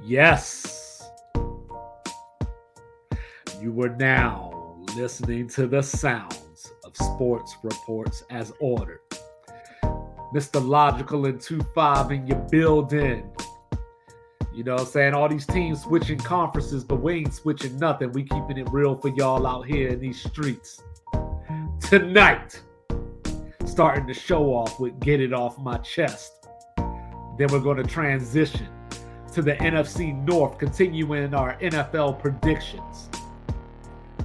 Yes, you were now listening to the sounds of sports reports as ordered. Mr. Logical and 2-5 in your building. You know what I'm saying? All these teams switching conferences, but we ain't switching nothing. We keeping it real for y'all out here in these streets. Tonight, starting the show off with Get It Off My Chest. Then we're going to transition to the NFC North, continuing our NFL predictions.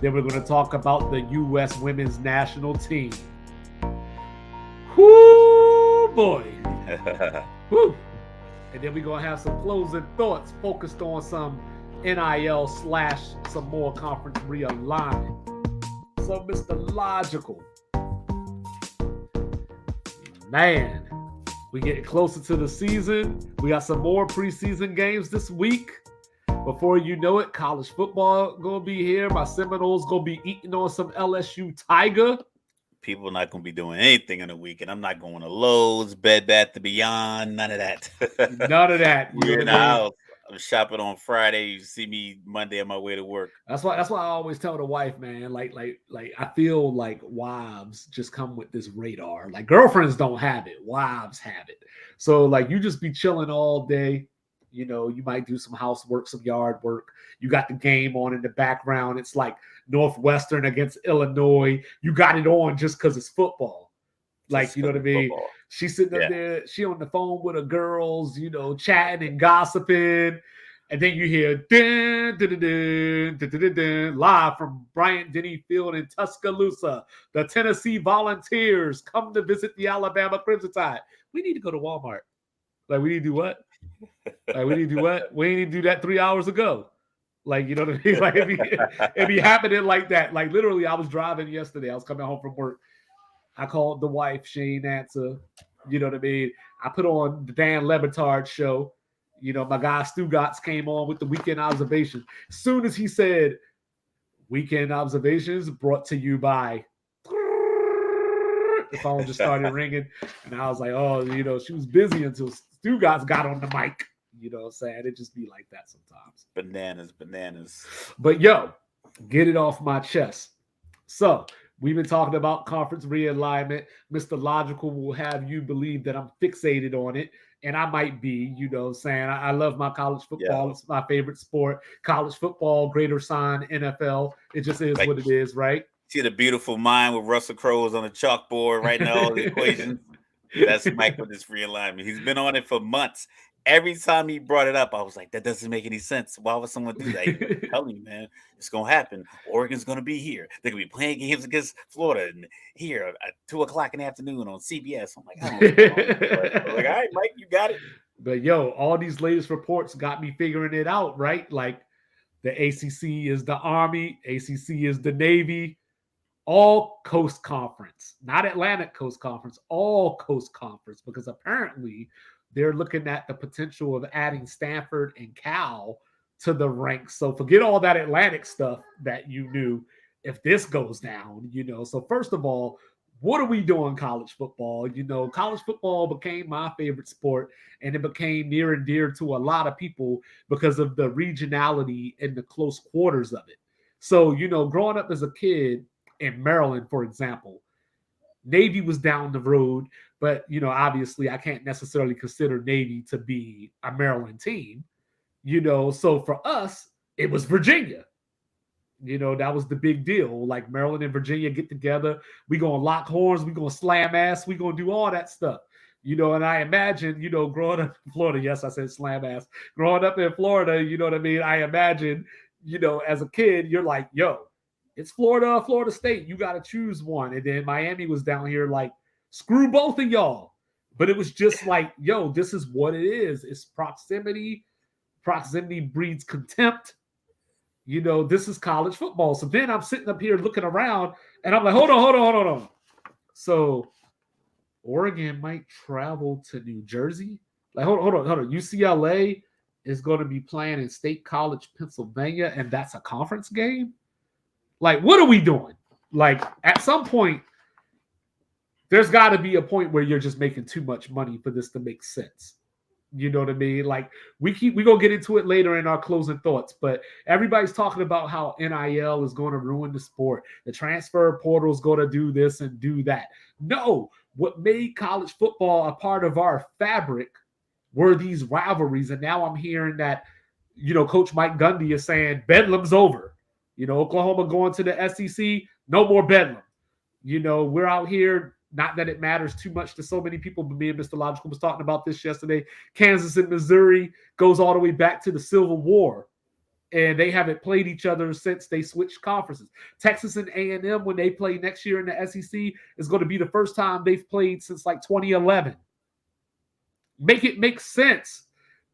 Then we're going to talk about the U.S. women's national team. Whoo, boy. Woo. And then we're going to have some closing thoughts focused on some NIL / some more conference realignment. So, Mr. Logical, man, we getting closer to the season. We got some more preseason games this week. Before you know it, college football gonna be here. My Seminoles gonna be eating on some LSU Tiger. People not gonna be doing anything in the weekend. I'm not going to Lowe's, Bed Bath & Beyond, none of that. None of that. We're in the house. I'm shopping on Friday. You see me Monday on my way to work. That's why I always tell the wife, man, like I feel like wives just come with this radar. Like girlfriends don't have it, wives have it. So like you just be chilling all day. You know, you might do some housework, some yard work. You got the game on in the background. It's like Northwestern against Illinois. You got it on just because it's football. Like, you know what I mean? Football. She's sitting up there. She on the phone with her girls, you know, chatting and gossiping. And then you hear dun, dun, dun, dun, dun, dun, dun, live from Bryant-Denny Field in Tuscaloosa. The Tennessee Volunteers come to visit the Alabama Crimson Tide. We need to go to Walmart. Like, we need to do what? Like, we need to do what? We need to do that 3 hours ago. Like, you know what I mean? Like, it be happening like that. Like, literally, I was driving yesterday. I was coming home from work. I called the wife. She ain't answer. You know what I mean? I put on the Dan Lebitard show. You know, my guy Stugotz came on with the weekend observation. As soon as he said, weekend observations brought to you by, the phone just started ringing. And I was like, oh, you know, she was busy until Stugotz got on the mic. You know what I'm saying? It just be like that sometimes. Bananas. But yo, get it off my chest. So we've been talking about conference realignment. Mr. Logical will have you believe that I'm fixated on it. And I might be, you know, saying I love my college football. Yeah. It's my favorite sport. College football, greater sign, NFL. It just is like, what it is, right? See the beautiful mind with Russell Crowe's on the chalkboard right now, all the equations. That's Mike with this realignment. He's been on it for months. Every time he brought it up, I was like, that doesn't make any sense. Why would someone do that? I'm telling you, man, it's going to happen. Oregon's going to be here. They're going to be playing games against Florida and here at 2 o'clock in the afternoon on CBS. I'm like, I don't know. Like, all right, Mike, you got it. But, yo, all these latest reports got me figuring it out, right? Like the ACC is the Army. ACC is the Navy. All Coast Conference, not Atlantic Coast Conference, all Coast Conference, because apparently they're looking at the potential of adding Stanford and Cal to the ranks. So forget all that Atlantic stuff that you knew if this goes down, you know. So first of all, what are we doing college football? You know, college football became my favorite sport, and it became near and dear to a lot of people because of the regionality and the close quarters of it. So, you know, growing up as a kid in Maryland, for example, Navy was down the road, but, you know, obviously I can't necessarily consider Navy to be a Maryland team, you know. So for us, it was Virginia. You know, that was the big deal. Like Maryland and Virginia get together. We going to lock horns. We going to slam ass. We going to do all that stuff. You know, and I imagine, you know, growing up in Florida, yes, I said slam ass. Growing up in Florida, you know what I mean? I imagine, you know, as a kid, you're like, yo, it's Florida, Florida State. You got to choose one. And then Miami was down here like, screw both of y'all. But it was just like, yo, this is what it is. It's proximity. Proximity breeds contempt. You know, this is college football. So then I'm sitting up here looking around, and I'm like, hold on. So Oregon might travel to New Jersey. Like, hold on. UCLA is going to be playing in State College, Pennsylvania, and that's a conference game? Like, what are we doing? Like, at some point, there's got to be a point where you're just making too much money for this to make sense. You know what I mean? Like we gonna get into it later in our closing thoughts, but everybody's talking about how NIL is going to ruin the sport. The transfer portal is going to do this and do that. No, what made college football a part of our fabric were these rivalries, and now I'm hearing that Coach Mike Gundy is saying Bedlam's over. Oklahoma going to the SEC, no more Bedlam. We're out here. Not that it matters too much to so many people, but me and Mr. Logical was talking about this yesterday. Kansas and Missouri goes all the way back to the Civil War, and they haven't played each other since they switched conferences. Texas and A&M, when they play next year in the SEC, is going to be the first time they've played since like 2011. Make it make sense.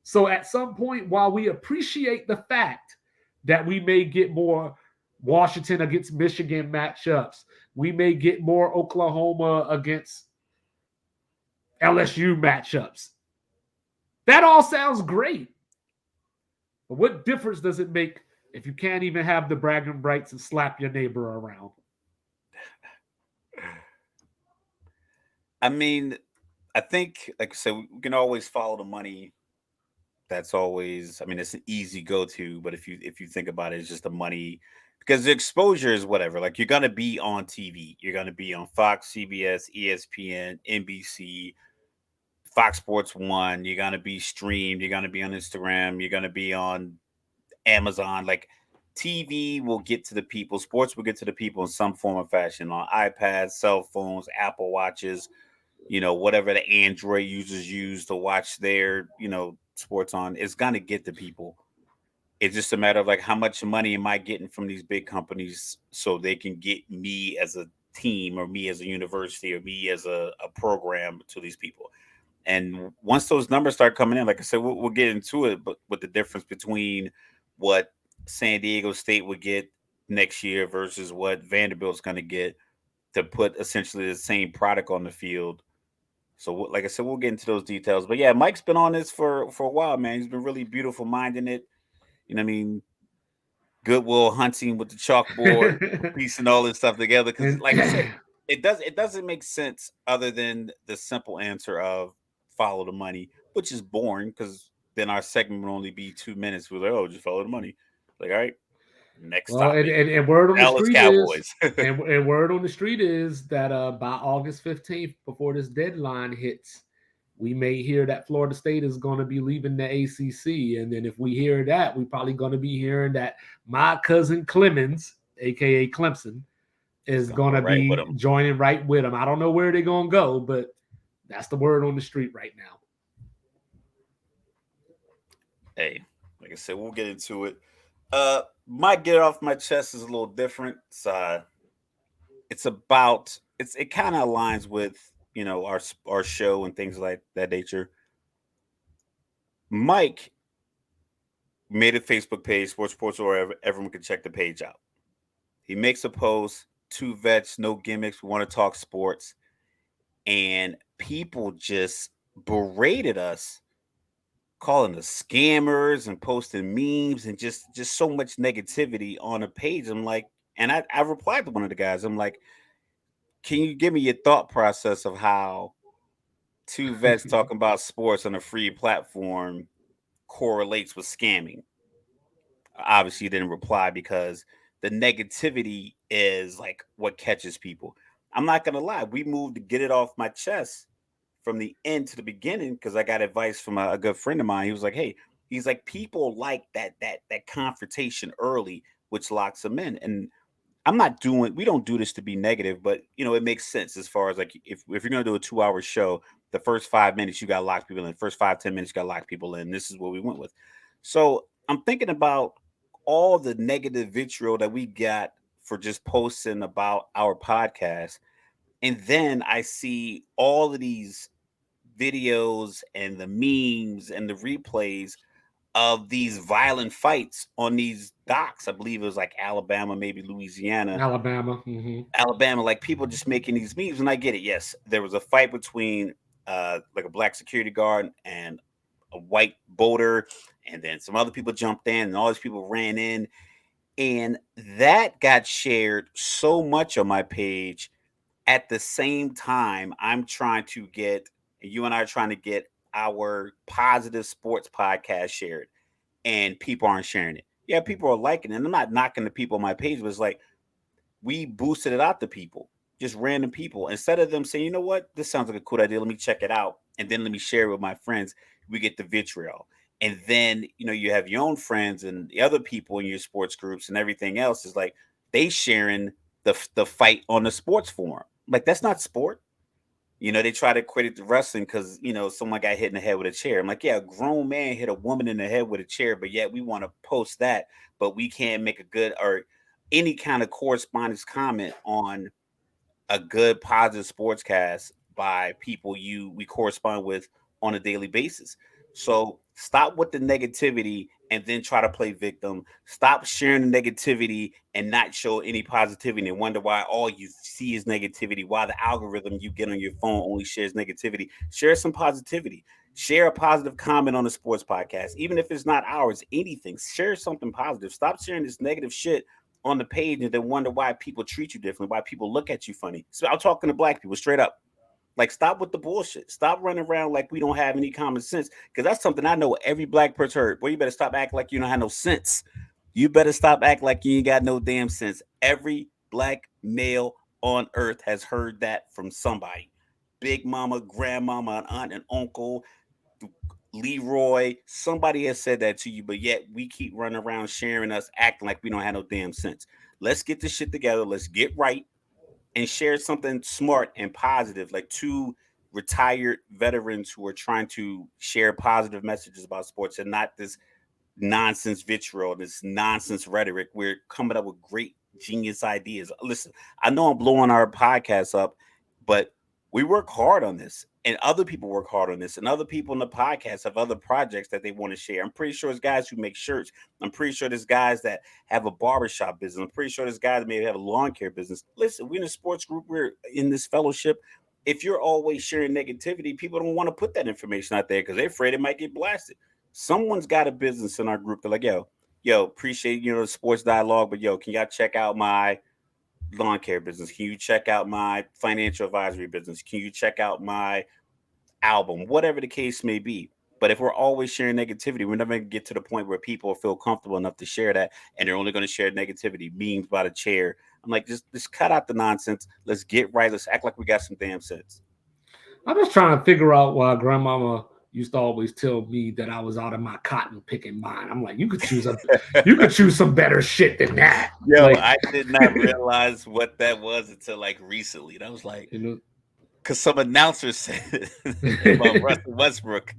So at some point, while we appreciate the fact that we may get more Washington against Michigan matchups, we may get more Oklahoma against LSU matchups. That all sounds great. But what difference does it make if you can't even have the bragging rights and slap your neighbor around? I mean, I think, like I said, we can always follow the money. That's always, I mean, it's an easy go-to. But if you think about it, it's just the money, because the exposure is whatever. Like, you're gonna be on TV, you're gonna be on Fox, CBS, ESPN, NBC, Fox Sports One. You're gonna be streamed. You're gonna be on Instagram. You're gonna be on Amazon. Like, TV will get to the people. Sports will get to the people in some form or fashion on iPads, cell phones, Apple Watches, whatever the Android users use to watch their, sports on. It's gonna get to people. It's just a matter of, like, how much money am I getting from these big companies so they can get me as a team, or me as a university, or me as a program to these people. And once those numbers start coming in, like I said, we'll get into it, but with the difference between what San Diego State would get next year versus what Vanderbilt's going to get to put essentially the same product on the field. So, like I said, we'll get into those details. But yeah, Mike's been on this for a while, man. He's been really beautiful minding it. You know what I mean? Goodwill Hunting with the chalkboard, piecing all this stuff together. Because, And like I said, it doesn't make sense other than the simple answer of follow the money, which is boring, because then our segment would only be 2 minutes. We're like, oh, just follow the money. Like, all right, next well, and, topic. and, and word on the Dallas street is, Cowboys. and word on the street is that by August 15th, before this deadline hits, we may hear that Florida State is going to be leaving the ACC. And then if we hear that, we're probably going to be hearing that my cousin Clemens, aka Clemson, He's is gonna going go to right with be him. joining right with them. I don't know where they're going to go, but that's the word on the street right now. Hey, like I said, we'll get into it. My get off my chest is a little different. It kind of aligns with our show and things like that nature. Mike made a Facebook page, Sports, or wherever everyone can check the page out. He makes a post, two vets, no gimmicks. We want to talk sports, and people just berated us, calling us scammers and posting memes and just so much negativity on a page. I'm like, and I replied to one of the guys. I'm like, can you give me your thought process of how two vets talking about sports on a free platform correlates with scamming? Obviously, you didn't reply because the negativity is like what catches people. I'm not gonna lie, we moved to get it off my chest from the end to the beginning, because I got advice from a good friend of mine. He was like, "Hey, he's like, people like that confrontation early, which locks them in." And we don't do this to be negative, but it makes sense as far as, like, if you're gonna do a 2 hour show, the first 5 minutes you gotta lock people in. The first 5-10 minutes you gotta lock people in. This is what we went with. So I'm thinking about all the negative vitriol that we got for just posting about our podcast. And then I see all of these videos and the memes and the replays of these violent fights on these docks. I believe it was like Alabama, maybe Louisiana, Alabama. Mm-hmm. Alabama, like people just making these memes. And I get it. Yes, there was a fight between like a black security guard and a white boater, and then some other people jumped in, and all these people ran in, and that got shared so much on my page. At the same time, I'm trying to get, you and I are trying to get our positive sports podcast shared and people aren't sharing it. Yeah, people are liking it. And I'm not knocking the people on my page, but it's like we boosted it out to people, just random people. Instead of them saying, you know what, this sounds like a cool idea. Let me check it out. And then let me share it with my friends. We get the vitriol. And then, you have your own friends and the other people in your sports groups and everything else is like they sharing the fight on the sports forum. Like, that's not sport. They try to credit the wrestling because, someone got hit in the head with a chair. I'm like, yeah, a grown man hit a woman in the head with a chair, but yet we want to post that, but we can't make a good or any kind of correspondence comment on a good positive sportscast by people we correspond with on a daily basis. So stop with the negativity and then try to play victim. Stop sharing the negativity and not show any positivity and wonder why all you see is negativity, why the algorithm you get on your phone only shares negativity. Share some positivity. Share a positive comment on a sports podcast, even if it's not ours, anything. Share something positive. Stop sharing this negative shit on the page and then wonder why people treat you differently, why people look at you funny. So I'm talking to black people straight up. Like, stop with the bullshit. Stop running around like we don't have any common sense. Because that's something I know every black person heard. Boy, you better stop acting like you don't have no sense. You better stop acting like you ain't got no damn sense. Every black male on earth has heard that from somebody. Big mama, grandmama, an aunt, and uncle, Leroy, somebody has said that to you, but yet we keep running around sharing us, acting like we don't have no damn sense. Let's get this shit together. Let's get right and share something smart and positive, like two retired veterans who are trying to share positive messages about sports and not this nonsense vitriol, this nonsense rhetoric. We're coming up with great genius ideas. Listen, I know I'm blowing our podcast up, but we work hard on this and other people work hard on this and other people in the podcast have other projects that they want to share. I'm pretty sure there's guys who make shirts. I'm pretty sure there's guys that have a barbershop business. I'm pretty sure there's guys that maybe have a lawn care business. Listen, we're in a sports group. We're in this fellowship. If you're always sharing negativity, people don't want to put that information out there because they're afraid it might get blasted. Someone's got a business in our group. They're like, yo, appreciate the sports dialogue, but yo, can y'all check out my lawn care business? Can you check out my financial advisory business? Can you check out my album? Whatever the case may be. But if we're always sharing negativity, we're never going to get to the point where people feel comfortable enough to share that, and they're only going to share negativity, memes by the chair. I'm like, just cut out the nonsense. Let's get right. Let's act like we got some damn sense. I'm just trying to figure out why grandmama used to always tell me that I was out of my cotton picking mind. I'm like, you could choose some better shit than that. Yo, like, I did not realize what that was until like recently. And I was like, because some announcer said about Russell Westbrook,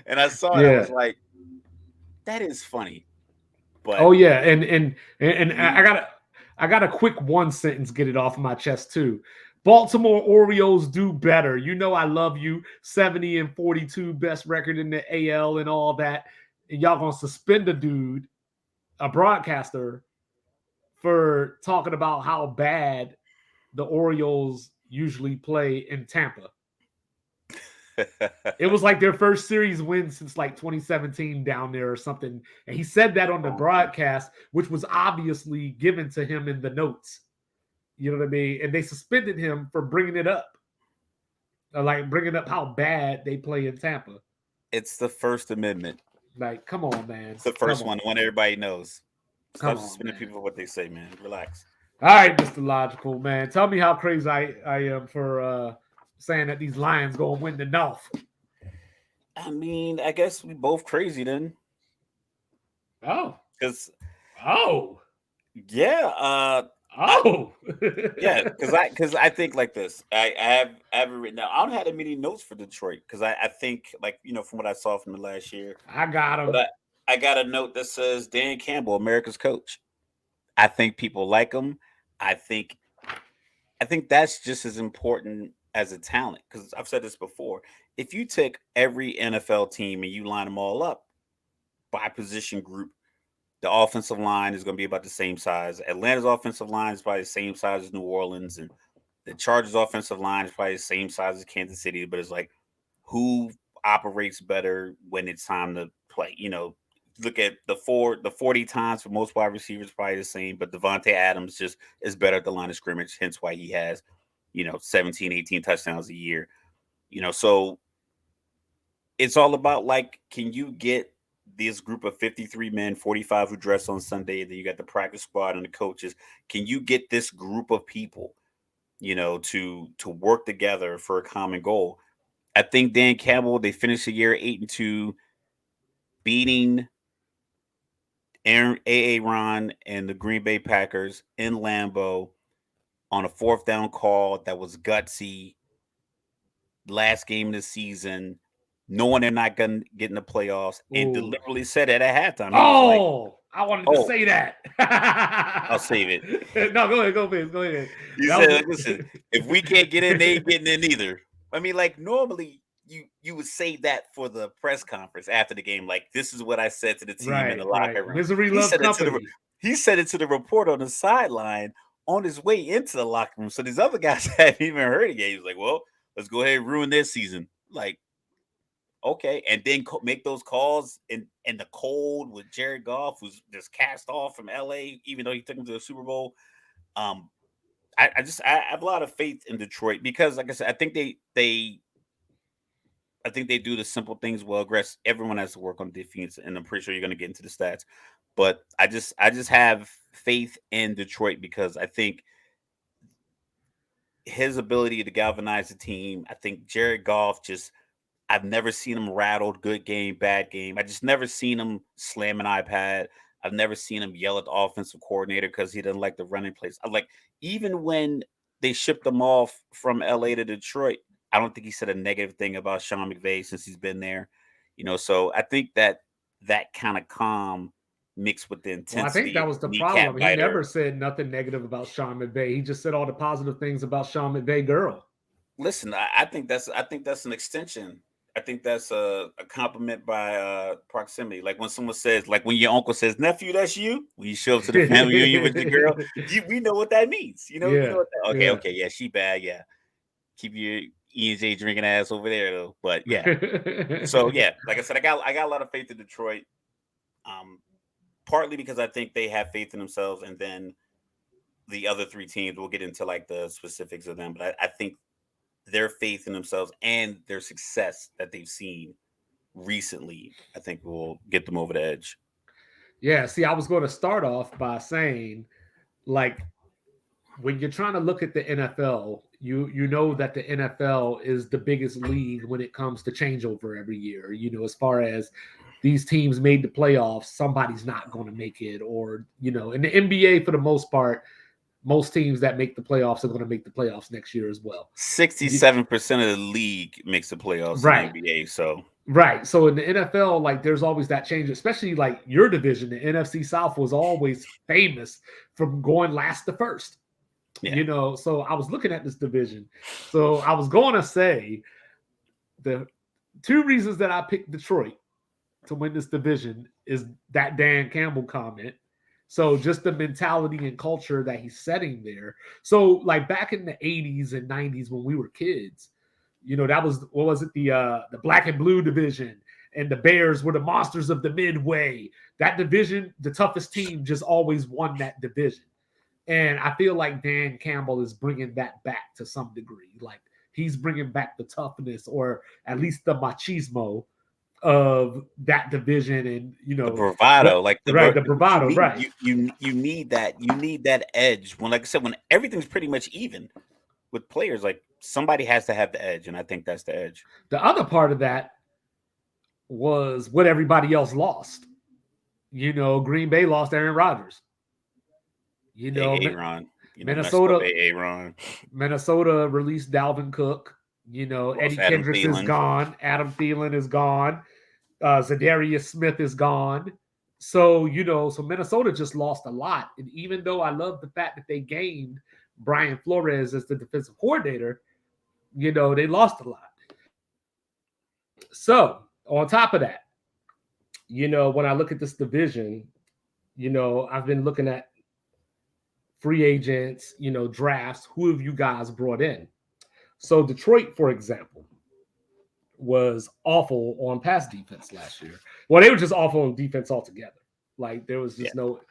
and I saw it. I was like, that is funny. But oh yeah, and I got a quick one sentence get it off my chest too. Baltimore Orioles do better. You know I love you. 70-42 best record in the AL and all that. And y'all gonna suspend a dude, a broadcaster, for talking about how bad the Orioles usually play in Tampa. It was like their first series win since like 2017 down there or something. And he said that on the broadcast, which was obviously given to him in the notes. You know what I mean? And they suspended him for bringing it up. Like bringing up how bad they play in Tampa. It's the First Amendment. Like, come on, man. It's the first one everybody knows. Stop suspending man. people for what they say, man. Relax. All right, Mr. Logical, man. Tell me how crazy I am for saying that these Lions gonna win the North. I mean, I guess we both crazy then. Oh. Yeah. Yeah, because I think like this. I have it written down. I don't have that many notes for Detroit because I think like from what I saw from the last year. I got him. But I got a note that says Dan Campbell, America's coach. I think people like him. I think that's just as important as a talent because I've said this before. If you take every NFL team and you line them all up by position group, the offensive line is going to be about the same size. Atlanta's offensive line is probably the same size as New Orleans, and the Chargers' offensive line is probably the same size as Kansas City. But it's like, who operates better when it's time to play? Look at the 40 times for most wide receivers, probably the same. But Devontae Adams just is better at the line of scrimmage, hence why he has, 17, 18 touchdowns a year. So it's all about like, can you get this group of 53 men, 45 who dress on Sunday, then you got the practice squad and the coaches. Can you get this group of people, to work together for a common goal? I think Dan Campbell, they finished the year 8-2, beating Ron and the Green Bay Packers in Lambeau on a fourth down call that was gutsy. Last game of the season, knowing they're not going to get in the playoffs, and deliberately said it at halftime. He was like, I wanted to say that. I'll save it. No, go ahead. Go ahead. He said, listen, if we can't get in, they ain't getting in either. I mean, like, normally you would say that for the press conference after the game. Like, this is what I said to the team in the locker room. Misery loves company. He said it to the reporter on the sideline on his way into the locker room. So these other guys haven't even heard it yet. He was like, well, let's go ahead and ruin their season. Like, okay. And then make those calls in the cold with Jared Goff, who's just cast off from LA, even though he took him to the Super Bowl. I have a lot of faith in Detroit because, like I said, I think they do the simple things well. Everyone has to work on defense, and I'm pretty sure you're going to get into the stats. But I just have faith in Detroit because I think his ability to galvanize the team. I think Jared Goff I've never seen him rattled, good game, bad game. I just never seen him slam an iPad. I've never seen him yell at the offensive coordinator because he doesn't like the running plays. Even when they shipped him off from LA to Detroit, I don't think he said a negative thing about Sean McVay since he's been there. So I think that kind of calm mixed with the intensity. Well, I think that was the problem. He never said nothing negative about Sean McVay. He just said all the positive things about Sean McVay girl. Listen, I think that's an extension. I think that's a compliment by proximity. Like when someone says, like when your uncle says, nephew, that's you. When you show up to the family reunion with your girl, we know what that means. You know what that, okay, yeah, she bad, yeah. Keep your E&J drinking ass over there though. But yeah. So yeah, like I said, I got a lot of faith in Detroit. Partly because I think they have faith in themselves, and then the other three teams, we'll get into like the specifics of them, but I think their faith in themselves and their success that they've seen recently, I think will get them over the edge. Yeah, see, I was going to start off by saying, like, when you're trying to look at the NFL, you know that the NFL is the biggest league when it comes to changeover every year. As far as these teams made the playoffs, somebody's not going to make it, or in the NBA for the most part, most teams that make the playoffs are going to make the playoffs next year as well. 67% of the league makes the playoffs in the NBA. So right. So in the NFL, like there's always that change, especially like your division, the NFC South was always famous from going last to first. Yeah. So I was looking at this division. So I was going to say the two reasons that I picked Detroit to win this division is that Dan Campbell comment. So just the mentality and culture that he's setting there. So like back in the 80s and 90s when we were kids, that was, what was it? The black and blue division, and the Bears were the monsters of the Midway. That division, the toughest team just always won that division. And I feel like Dan Campbell is bringing that back to some degree. Like he's bringing back the toughness, or at least the machismo of that division, and the bravado, the bravado, right? You need that. You need that edge when, like I said, when everything's pretty much even with players. Like somebody has to have the edge, and I think that's the edge. The other part of that was what everybody else lost. Green Bay lost Aaron Rodgers. Aaron. Minnesota released Dalvin Cook. Eddie Kendricks is gone. Adam Thielen is gone. Zadarius Smith is gone. So, so Minnesota just lost a lot. And even though I love the fact that they gained Brian Flores as the defensive coordinator, they lost a lot. So, on top of that, when I look at this division, I've been looking at free agents, drafts. Who have you guys brought in? So Detroit, for example, was awful on pass defense last year. Well, they were just awful on defense altogether. Like there was just no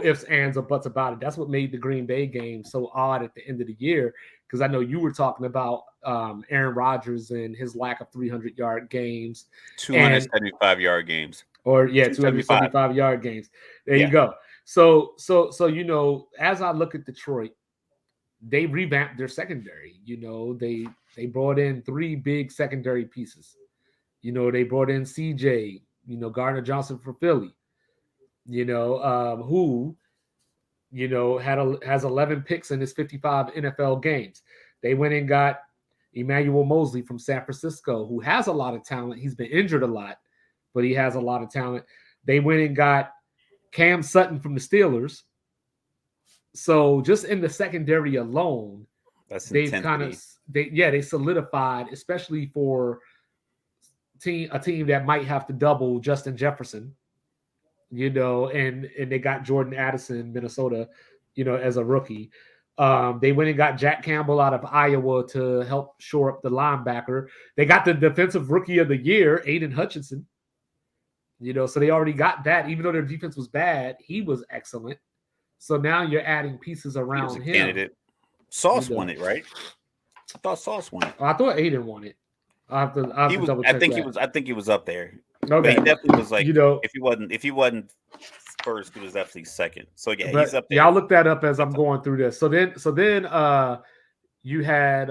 ifs, ands, or buts about it. That's what made the Green Bay game so odd at the end of the year, because I know you were talking about Aaron Rodgers and his lack of 300-yard games. 275-yard games. Or 275. 275-yard games. There Yeah. you go. So you know, as I look at Detroit, they revamped their secondary. You know, they brought in 3 big secondary pieces. You know, they brought in CJ, you know, Gardner Johnson for Philly, you know, who, you know, has 11 picks in his 55 NFL games. They went and got Emmanuel Mosley from San Francisco, who has a lot of talent. He's been injured a lot, but he has a lot of talent. They went and got Cam Sutton from the Steelers. So just in the secondary alone, they've kind of they solidified, especially for a team that might have to double Justin Jefferson, you know, and they got Jordan Addison, Minnesota, you know, as a rookie. They went and got Jack Campbell out of Iowa to help shore up the linebacker. They got the defensive rookie of the year, Aiden Hutchinson. You know, so they already got that. Even though their defense was bad, he was excellent. So now you're adding pieces around him. Candidate. Sauce won it, right? I thought Sauce won it. I thought Aiden won it. I have to double check. I think he was up there. Okay. But he definitely was like, you know, if he wasn't first, he was definitely second. So yeah, but he's up there. Yeah, I'll look that up as I'm going through this. So then you had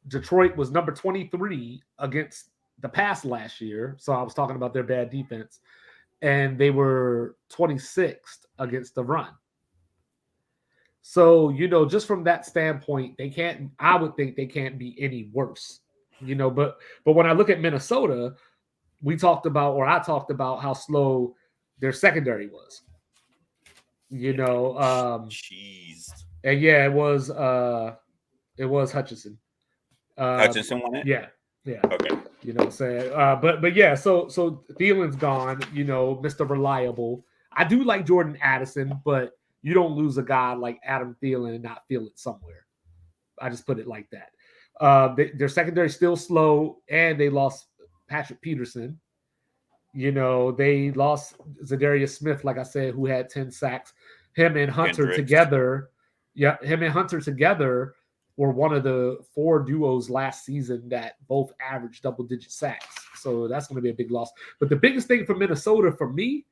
Detroit was number 23 against the pass last year. So I was talking about their bad defense. And they were 26th against the run. So, you know, just from that standpoint, I would think they can't be any worse, you know, but when I look at Minnesota, I talked about how slow their secondary was, you know, and yeah, it was Hutchinson. Hutchinson won it? Yeah. Okay. You know what I'm saying? But yeah, so Thielen's gone, you know, Mr. Reliable. I do like Jordan Addison, but you don't lose a guy like Adam Thielen and not feel it somewhere. I just put it like that. Their secondary still slow, and they lost Patrick Peterson. You know, they lost Zadarius Smith, like I said, who had 10 sacks. Him and Hunter together were one of the 4 duos last season that both averaged double-digit sacks. So that's going to be a big loss. But the biggest thing for Minnesota for me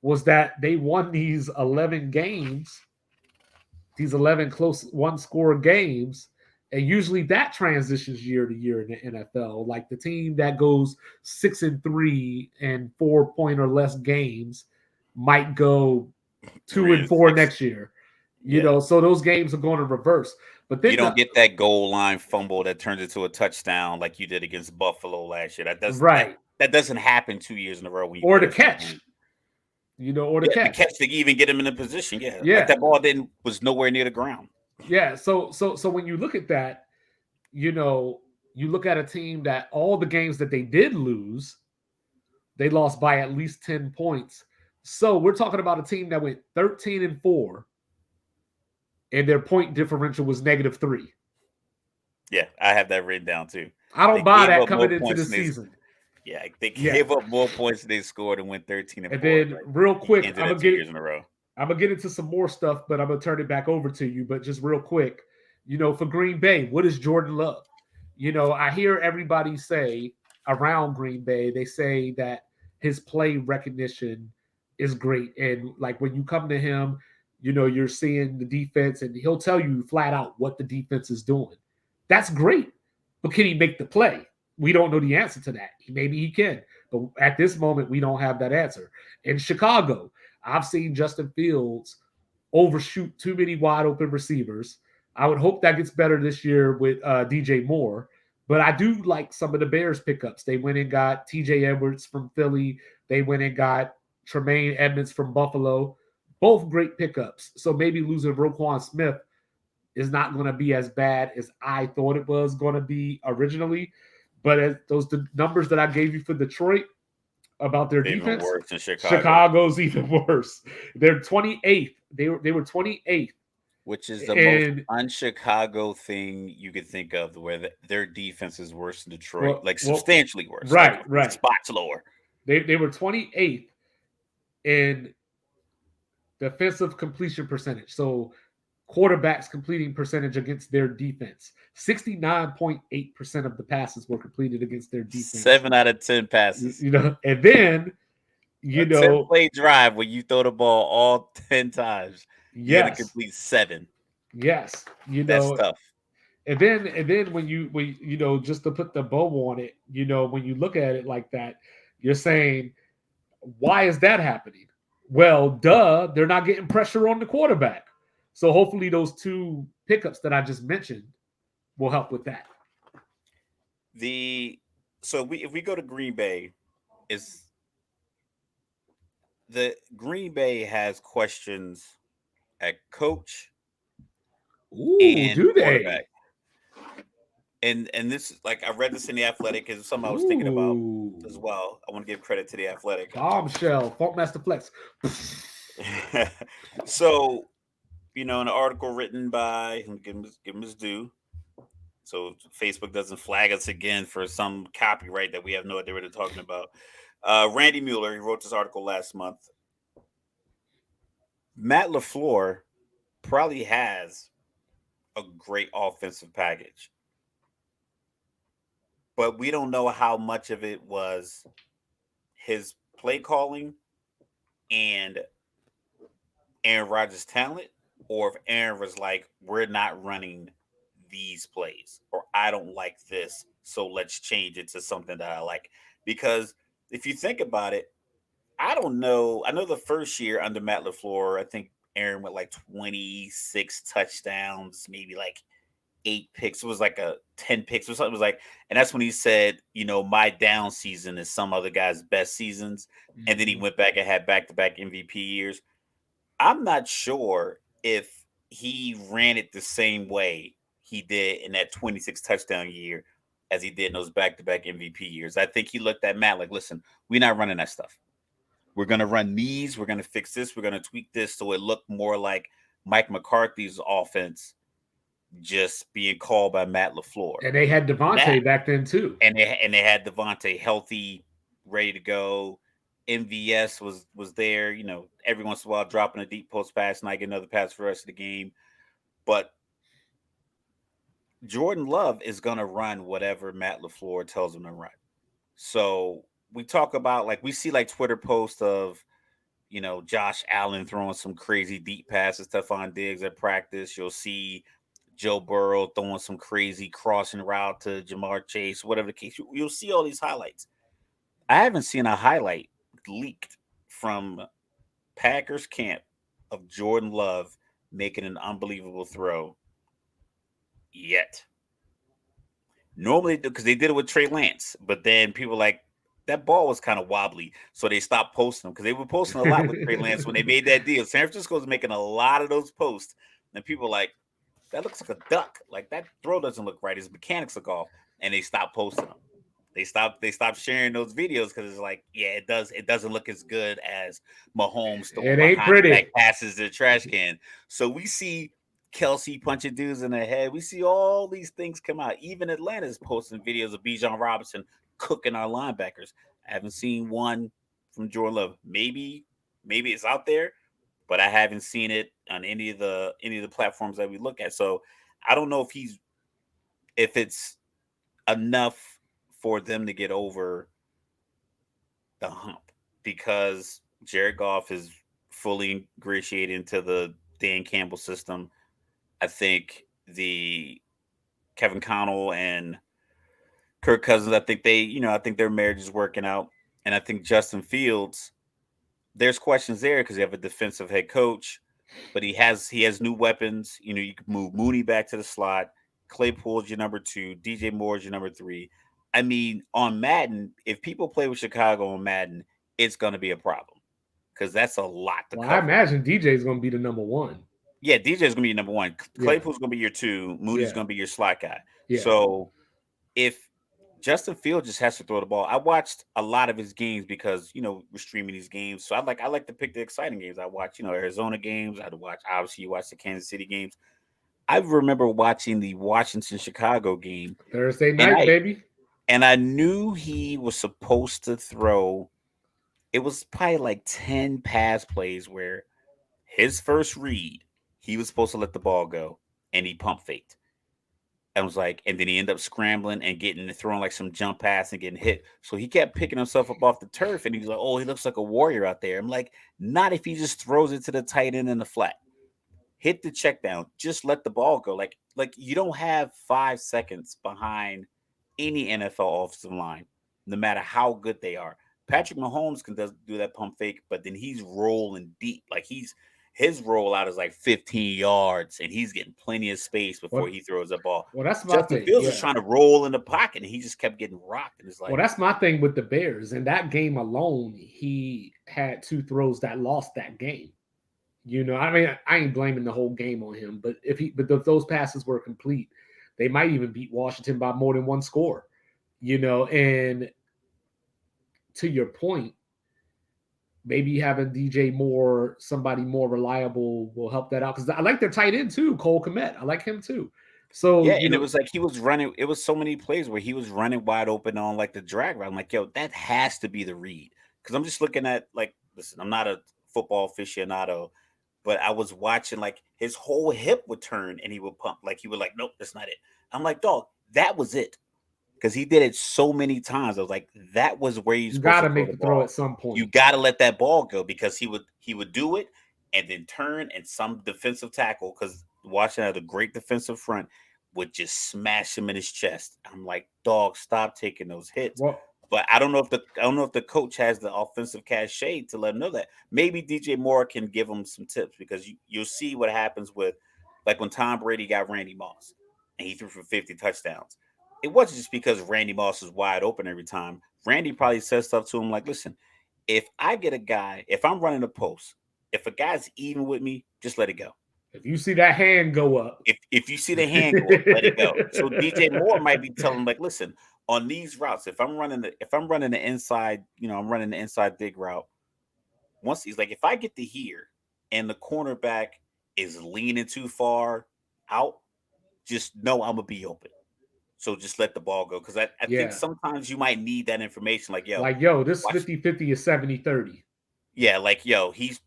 was that they won these 11 games, these 11 close one-score games, and usually that transitions year to year in the NFL. Like the team that goes 6-3 and 4-point or less games might go 2-4 next year. You know, so those games are going to reverse. But then you don't get that goal line fumble that turns into a touchdown like you did against Buffalo last year. That doesn't happen 2 years in a row. Or the catch. You know, or the catch. The catch to even get him in a position. Yeah. Like that ball was nowhere near the ground. Yeah. So when you look at that, you know, you look at a team that all the games that they did lose, they lost by at least 10 points. So we're talking about a team that went 13-4. And their point differential was -3. Yeah, I have that written down too. I don't buy that coming into the season. Yeah, they gave up more points than they scored and went 13-4. And then real quick, I'm gonna 2 years in a row. I'm gonna get into some more stuff, but I'm gonna turn it back over to you. But just real quick, you know, for Green Bay, what is Jordan Love? You know, I hear everybody say around Green Bay, they say that his play recognition is great, and like when you come to him, you know, you're seeing the defense, and he'll tell you flat out what the defense is doing. That's great. But can he make the play? We don't know the answer to that. Maybe he can. But at this moment, we don't have that answer. In Chicago, I've seen Justin Fields overshoot too many wide open receivers. I would hope that gets better this year with DJ Moore. But I do like some of the Bears pickups. They went and got TJ Edwards from Philly. They went and got Tremaine Edmonds from Buffalo. Both great pickups. So maybe losing Roquan Smith is not going to be as bad as I thought it was going to be originally. But as the numbers that I gave you for Detroit about their defense, worse than Chicago. Chicago's even worse. They're 28th. They were 28th. Which is the most un-Chicago thing you could think of, where their defense is worse than Detroit, substantially worse. Right. Spots lower. They were 28th in defensive completion percentage. So quarterbacks completing percentage against their defense. 69.8% of the passes were completed against their defense. 7 out of 10 passes. And then, A 10-play drive where you throw the ball all 10 times, you're going to yes, complete 7. yes, That's tough. and then when just to put the bow on it, when you look at it like that, you're saying, why is that happening? Well, duh, they're not getting pressure on the quarterback. So hopefully those two pickups that I just mentioned will help with that. If we go to Green Bay, is the Green Bay has questions at coach Ooh, and do they? quarterback. And this, like, I read this in the Athletic, is something I was thinking about as Ooh. well. I want to give credit to the Athletic. Bombshell. Funkmaster Flex. So, an article written by, give him his due, so Facebook doesn't flag us again for some copyright that we have no idea what they're talking about. Randy Mueller, he wrote this article last month. Matt LaFleur probably has a great offensive package, but we don't know how much of it was his play calling and Aaron Rodgers' talent, or if Aaron was like, we're not running these plays, or I don't like this, so let's change it to something that I like. Because if you think about it, I don't know. I know the first year under Matt LaFleur, I think Aaron went like 26 touchdowns, maybe like 8 picks. It was like a 10 picks or something. It was like, and that's when he said, my down season is some other guy's best seasons. And then he went back and had back-to-back MVP years. I'm not sure if he ran it the same way he did in that 26 touchdown year as he did in those back-to-back MVP years. I think he looked at Matt like, listen, we're not running that stuff. We're going to run these. We're going to fix this. We're going to tweak this so it looked more like Mike McCarthy's offense just being called by Matt LaFleur. And they had Devontae back then too. And they had Devontae healthy, ready to go. MVS was there, every once in a while dropping a deep post pass and I get another pass for the rest of the game. But Jordan Love is going to run whatever Matt LaFleur tells him to run. So we talk about, like, we see like Twitter posts of, Josh Allen throwing some crazy deep passes to Stephon Diggs at practice. You'll see Joe Burrow throwing some crazy crossing route to Jamar Chase, whatever the case. You'll see all these highlights. I haven't seen a highlight leaked from Packers camp of Jordan Love making an unbelievable throw yet. Normally, because they did it with Trey Lance, but then people like, that ball was kind of wobbly, so they stopped posting them, because they were posting a lot with Trey Lance when they made that deal. San Francisco was making a lot of those posts, and people were like, that looks like a duck. Like, that throw doesn't look right. His mechanics look off, and they stopped posting them. They stopped sharing those videos because it's like, yeah, it doesn't look as good as Mahomes throwing behind the back passes to the trash can. So we see Kelsey punching dudes in the head. We see all these things come out. Even Atlanta's posting videos of Bijan Robinson cooking our linebackers. I haven't seen one from Jordan Love. Maybe it's out there, but I haven't seen it on any of the platforms that we look at. So I don't know if it's enough for them to get over the hump, because Jared Goff is fully ingratiated into the Dan Campbell system. I think the Kevin Connell and Kirk Cousins, I think their marriage is working out. And I think Justin Fields, there's questions there because they have a defensive head coach, but he has new weapons. You can move Mooney back to the slot. Claypool's your number 2. DJ Moore's your number 3. I mean, on Madden, if people play with Chicago on Madden, it's going to be a problem because that's a lot to cover. I imagine DJ's going to be the number 1. Yeah, DJ's going to be your number 1. Claypool's going to be your 2. Mooney's going to be your slot guy. Yeah. So if Justin Fields just has to throw the ball. I watched a lot of his games because, we're streaming these games. So I like to pick the exciting games. I watch, Arizona games. I obviously you watch the Kansas City games. I remember watching the Washington-Chicago game. Thursday night, baby. And I knew he was supposed to throw. It was probably like 10 pass plays where his first read, he was supposed to let the ball go, and he pump faked. And was like, and then he ended up scrambling and throwing like some jump pass and getting hit. So he kept picking himself up off the turf, and he was like, "Oh, he looks like a warrior out there." I'm like, not if he just throws it to the tight end in the flat. Hit the check down. Just let the ball go. Like you don't have 5 seconds behind any NFL offensive line, no matter how good they are. Patrick Mahomes can do that pump fake, but then he's rolling deep. Like his rollout is like 15 yards, and he's getting plenty of space before he throws the ball. Well, that's my Justin thing. Fields was trying to roll in the pocket, and he just kept getting rocked. And it's like, well, that's my thing with the Bears. In that game alone, he had 2 throws that lost that game. I mean, I ain't blaming the whole game on him, but if those passes were complete, they might even beat Washington by more than 1 score. And to your point, maybe having DJ Moore, somebody more reliable, will help that out. Because I like their tight end too, Cole Kmet. I like him too. So yeah, and it was like he was running. It was so many plays where he was running wide open on like the drag route. I'm like, yo, that has to be the read. Because I'm just looking at like, listen, I'm not a football aficionado, but I was watching like his whole hip would turn and he would pump. Like he would like, nope, that's not it. I'm like, dog, that was it. Because he did it so many times. I was like, that was where you're you supposed got to to throw make the the throw ball. at some point. You got to let that ball go because he would do it and then turn, and some defensive tackle, because Washington had a great defensive front, would just smash him in his chest. I'm like, dog, stop taking those hits. Well, But I don't know if the coach has the offensive cachet to let him know that. Maybe DJ Moore can give him some tips, because you'll see what happens with, like when Tom Brady got Randy Moss and he threw for 50 touchdowns. It wasn't just because Randy Moss was wide open every time. Randy probably said stuff to him like, listen, if I get a guy, if I'm running a post, if a guy's even with me, just let it go. if you see that hand go up, If you see the hand go up, let it go. So DJ Moore might be telling him like, listen, on these routes, if I'm running the inside, I'm running the inside dig route. Once he's like, if I get to here and the cornerback is leaning too far out, just know I'm gonna be open. So just let the ball go. Because I think yeah. sometimes you might need that information. Like, This watch, 50-50 is 70-30. yeah, like he's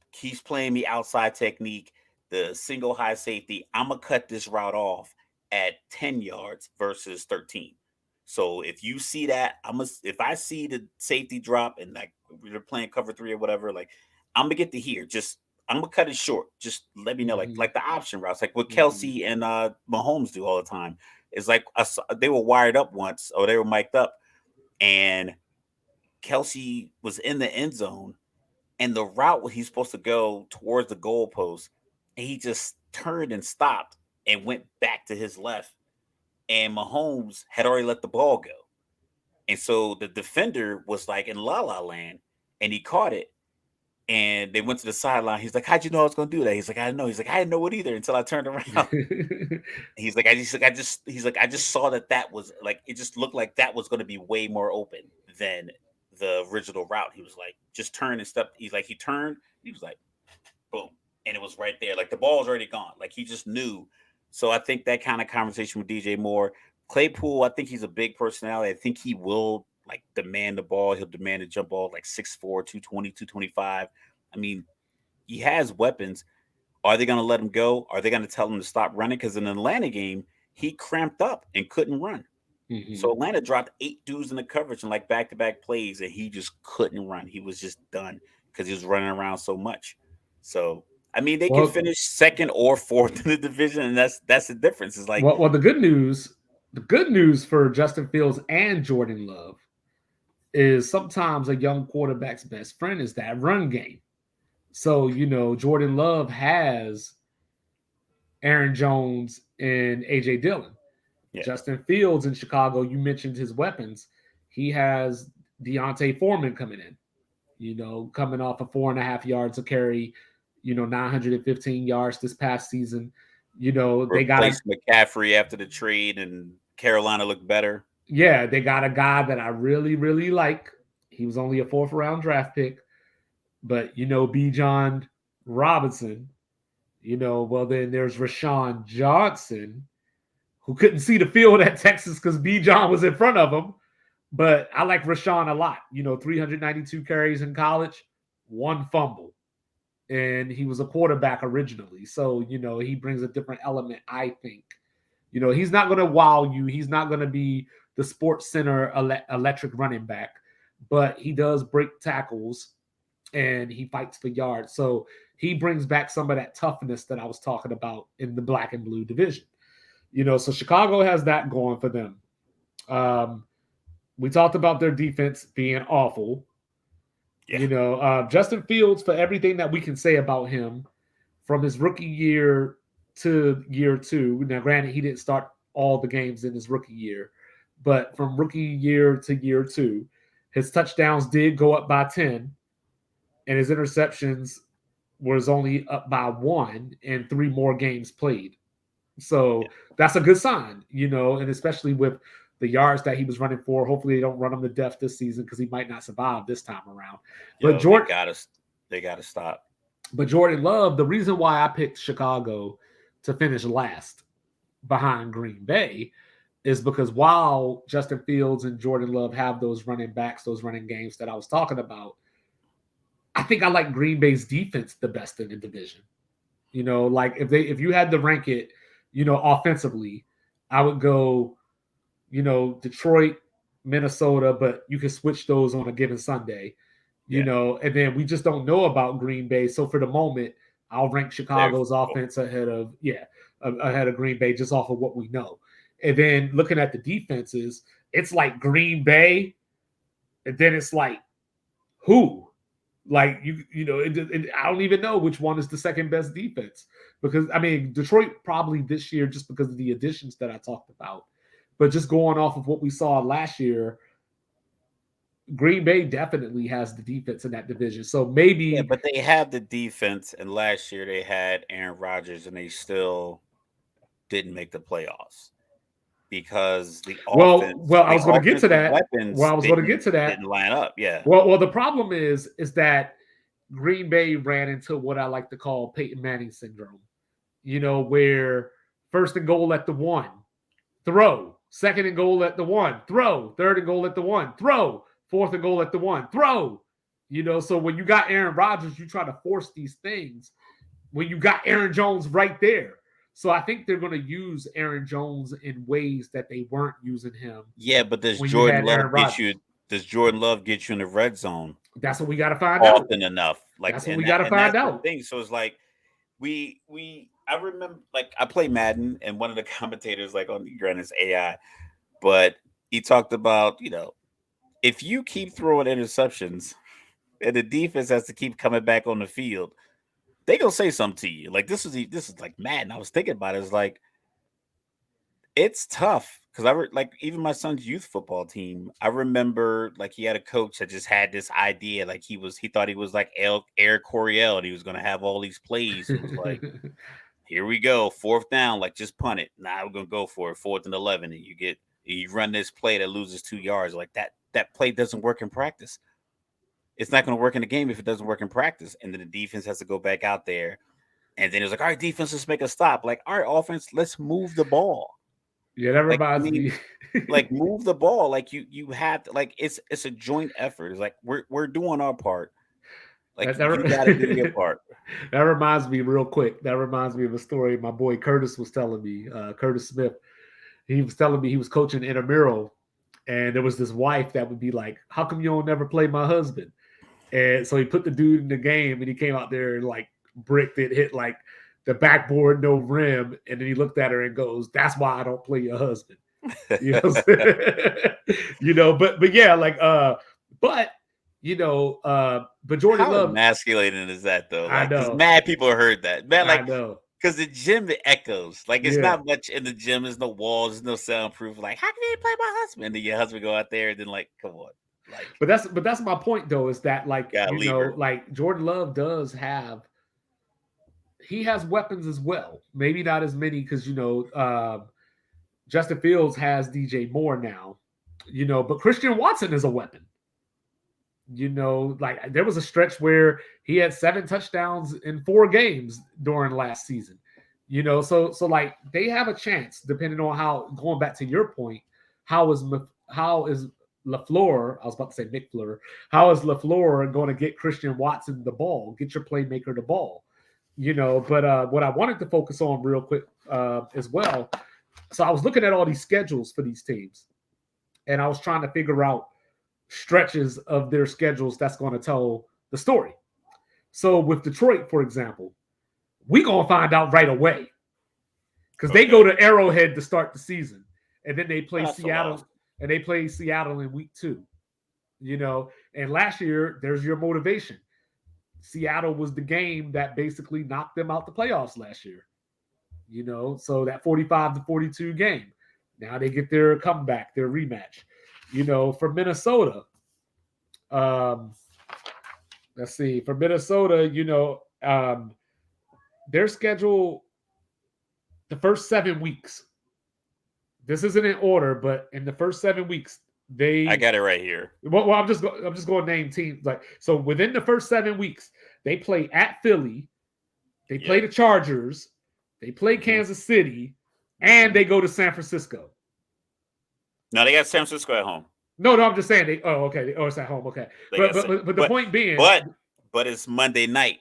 playing me outside technique, the single high safety. I'm gonna cut this route off at 10 yards versus 13. So if you see that, if I see the safety drop and like we're playing cover 3 or whatever, like I'm gonna get to here. Just I'm gonna cut it short. Just let me know, like the option routes, like what Kelsey and Mahomes do all the time. It's like they were wired up once, or they were mic'd up, and Kelsey was in the end zone, and the route where he's supposed to go towards the goalpost, and he just turned and stopped and went back to his left. And Mahomes had already let the ball go. And so the defender was like in la la land, and he caught it. And they went to the sideline. He's like, "How'd you know I was going to do that?" He's like, "I didn't know." He's like, "I didn't know it either until I turned around." He's like, I just saw that was like, it just looked like that was going to be way more open than the original route." He was like, "Just turn and step." He's like, he turned. He was like, boom, and it was right there. Like the ball was already gone. Like he just knew. So I think that kind of conversation with DJ Moore, Claypool, I think he's a big personality. I think he will like demand the ball. He'll demand a jump ball like 6'4", 220, 225. I mean, he has weapons. Are they going to let him go? Are they going to tell him to stop running? Because in the Atlanta game, he cramped up and couldn't run. So Atlanta dropped 8 dudes in the coverage and like back-to-back plays, and he just couldn't run. He was just done because he was running around so much. So I mean, they can finish second or fourth in the division, and that's the difference. It's like, well, the good news for Justin Fields and Jordan Love is sometimes a young quarterback's best friend is that run game. So Jordan Love has Aaron Jones and AJ Dillon. yeah. Justin Fields in Chicago, you mentioned his weapons. He has Deontay Foreman coming in, coming off of 4.5 yards a carry, 915 yards this past season. They got McCaffrey after the trade, and Carolina looked better. Yeah, they got a guy that I really, really like. He was only a 4th round draft pick, but Bijan Robinson. Well then there's Rashawn Johnson, who couldn't see the field at Texas because Bijan was in front of him. But I like Rashawn a lot. 392 carries in college, 1 fumble. and he was a quarterback originally. So, he brings a different element, I think. He's not going to wow you. He's not going to be the Sports Center electric running back, but he does break tackles and he fights for yards. So he brings back some of that toughness that I was talking about in the black and blue division. So Chicago has that going for them. We talked about their defense being awful. Yeah. Justin Fields, for everything that we can say about him from his rookie year to year 2. Now, granted, he didn't start all the games in his rookie year, but from rookie year to year 2, his touchdowns did go up by 10, and his interceptions was only up by 1 in 3 more games played. So that's a good sign, and especially with the yards that he was running for. Hopefully they don't run him to death this season because he might not survive this time around. But they gotta stop. But Jordan Love, the reason why I picked Chicago to finish last behind Green Bay is because while Justin Fields and Jordan Love have those running backs, those running games that I was talking about, I think I like Green Bay's defense the best in the division. Like if you had to rank it, offensively, I would go, Detroit, Minnesota, but you can switch those on a given Sunday, and then we just don't know about Green Bay. So for the moment, I'll rank Chicago's offense ahead of Green Bay just off of what we know. And then looking at the defenses, it's like Green Bay, and then it's like who? Like I don't even know which one is the second best defense, because Detroit probably this year just because of the additions that I talked about, but just going off of what we saw last year, Green Bay definitely has the defense in that division. So maybe, but they have the defense, and last year they had Aaron Rodgers, and they still didn't make the playoffs because the offense. I was going to get to that. Weapons didn't line up. Yeah. Well, the problem is that Green Bay ran into what I like to call Peyton Manning syndrome. Where first and goal at the 1, throw. Second and goal at the 1, throw. Third and goal at the 1, throw. Fourth and goal at the 1, throw. So when you got Aaron Rodgers, you try to force these things when you got Aaron Jones right there. So I think they're going to use Aaron Jones in ways that they weren't using him. Yeah, but does Jordan Love get you in the red zone? That's what we got to find out. Often enough. That's what we got to find out. So it's like I remember, like, I play Madden, and one of the commentators, like, on granted AI, but he talked about, if you keep throwing interceptions and the defense has to keep coming back on the field, they gonna say something to you. Like, this is like Madden. I was thinking about it. It's like, it's tough because even my son's youth football team, I remember, like, he had a coach that just had this idea, like he thought he was like Air Coryell, and he was gonna have all these plays. It was like, here we go, 4th down, like, just punt it. Now we're gonna go for it, 4th and 11, and you run this play that loses 2 yards. Like, that play doesn't work in practice. It's not going to work in the game if it doesn't work in practice. And then the defense has to go back out there. And then it was like, all right, defense, let's make a stop. Like, all right, offense, let's move the ball. Yeah, that reminds me. Like, move the ball. Like, you have to, like, it's a joint effort. It's like, we're doing our part. Like, you got to do your part. That reminds me real quick. That reminds me of a story my boy Curtis was telling me. Curtis Smith. He was telling me he was coaching intramural, and there was this wife that would be like, how come you don't never play my husband? And so he put the dude in the game, and he came out there and, like, bricked it, hit, like, the backboard, no rim. And then he looked at her and goes, that's why I don't play your husband. But yeah, like, but Jordan Love. How emasculating is that, though? Like, I know. Mad people heard that. Man, like, I know. Because the gym, it echoes. Like, it's not much in the gym. There's no walls. There's no soundproof. Like, how can you play my husband? And then your husband go out there and then, like, come on. Like, but that's my point, though, is that, like, like, Jordan Love he has weapons as well. Maybe not as many because, Justin Fields has DJ Moore now, but Christian Watson is a weapon. Like, there was a stretch where he had 7 touchdowns in 4 games during last season. So like, they have a chance, depending on how, going back to your point, how is LaFleur, I was about to say McFleur, how is LaFleur going to get Christian Watson the ball, get your playmaker the ball? But what I wanted to focus on real quick as well. So I was looking at all these schedules for these teams, and I was trying to figure out stretches of their schedules that's going to tell the story. So with Detroit, for example, we going to find out right away because they go to Arrowhead to start the season, and then they play Seattle, and they play Seattle in week 2. And last year, there's your motivation. Seattle was the game that basically knocked them out the playoffs last year. So that 45-42 game. Now they get their comeback, their rematch. For Minnesota, let's see. For Minnesota, their schedule, the first 7 weeks. This isn't in order, but in the first 7 weeks, I got it right here. Well, I'm just going to name teams. So within the first 7 weeks, they play at Philly, they play the Chargers, they play Kansas City, and they go to San Francisco. No, they got San Francisco at home. No, I'm just saying. It's at home. Okay, but the point being, but it's Monday night.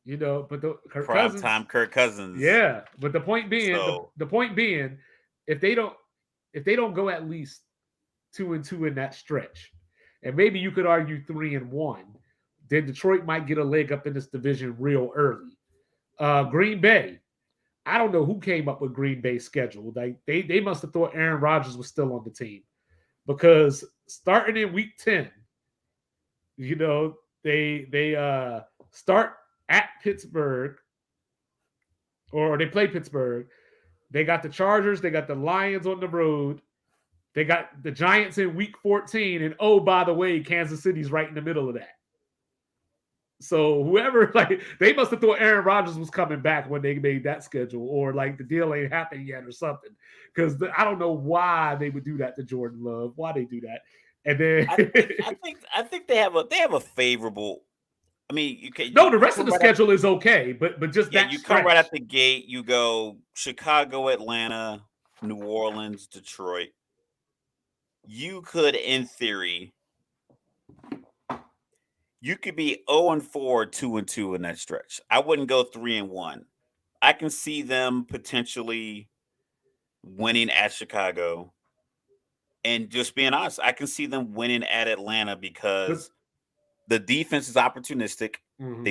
But the Kirk Cousins. Yeah, but the point being, if they don't go at least 2-2 in that stretch, and maybe you could argue 3-1, then Detroit might get a leg up in this division real early. Green Bay, I don't know who came up with Green Bay's schedule. They must have thought Aaron Rodgers was still on the team, because starting in week 10, they start at Pittsburgh, or they play Pittsburgh. They got the Chargers, they got the Lions on the road, they got the Giants in week 14, and oh, by the way, Kansas City's right in the middle of that. So whoever, they must have thought Aaron Rodgers was coming back when they made that schedule, or the deal ain't happened yet or something. Because I don't know why they would do that to Jordan Love. Why they do that? And then I think they have a favorable. I mean, the rest of the schedule is okay, but just that you stretch. Come right out the gate. You go Chicago, Atlanta, New Orleans, Detroit. You could, in theory, you could be 0-4, 2-2 in that stretch. I wouldn't go 3-1. I can see them potentially winning at Chicago. And just being honest, I can see them winning at Atlanta because the defense is opportunistic. Mm-hmm.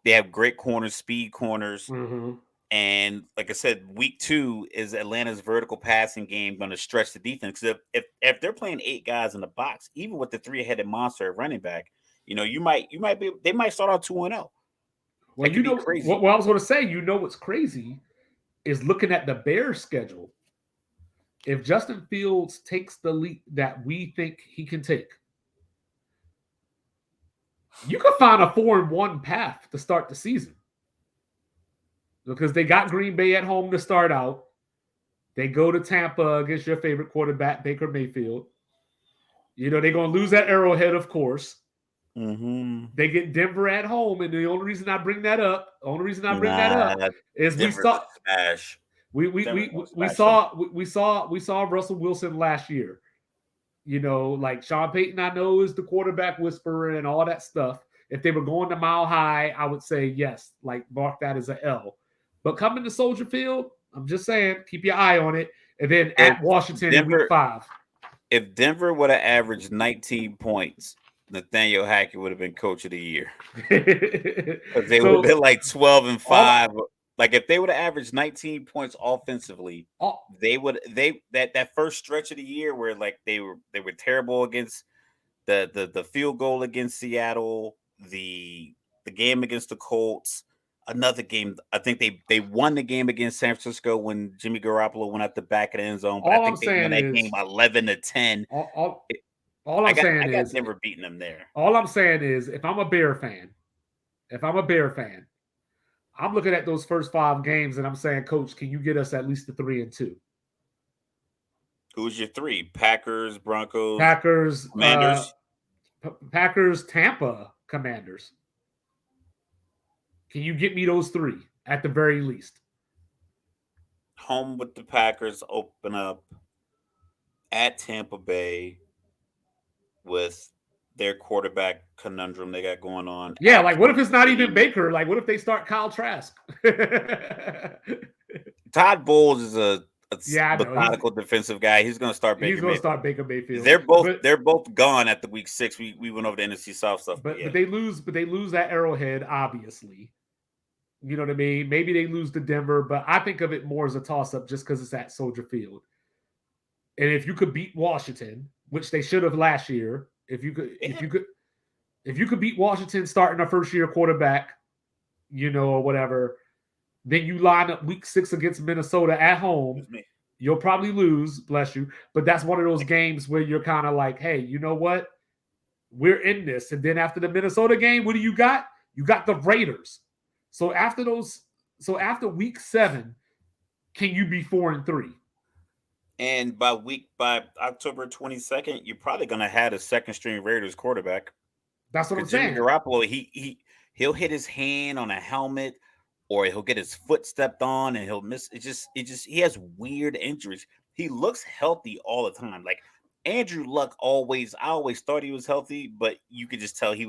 They have great corners, speed corners. Mm-hmm. And like I said, week 2 is Atlanta's vertical passing game going to stretch the defense. Because if they're playing 8 guys in the box, even with the 3-headed monster at running back, they might start out 2-0. Well, crazy. What I was going to say, what's crazy is looking at the Bears schedule. If Justin Fields takes the leap that we think he can take, you could find a 4-1 path to start the season. Because they got Green Bay at home to start out. They go to Tampa against your favorite quarterback, Baker Mayfield. They're going to lose at Arrowhead, of course. Mm-hmm. They get Denver at home, and the only reason I bring that up is we saw Russell Wilson last year. Sean Payton, I know, is the quarterback whisperer and all that stuff. If they were going to Mile High, I would say yes, mark that as an L. But coming to Soldier Field, I'm just saying, keep your eye on it. And then at Washington in week 5. If Denver would have averaged 19 points, Nathaniel Hackett would have been coach of the year. Because they would have been 12-5. If they would have averaged 19 points offensively, that first stretch of the year where they were terrible against the field goal against Seattle, the game against the Colts, another game. I think they won the game against San Francisco when Jimmy Garoppolo went out the back of the end zone. But I think they won that game 11-10. All I'm saying is, I got never beaten them there. All I'm saying is, if I'm a Bear fan, I'm looking at those first 5 games and I'm saying, Coach, can you get us at least the 3-2? Who's your 3? Packers, Broncos, Commanders. Packers, Tampa, Commanders. Can you get me those 3 at the very least? Home with the Packers, open up at Tampa Bay. with their quarterback conundrum they got going on Yeah, at like what if Kansas it's not even City. Baker? Like what if they start Kyle Trask? Todd Bowles is a Yeah, I know. He's methodical defensive guy. He's going to start he's Baker gonna Mayfield. start Baker Mayfield. They're But both gone at the week 6. We went over the NFC South stuff, but but yeah, they lose that Arrowhead, obviously. You know what I mean? Maybe they lose to Denver, but I think of it more as a toss-up just because it's at Soldier Field. And if you could beat Washington, which they should have last year, yeah. if you could beat Washington starting a first year quarterback, or whatever, then you line up week 6 against Minnesota at home. Excuse me. You'll probably lose, bless you. But that's one of those games where you're kind of like, hey, you know what? We're in this. And then after the Minnesota game, what do you got? You got the Raiders. So after week 7, can you be 4-3? And by October 22nd, you're probably going to have a second string Raiders quarterback. That's what I'm Because Jimmy saying. Garoppolo, he'll hit his hand on a helmet, or he'll get his foot stepped on, and he'll miss. It just he has weird injuries. He looks healthy all the time. Like Andrew Luck always, I always thought he was healthy, but you could just tell he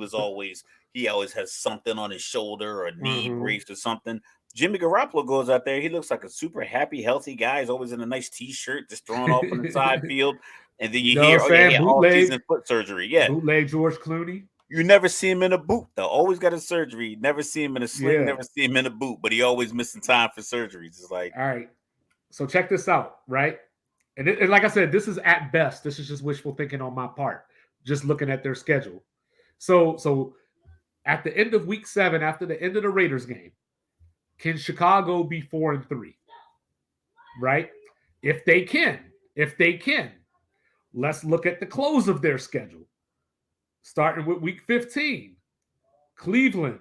always has something on his shoulder or a knee Mm-hmm. brace or something. Jimmy Garoppolo goes out there. He looks like a super happy, healthy guy. He's always in a nice T-shirt, just throwing off on the side field. And then you You know what hear, I'm oh yeah, he saying? had all season foot surgery. Yeah, Bootleg George Clooney. you never see him in a boot though. Always got a surgery. Never see him in a sling. Yeah. Never see him in a boot. But he always missing time for surgeries. It's like, All right. So check this out, right? And like I said, this is at best. This is just wishful thinking on my part. Just looking at their schedule. So at the end of week 7, after the end of the Raiders game, can Chicago be 4-3? Right? If they can, let's look at the close of their schedule. Starting with week 15, Cleveland,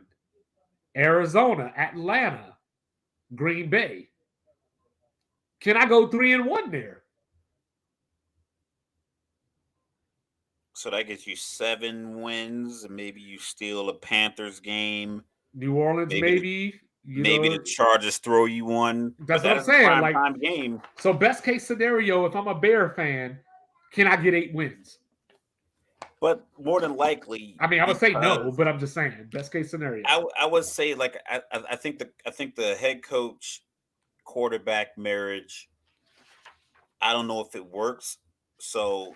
Arizona, Atlanta, Green Bay. Can I go 3-1 there? so that gets you 7 wins. Maybe you steal a Panthers game. New Orleans, Maybe the maybe. maybe the Chargers throw you one. But That's what that I'm is a saying. prime Like, time game. so best case scenario, if I'm a Bear fan, can I get 8 wins? But more than likely, I mean, I would say no, because but I'm just saying best case scenario. I would say like I think the head coach quarterback marriage. I don't know if it works. So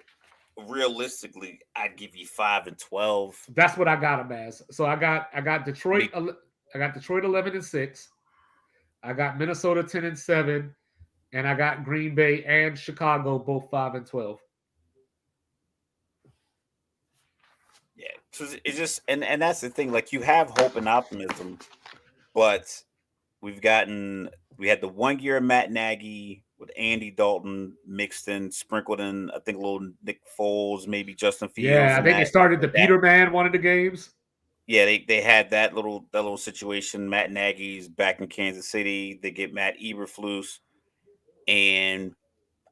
realistically, I'd give you 5-12. That's what I got them as. So I got Detroit. I got Detroit 11-6. I got Minnesota 10-7, and I got Green Bay and Chicago both 5-12. Yeah, so it's just and that's the thing. Like you have hope and optimism, but we've gotten we had the 1 year of Matt Nagy with Andy Dalton mixed in, sprinkled in. I think a little Nick Foles, maybe Justin Fields, Yeah, I and think they started the that Peterman one of the games. yeah they had that little situation. Matt Nagy's back in Kansas City. They get Matt Eberflus, and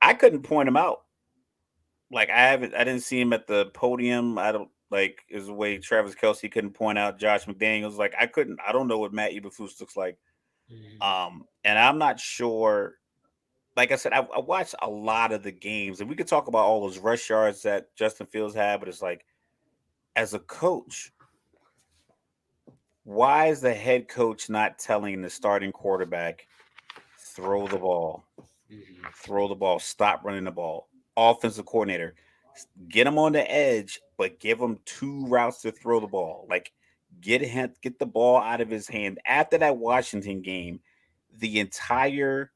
I couldn't point him out. Like I didn't see him at the podium. I don't like is the way Travis Kelsey couldn't point out Josh McDaniels. Like I don't know what Matt Eberflus looks like. And I'm not sure. Like I said, I watched a lot of the games, and we could talk about all those rush yards that Justin Fields had, but it's like, as a coach, why is the head coach not telling the starting quarterback, throw the ball, throw the ball, stop running the ball? Offensive coordinator, get him on the edge, but give him 2 routes to throw the ball. Like get the ball out of his hand. After that Washington game, the entire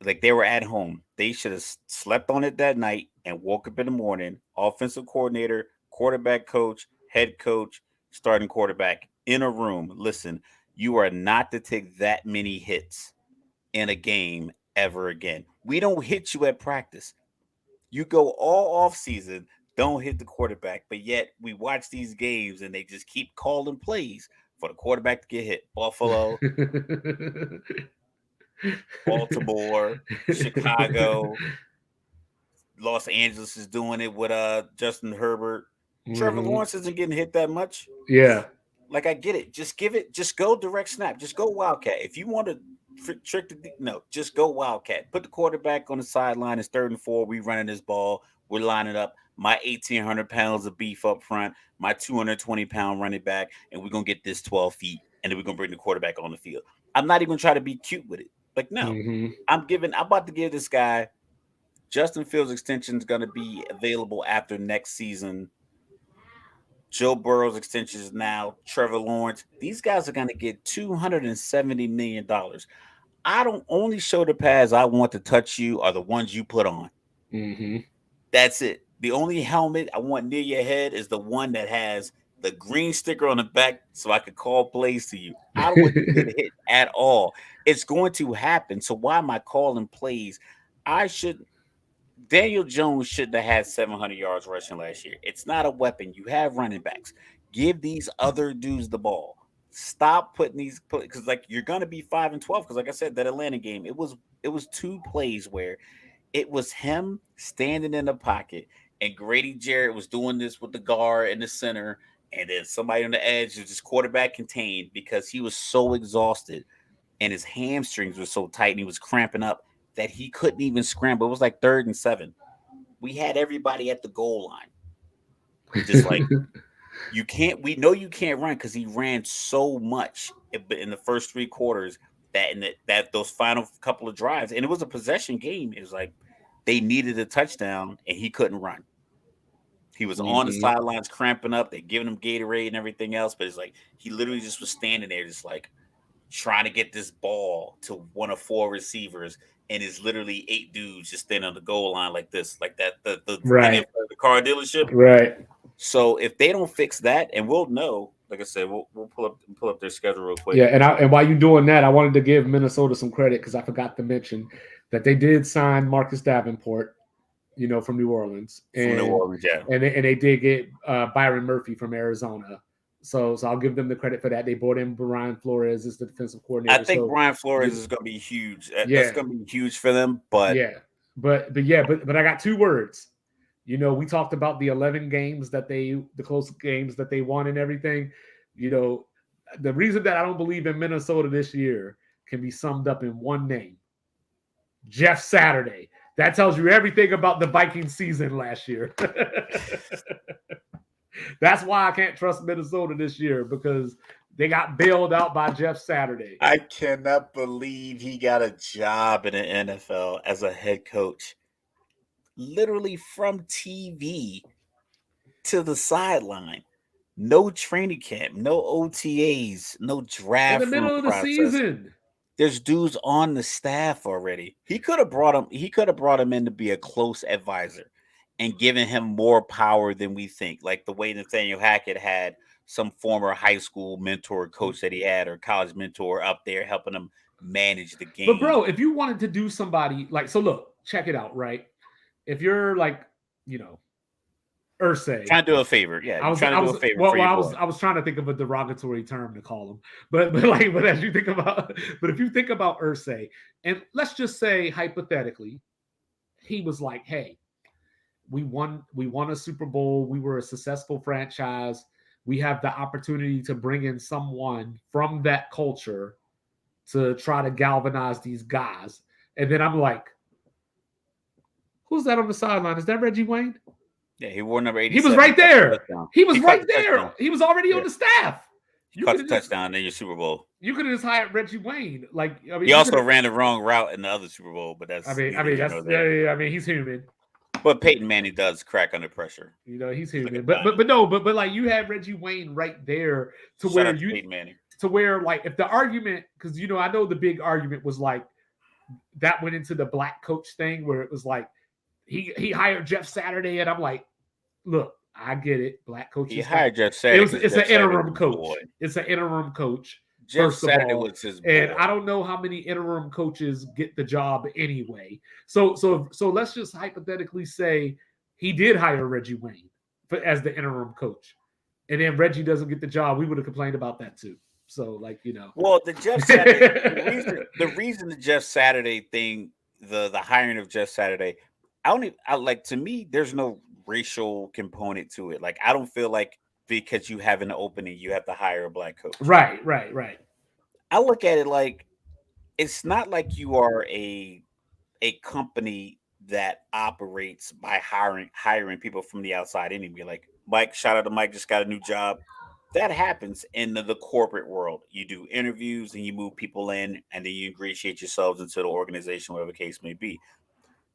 like they were at home. They should have slept on it that night and woke up in the morning. Offensive coordinator, quarterback coach, head coach, starting quarterback in a room. Listen, you are not to take that many hits in a game ever again. We don't hit you at practice. You go all off season, don't hit the quarterback, but yet we watch these games and they just keep calling plays for the quarterback to get hit. Buffalo, Baltimore, Chicago, Los Angeles is doing it with Justin Herbert. Trevor Mm-hmm. Lawrence isn't getting hit that much. Yeah. Like I get it. Just go direct snap. Just go Wildcat. If you want to trick the no, just go Wildcat. Put the quarterback on the sideline. It's 3rd and 4. We running this ball. We're lining up. my 1,800 pounds of beef up front, my 220-pound running back, and we're gonna get this 12 feet, and then we're gonna bring the quarterback on the field. I'm not even trying to be cute with it. Like, no, Mm-hmm. I'm about to give this guy Justin Fields extension is gonna be available after next season. Joe Burrow's extension is now. Trevor Lawrence. These guys are gonna get $270 million. I don't only show the pads I want to touch you are the ones you put on. Mm-hmm. That's it. The only helmet I want near your head is the one that has the green sticker on the back so I could call plays to you. I don't want you to get hit at all. It's going to happen. So why am I calling plays? I should Daniel Jones shouldn't have had 700 yards rushing last year. It's not a weapon. You have running backs. Give these other dudes the ball. Stop putting these because like you're gonna be 5-12. Because like I said, that Atlanta game, it was two plays where it was him standing in the pocket, and Grady Jarrett was doing this with the guard in the center, and then somebody on the edge was just quarterback contained because he was so exhausted and his hamstrings were so tight and he was cramping up that he couldn't even scramble. It was like 3rd and 7. We had everybody at the goal line, just like you can't. We know you can't run because he ran so much in the first 3 quarters that that those final couple of drives, and it was a possession game. It was like they needed a touchdown and he couldn't run. He was on the Mm-hmm. sidelines cramping up. They giving him Gatorade and everything else, but it's like he literally just was standing there, just like trying to get this ball to one of 4 receivers, and it's literally 8 dudes just standing on the goal line like this, like that the thing in Right. front of the car dealership. Right. So if they don't fix that, and we'll know, like I said, we'll pull up their schedule real quick. Yeah, and while you're doing that, I wanted to give Minnesota some credit because I forgot to mention that they did sign Marcus Davenport, from New Orleans, From New Orleans, yeah. and they did get Byron Murphy from Arizona. So I'll give them the credit for that. They brought in Brian Flores as the defensive I coordinator. think So Brian Flores you, is going to be huge. That's yeah, going to be huge for them. But yeah, but I got 2 words. We talked about the 11 games the close games that they won and everything. The reason that I don't believe in Minnesota this year can be summed up in one name: Jeff Saturday. That tells you everything about the Viking season last year. That's why I can't trust Minnesota this year, because they got bailed out by Jeff Saturday. I cannot believe he got a job in the NFL as a head coach, literally from TV to the sideline. No training camp, no OTAs, no In the draft room middle of the process. season. There's dudes on the staff already. He could have brought him. He could have brought him in to be a close advisor and given him more power than we think. Like the way Nathaniel Hackett had some former high school mentor coach that he had, or college mentor up there helping him manage the But game. bro, if you wanted to do somebody like, so look, check it out, right? If you're like, Ursay. Trying to do a favor, yeah. I You're was trying I to do was a favor well, for well your I boy. was I was trying to think of a derogatory term to call him. But as you think about but if you think about Ursay, and let's just say hypothetically, he was like, "Hey, we won a Super Bowl, we were a successful franchise. We have the opportunity to bring in someone from that culture to try to galvanize these guys." And then I'm like, "Who's that on the sideline? Is that Reggie Wayne?" Yeah, he wore number He was 87. He right caught the there. touchdown. He was He caught right the there. touchdown. He was already on Yeah, the staff. he You caught could the have just touchdown in your Super Bowl. you could have just hired Reggie Wayne. Like, I mean, He you could also have. ran the wrong route in the other Super Bowl, but that's neither here That's nor yeah, there. yeah. I mean, he's human. But Peyton Manning does crack under pressure. He's Look human. at But Donnie. but but no, but like you had Reggie Wayne right there to Shout where out to Peyton Manning. like if the argument, because I know the big argument was like that went into the black coach thing where it was like he hired Jeff Saturday, and I'm like, look, I get it. Black He coaches have hired Jeff Saturday because it's Jeff an Saturday interim was his coach. boy. It's an interim coach, Jeff first of Saturday all. was his And boy. I don't know how many interim coaches get the job anyway. So let's just hypothetically say he did hire Reggie Wayne as the interim coach, and then Reggie doesn't get the job. We would have complained about that too. So Well, the Jeff Saturday the reason the Jeff Saturday thing, the hiring of Jeff Saturday, I like, to me, there's no racial component to it. Like, I don't feel like because you have an opening, you have to hire a black coach. right. I look at it like it's not like you are a company that operates by hiring people from the outside anyway. Like Mike, shout out to Mike, just got a new job. That happens in the corporate world. You do interviews and you move people in, and then you ingratiate yourselves into the organization, whatever the case may be.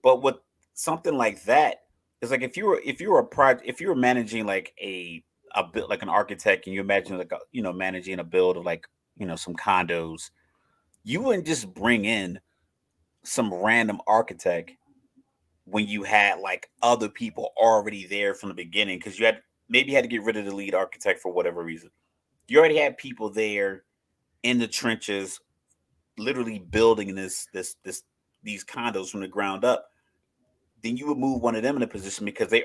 But with something like that, it's like if you were managing like a bit like an architect, and you imagine like managing a build of like some condos, you wouldn't just bring in some random architect when you had like other people already there from the beginning, because you had maybe had to get rid of the lead architect for whatever reason. You already had people there in the trenches, literally building these condos from the ground up. Then you would move one of them in a position because they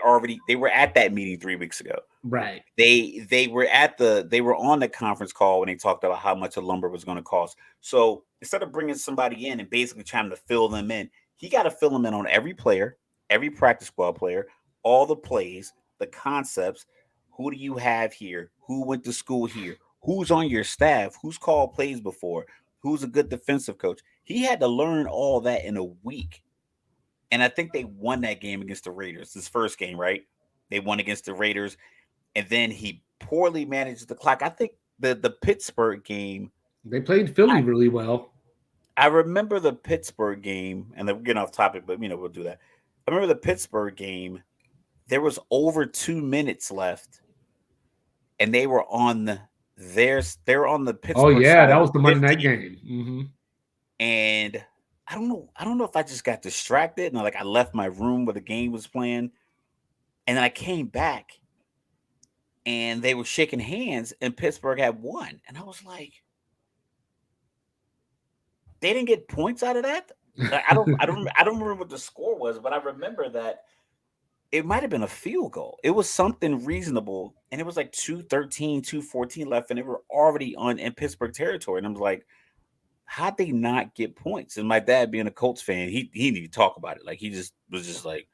were at that meeting 3 weeks ago. Right. They were on the conference call when they talked about how much a lumber was going to cost. So instead of bringing somebody in and basically trying to fill them in, he got to fill them in on every player, every practice squad player, all the plays, the concepts. Who do you have here? Who went to school here? Who's on your staff? Who's called plays before? Who's a good defensive coach? He had to learn all that in a week. And I think they won that game against the Raiders. This first game, right? They won against the Raiders, and then he poorly managed the clock. I think the Pittsburgh game. They played Philly I, really well. I remember the Pittsburgh game, and then we're getting off topic, but we'll do that. I remember the Pittsburgh game. There was over 2 minutes left, and they were on they were on the Oh Pittsburgh yeah, side that of the was the Monday night 50, game. Mm-hmm. and I don't know if I just got distracted and like I left my room where the game was playing, and then I came back and they were shaking hands and Pittsburgh had won. And I was like, they didn't get points out of that. Like, I don't remember what the score was, but I remember that it might have been a field goal. It was something reasonable, and it was like 2:13, 2:14 left, and they were already on in Pittsburgh territory. And I was like, how'd they not get points? And my dad being a Colts fan, he didn't even talk about it. Like he just was just like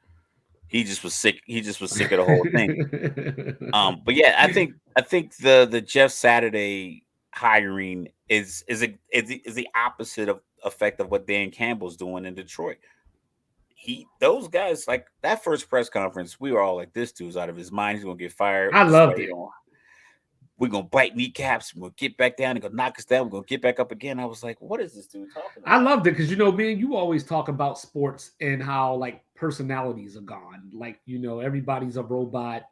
he just was sick. He just was sick of the whole thing. But yeah, I think the Jeff Saturday hiring is the opposite of effect of what Dan Campbell's doing in Detroit. Those guys, like that first press conference, we were all like, this dude's out of his mind. He's gonna get fired. I This is why loved you it. don't. We're gonna bite kneecaps. We're gonna get back down and go knock us down. We're gonna get back up again. I was like, what is this dude talking I about? loved it because me and you always talk about sports and how like personalities are gone. Like everybody's a robot.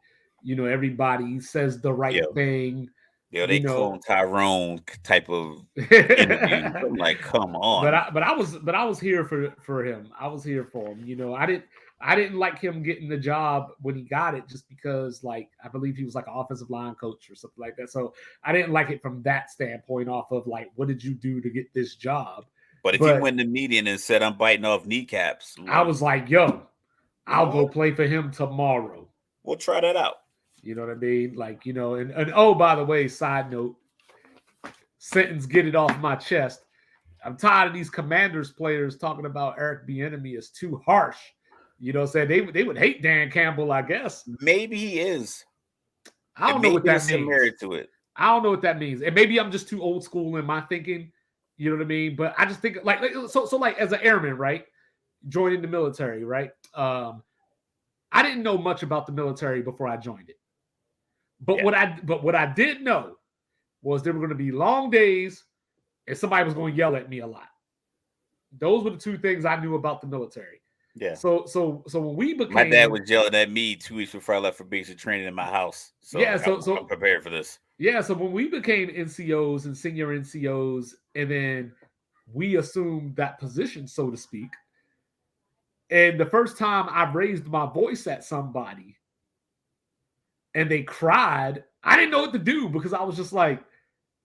Everybody says the right Yo, thing. yo, they You clone know, Tyrone type of interviews. I'm like, come but on. I was here for him. I was here for him. I didn't like him getting the job when he got it just because like I believe he was like an offensive line coach or something like that. So I didn't like it from that standpoint off of like what did you do to get this job? But if he But went in the meeting and said I'm biting off kneecaps, I'm I like, was like, yo, I'll all go right, play for him tomorrow. we'll try that out. You know what I mean? Like, and oh, by the way, side note, sentence, get it off my chest. I'm tired of these Commanders players talking about Eric Bieniemy as too harsh. Saying they would hate Dan Campbell, I guess. Maybe he is, I and don't know maybe what there's that some means. merit to it. I don't know what that means. And maybe I'm just too old school in my thinking. You know what I mean? But I just think so like as an airman, right? Joining the military, right? I didn't know much about the military before I joined it. But Yeah, what I did know was there were going to be long days and somebody was going to yell at me a lot. Those were the two things I knew about the military. yeah. So when we My dad became was yelling at me 2 weeks before I left for basic training in my house. So yeah, like so I'm so prepared for this. yeah, so when we became NCOs and senior NCOs, and then we assumed that position, so to speak. And the first time I raised my voice at somebody and they cried, I didn't know what to do because I was just like,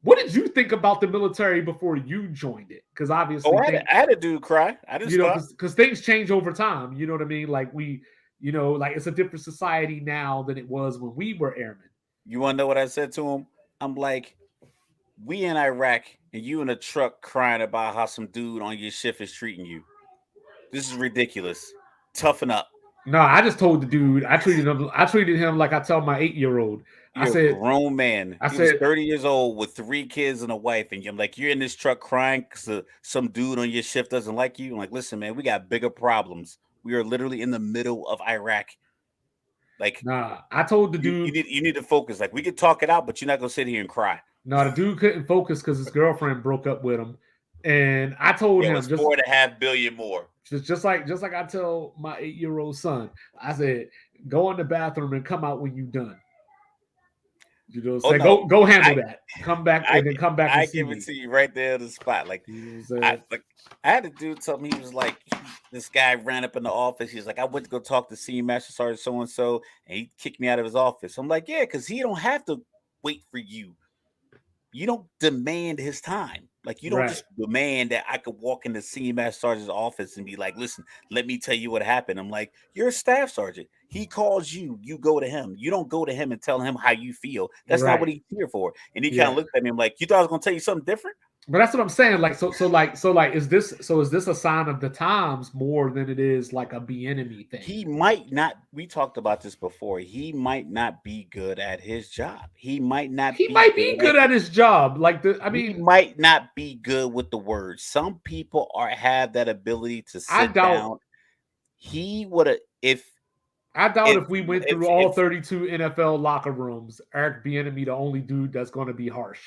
what did you think about the military before you joined it? Because Oh, obviously I had a dude cry. I didn't stop. because things change over time. You know what I mean? Like like it's a different society now than it was when we were airmen. You want to know what I said to him? I'm like, we in Iraq and you in a truck crying about how some dude on your shift is treating you. This is ridiculous. Toughen up. No, I just told the dude I treated him like I tell my 8-year-old. I You're a said, grown man. I He was said, 30 years old with 3 kids and a wife, and I'm like, you're in this truck crying because some dude on your shift doesn't like you. I'm like, listen, man, we got bigger problems. We are literally in the middle of Iraq. Like, Nah, I told the you dude. need to focus. Like, we could talk it out, but you're not gonna sit here and cry. No, the dude couldn't focus because his girlfriend broke up with him, and I told Yo, him it's 4.5 billion more. just like I tell my 8-year-old son. I said, go in the bathroom and come out when you done. You know what I'm Oh saying? no, Go handle I that. Come back I and then come back and I see give it me. to you right there on the spot. Like, You know what I'm saying? I had a dude tell me, he was like, this guy ran up in the office. He's like, I went to go talk to Senior Master Sergeant so and so, and he kicked me out of his office. I'm like, yeah, because he don't have to wait for you. You don't demand his time. Like, you don't Right. just demand that I could walk into Senior Master Sergeant's office and be like, listen, let me tell you what happened. I'm like, you're a staff sergeant. He calls you, you go to him. You don't go to him and tell him how you feel. That's not what Right. he's here for. And he kind of Yeah. looked at me, I'm like, you thought I was gonna tell you something different? But that's what I'm saying. Like so, is this a sign of the times more than it is like a be enemy thing? He might not, we talked about this before. He might not be good at his job. He might not He be might be good at good at his job. I he mean, might not be good with the words. Some people are have that ability to I sit doubt down. He would have if we went through all 32 NFL locker rooms, Eric Bieniemy the only dude that's going to be harsh.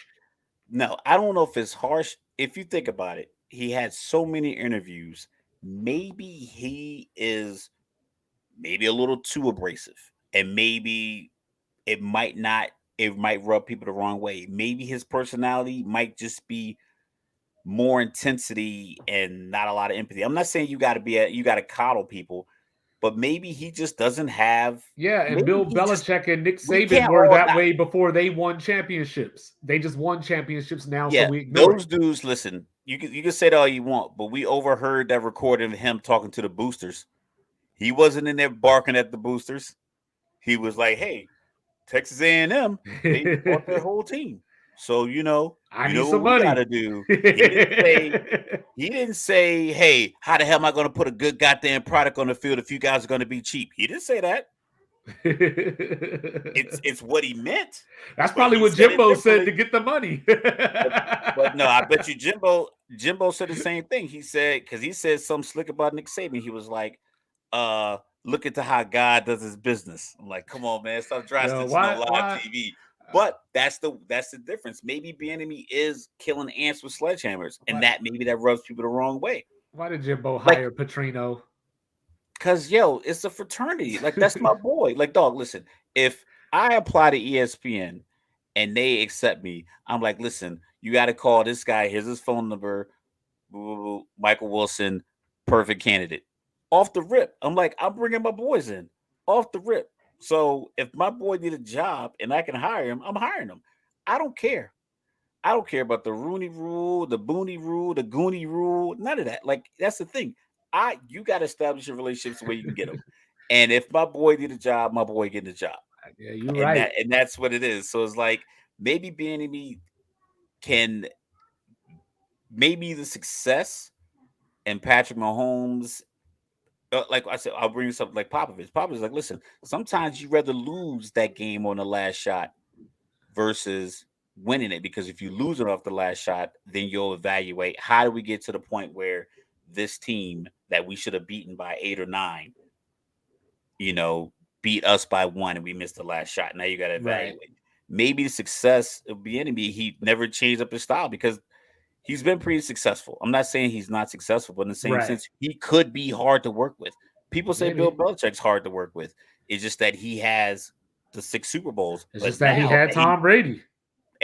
no, I don't know if it's harsh. If you think about it, he had so many interviews. Maybe he is maybe a little too abrasive, and maybe it might not. It might rub people the wrong way. Maybe his personality might just be more intensity and not a lot of empathy. I'm not saying you got to coddle people, but maybe he just doesn't have. Yeah, and Maybe Bill he just Belichick and Nick we Saban can't were all that not. way before they won championships. They just won championships now, so Yeah, we ignore it. those dudes. Listen, you can say that all you want, but we overheard that recording of him talking to the boosters. He wasn't in there barking at the boosters. He was like, "Hey, Texas A&M, they bought their whole team, so I you need know what some we got money. to do." He didn't say, "Hey, how the hell am I going to put a good goddamn product on the field if you guys are going to be cheap?" He didn't say that. It's what he meant, That's but probably he what said it Jimbo said differently. to get the money. But, but no, I bet you Jimbo said the same thing. He said, because he said something slick about Nick Saban. He was like, look at how God does his business. I'm like, come on, man, stop dry Yo, stitching on live why TV. But that's the difference. Maybe Bieniemy is killing ants with sledgehammers, and why maybe that rubs people the wrong way. why did Jimbo Like, hire Petrino? cause it's a fraternity. Like, that's my boy. Like, dog, listen, if I apply to ESPN and they accept me, I'm like, listen, you got to call this guy. Here's his phone number. Michael Wilson, perfect candidate. Off the rip, I'm like, I'm bringing my boys in. Off the rip. So if my boy need a job and I can hire him, I'm hiring him. I don't care. I don't care about the Rooney rule, the Booney rule, the Goonie rule, none of that. Like, that's the thing. You got to establish your relationships the way you can get them. And if my boy did a job, my boy getting a job, Yeah, you're and right. that's what it is. So it's like, maybe me can maybe the success and Patrick Mahomes. Like I said, I'll bring this up like Popovich. Popovich is like, listen, sometimes you rather lose that game on the last shot versus winning it, because if you lose it off the last shot, then you'll evaluate, how do we get to the point where this team that we should have beaten by 8 or 9, you know, beat us by 1 and we missed the last shot. Now you got to Right. evaluate. Maybe the success of the enemy, he never changed up his style because he's been pretty successful. I'm not saying he's not successful, but in the same Right. sense, he could be hard to work with. People say Bill Maybe. Belichick's hard to work with. It's just that he has the 6 Super Bowls, It's just but that he had Tom Brady.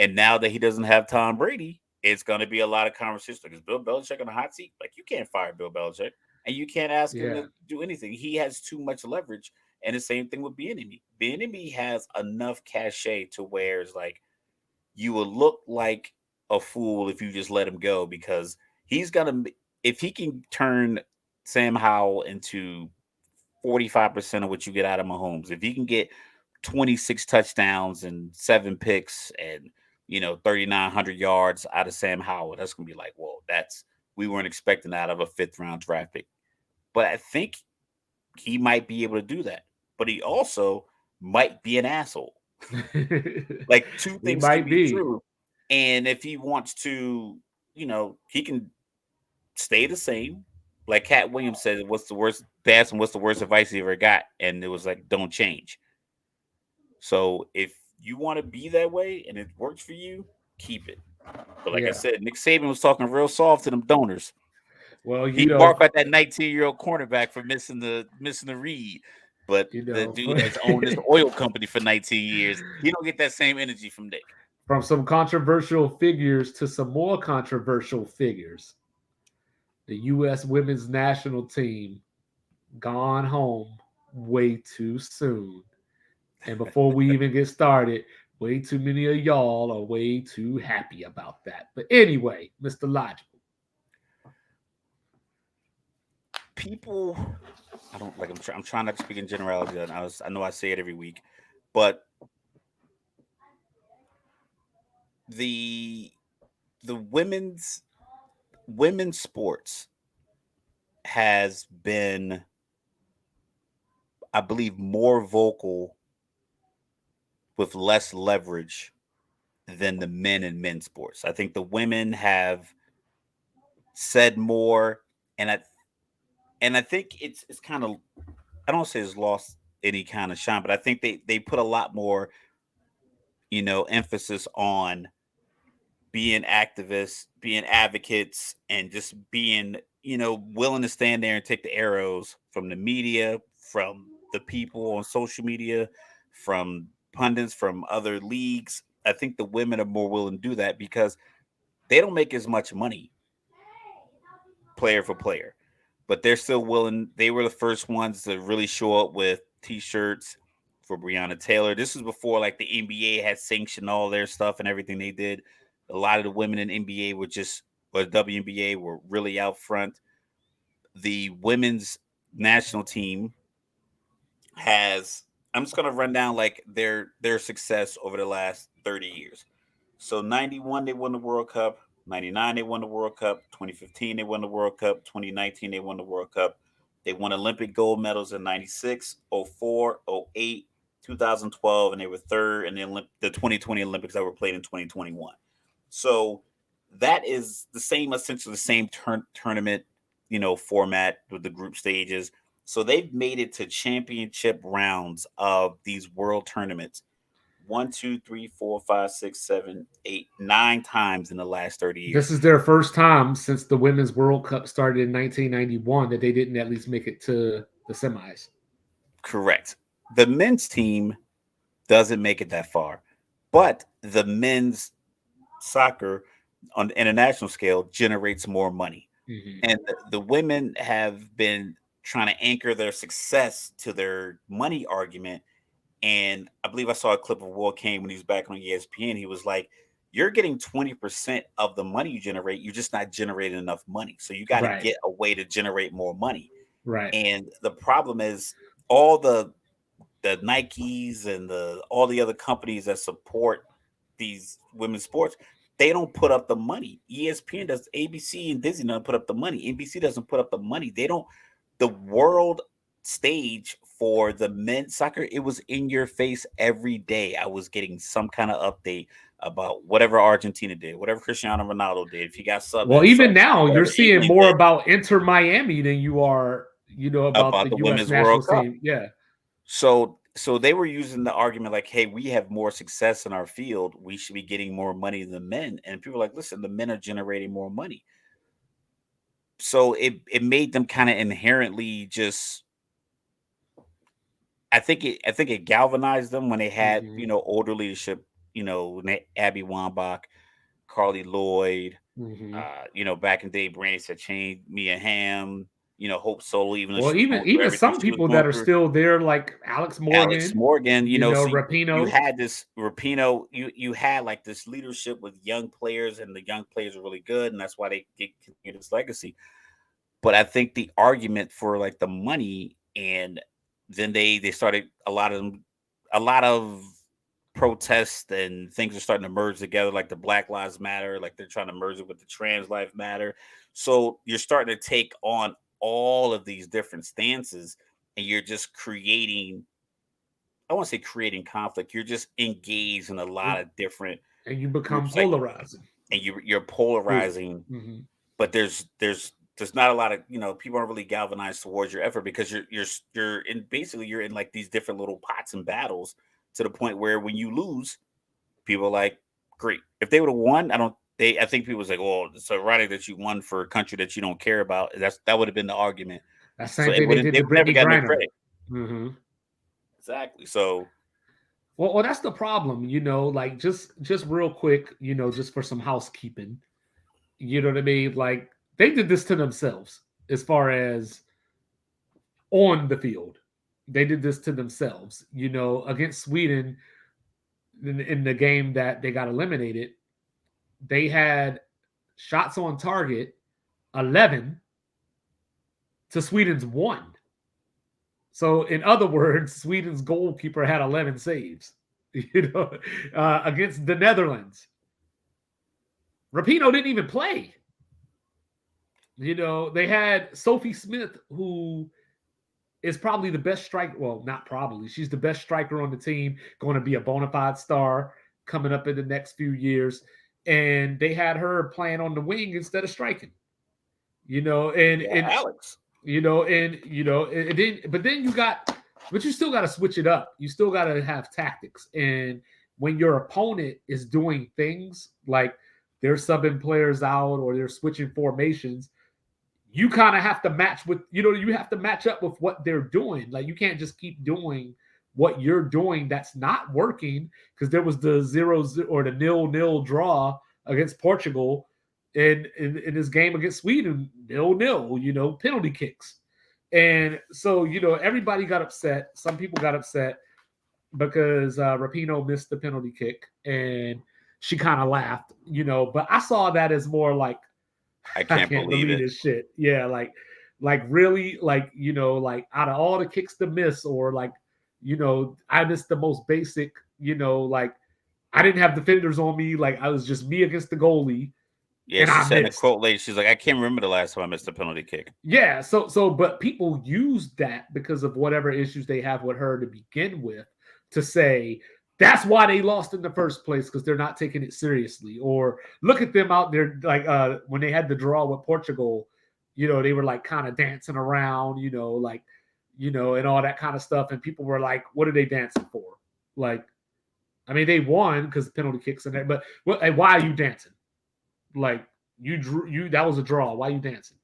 now that he doesn't have Tom Brady, it's going to be a lot of conversation. Like, is Bill Belichick on the hot seat? Like, you can't fire Bill Belichick, and you can't ask him Yeah. to do anything. He has too much leverage. And the same thing with Bieniemy. Bieniemy has enough cachet to where it's like, you will look like a fool if you just let him go, because he's gonna, if he can turn Sam Howell into 45% of what you get out of Mahomes, if he can get 26 touchdowns and 7 picks and 3,900 yards out of Sam Howell, that's gonna be like, whoa, that's, we weren't expecting that out of a 5th round draft pick. But I think he might be able to do that. But he also might be an asshole. Like, two He things can might be be. true. And if he wants to, he can stay the same, like Cat Williams said, what's the worst? They asked him what's the worst advice he ever got, and it was like, don't change. So if you want to be that way and it works for you, keep it. But like I Yeah. said, Nick Saban was talking real soft to them donors. Well, He barked at that 19-year-old cornerback for missing the read. But the dude that's owned this oil company for 19 years, he don't get that same energy from Nick. From some controversial figures to some more controversial figures, the U.S. women's national team gone home way too soon. And before we even get started, way too many of y'all are way too happy about that. But anyway, Mr. Logical. People, I don't like. I'm trying not to speak in generality. I know I say it every week, but the the women's sports has been, I believe, more vocal with less leverage than the men in men's sports. I think the women have said more, and I think it's kind of, I don't say it's lost any kind of shine, but I think they put a lot more, emphasis on being activists, being advocates, and just being, willing to stand there and take the arrows from the media, from the people on social media, from pundits, from other leagues. I think the women are more willing to do that because they don't make as much money player for player, but they're still willing. They were the first ones to really show up with t-shirts for Breonna Taylor. This was before like the NBA had sanctioned all their stuff and everything they did. A lot of the women in NBA were just, or WNBA were really out front. The women's national team has, I'm just gonna run down like their success over the last 30 years. So 91 they won the World Cup, 99 they won the World Cup, 2015 they won the World Cup, 2019 they won the World Cup. They won Olympic gold medals in 96, 04, 08, 2012, and they were third in the 2020 Olympics that were played in 2021. So that is the same, essentially the same tournament, format with the group stages. So they've made it to championship rounds of these world tournaments 9 times in the last 30 This years. is their first time since the Women's World Cup started in 1991 that they didn't at least make it to the semis. Correct. The men's team doesn't make it that far, but the men's soccer on the international scale generates more money. Mm-hmm. And the women have been trying to anchor their success to their money argument. And I believe I saw a clip of Will Kane when he was back on ESPN. He was like, you're getting 20% of the money you generate. You're just not generating enough money. So you got to Right. get a way to generate more money. Right. And the problem is all the Nikes and all the other companies that support these women's sports, they don't put up the money. ESPN does, ABC and Disney don't put up the money. NBC doesn't put up the money. They don't. The world stage for the men's soccer, it was in your face every day. I was getting some kind of update about whatever Argentina did, whatever Cristiano Ronaldo did. If he got subbed Well, in, even so now, you're whatever seeing England more did about Inter Miami than you are, about about the the U.S. women's national World Cup. team. Yeah. So they were using the argument like, hey, we have more success in our field. We should be getting more money than the men. And people are like, listen, the men are generating more money. So it made them kind of inherently just, I think it galvanized them when they had, Mm-hmm. older leadership, Abby Wambach, Carly Lloyd, Mm-hmm. back in the day, Brandy said change Mia Hamm, Hope Solo, even though Well, she was going through even everything some she was people going that are through. still there, like Alex Alex Morgan, Morgan, so you Rapino. had this Rapino, you had like this leadership with young players, and the young players are really good, and that's why they continue this legacy. But I think the argument for like the money, and then they started a lot of protests and things are starting to merge together, like the Black Lives Matter, like they're trying to merge it with the Trans Life Matter. So you're starting to take on all of these different stances, and you're just creating, I want to say creating conflict. You're just engaged in a lot of different And you become groups, like, polarizing. and you're Group. polarizing. Mm-hmm. But there's there's not a lot of, people aren't really galvanized towards your effort because you're in like these different little pots and battles to the point where when you lose, people are like, great. If they would have won, I think people was like, oh, it's ironic that you won for a country that you don't care about. That would have been the argument. That So same thing they did they to would never Brittany got no Griner. credit. Mm-hmm. Exactly. So, well, that's the problem, like just real quick, just for some housekeeping, you know what I mean? Like they did this to themselves as far as on the field. They did this to themselves, against Sweden in the game that they got eliminated. They had shots on target 11 to Sweden's 1. So, in other words, Sweden's goalkeeper had 11 saves, against the Netherlands. Rapinoe didn't even play. They had Sophie Smith, who is probably the best striker. Well, not probably. She's the best striker on the team, going to be a bona fide star coming up in the next few years. And they had her playing on the wing instead of striking. And Alex. But you still got to switch it up. You still got to have tactics. And when your opponent is doing things like they're subbing players out or they're switching formations, you kind of have to match with, you have to match up with what they're doing. Like you can't just keep doing what you're doing that's not working, because there was the 0-0 or the 0-0 draw against Portugal in this game against Sweden, 0-0, penalty kicks. And so, everybody got upset. Some people got upset because Rapinoe missed the penalty kick and she kind of laughed, but I saw that as more like, I can't believe it. This shit. Yeah, like really, like like out of all the kicks to miss, or like I missed the most basic. Like I didn't have defenders on me. Like I was just me against the goalie. Yeah, she said in a quote later, she's like, I can't remember the last time I missed a penalty kick. Yeah, so but people use that because of whatever issues they have with her to begin with to say that's why they lost in the first place, because they're not taking it seriously. Or look at them out there, like when they had the draw with Portugal, they were like kind of dancing around, like, and all that kind of stuff. And people were like, what are they dancing for? Like, I mean, they won because penalty kicks and that, but why are you dancing? Like that was a draw. Why are you dancing?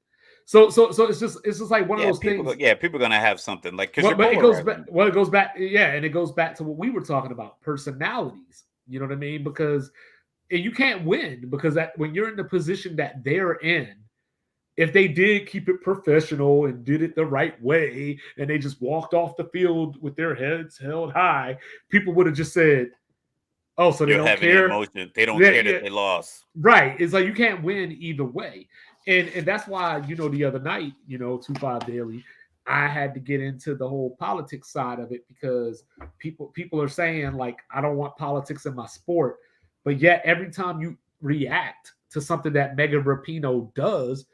So it's just like one of those things. People are gonna have something like, because it goes back. Well, it goes back. Yeah, and it goes back to what we were talking about, personalities. You know what I mean? Because you can't win, because when you're in the position that they're in, if they did keep it professional and did it the right way, and they just walked off the field with their heads held high, people would have just said, oh, so they don't care. Emotion. They don't care that they lost. Right. It's like you can't win either way. And that's why, the other night, 2-5 Daily, I had to get into the whole politics side of it, because people are saying, like, I don't want politics in my sport. But yet every time you react to something that Megan Rapinoe does,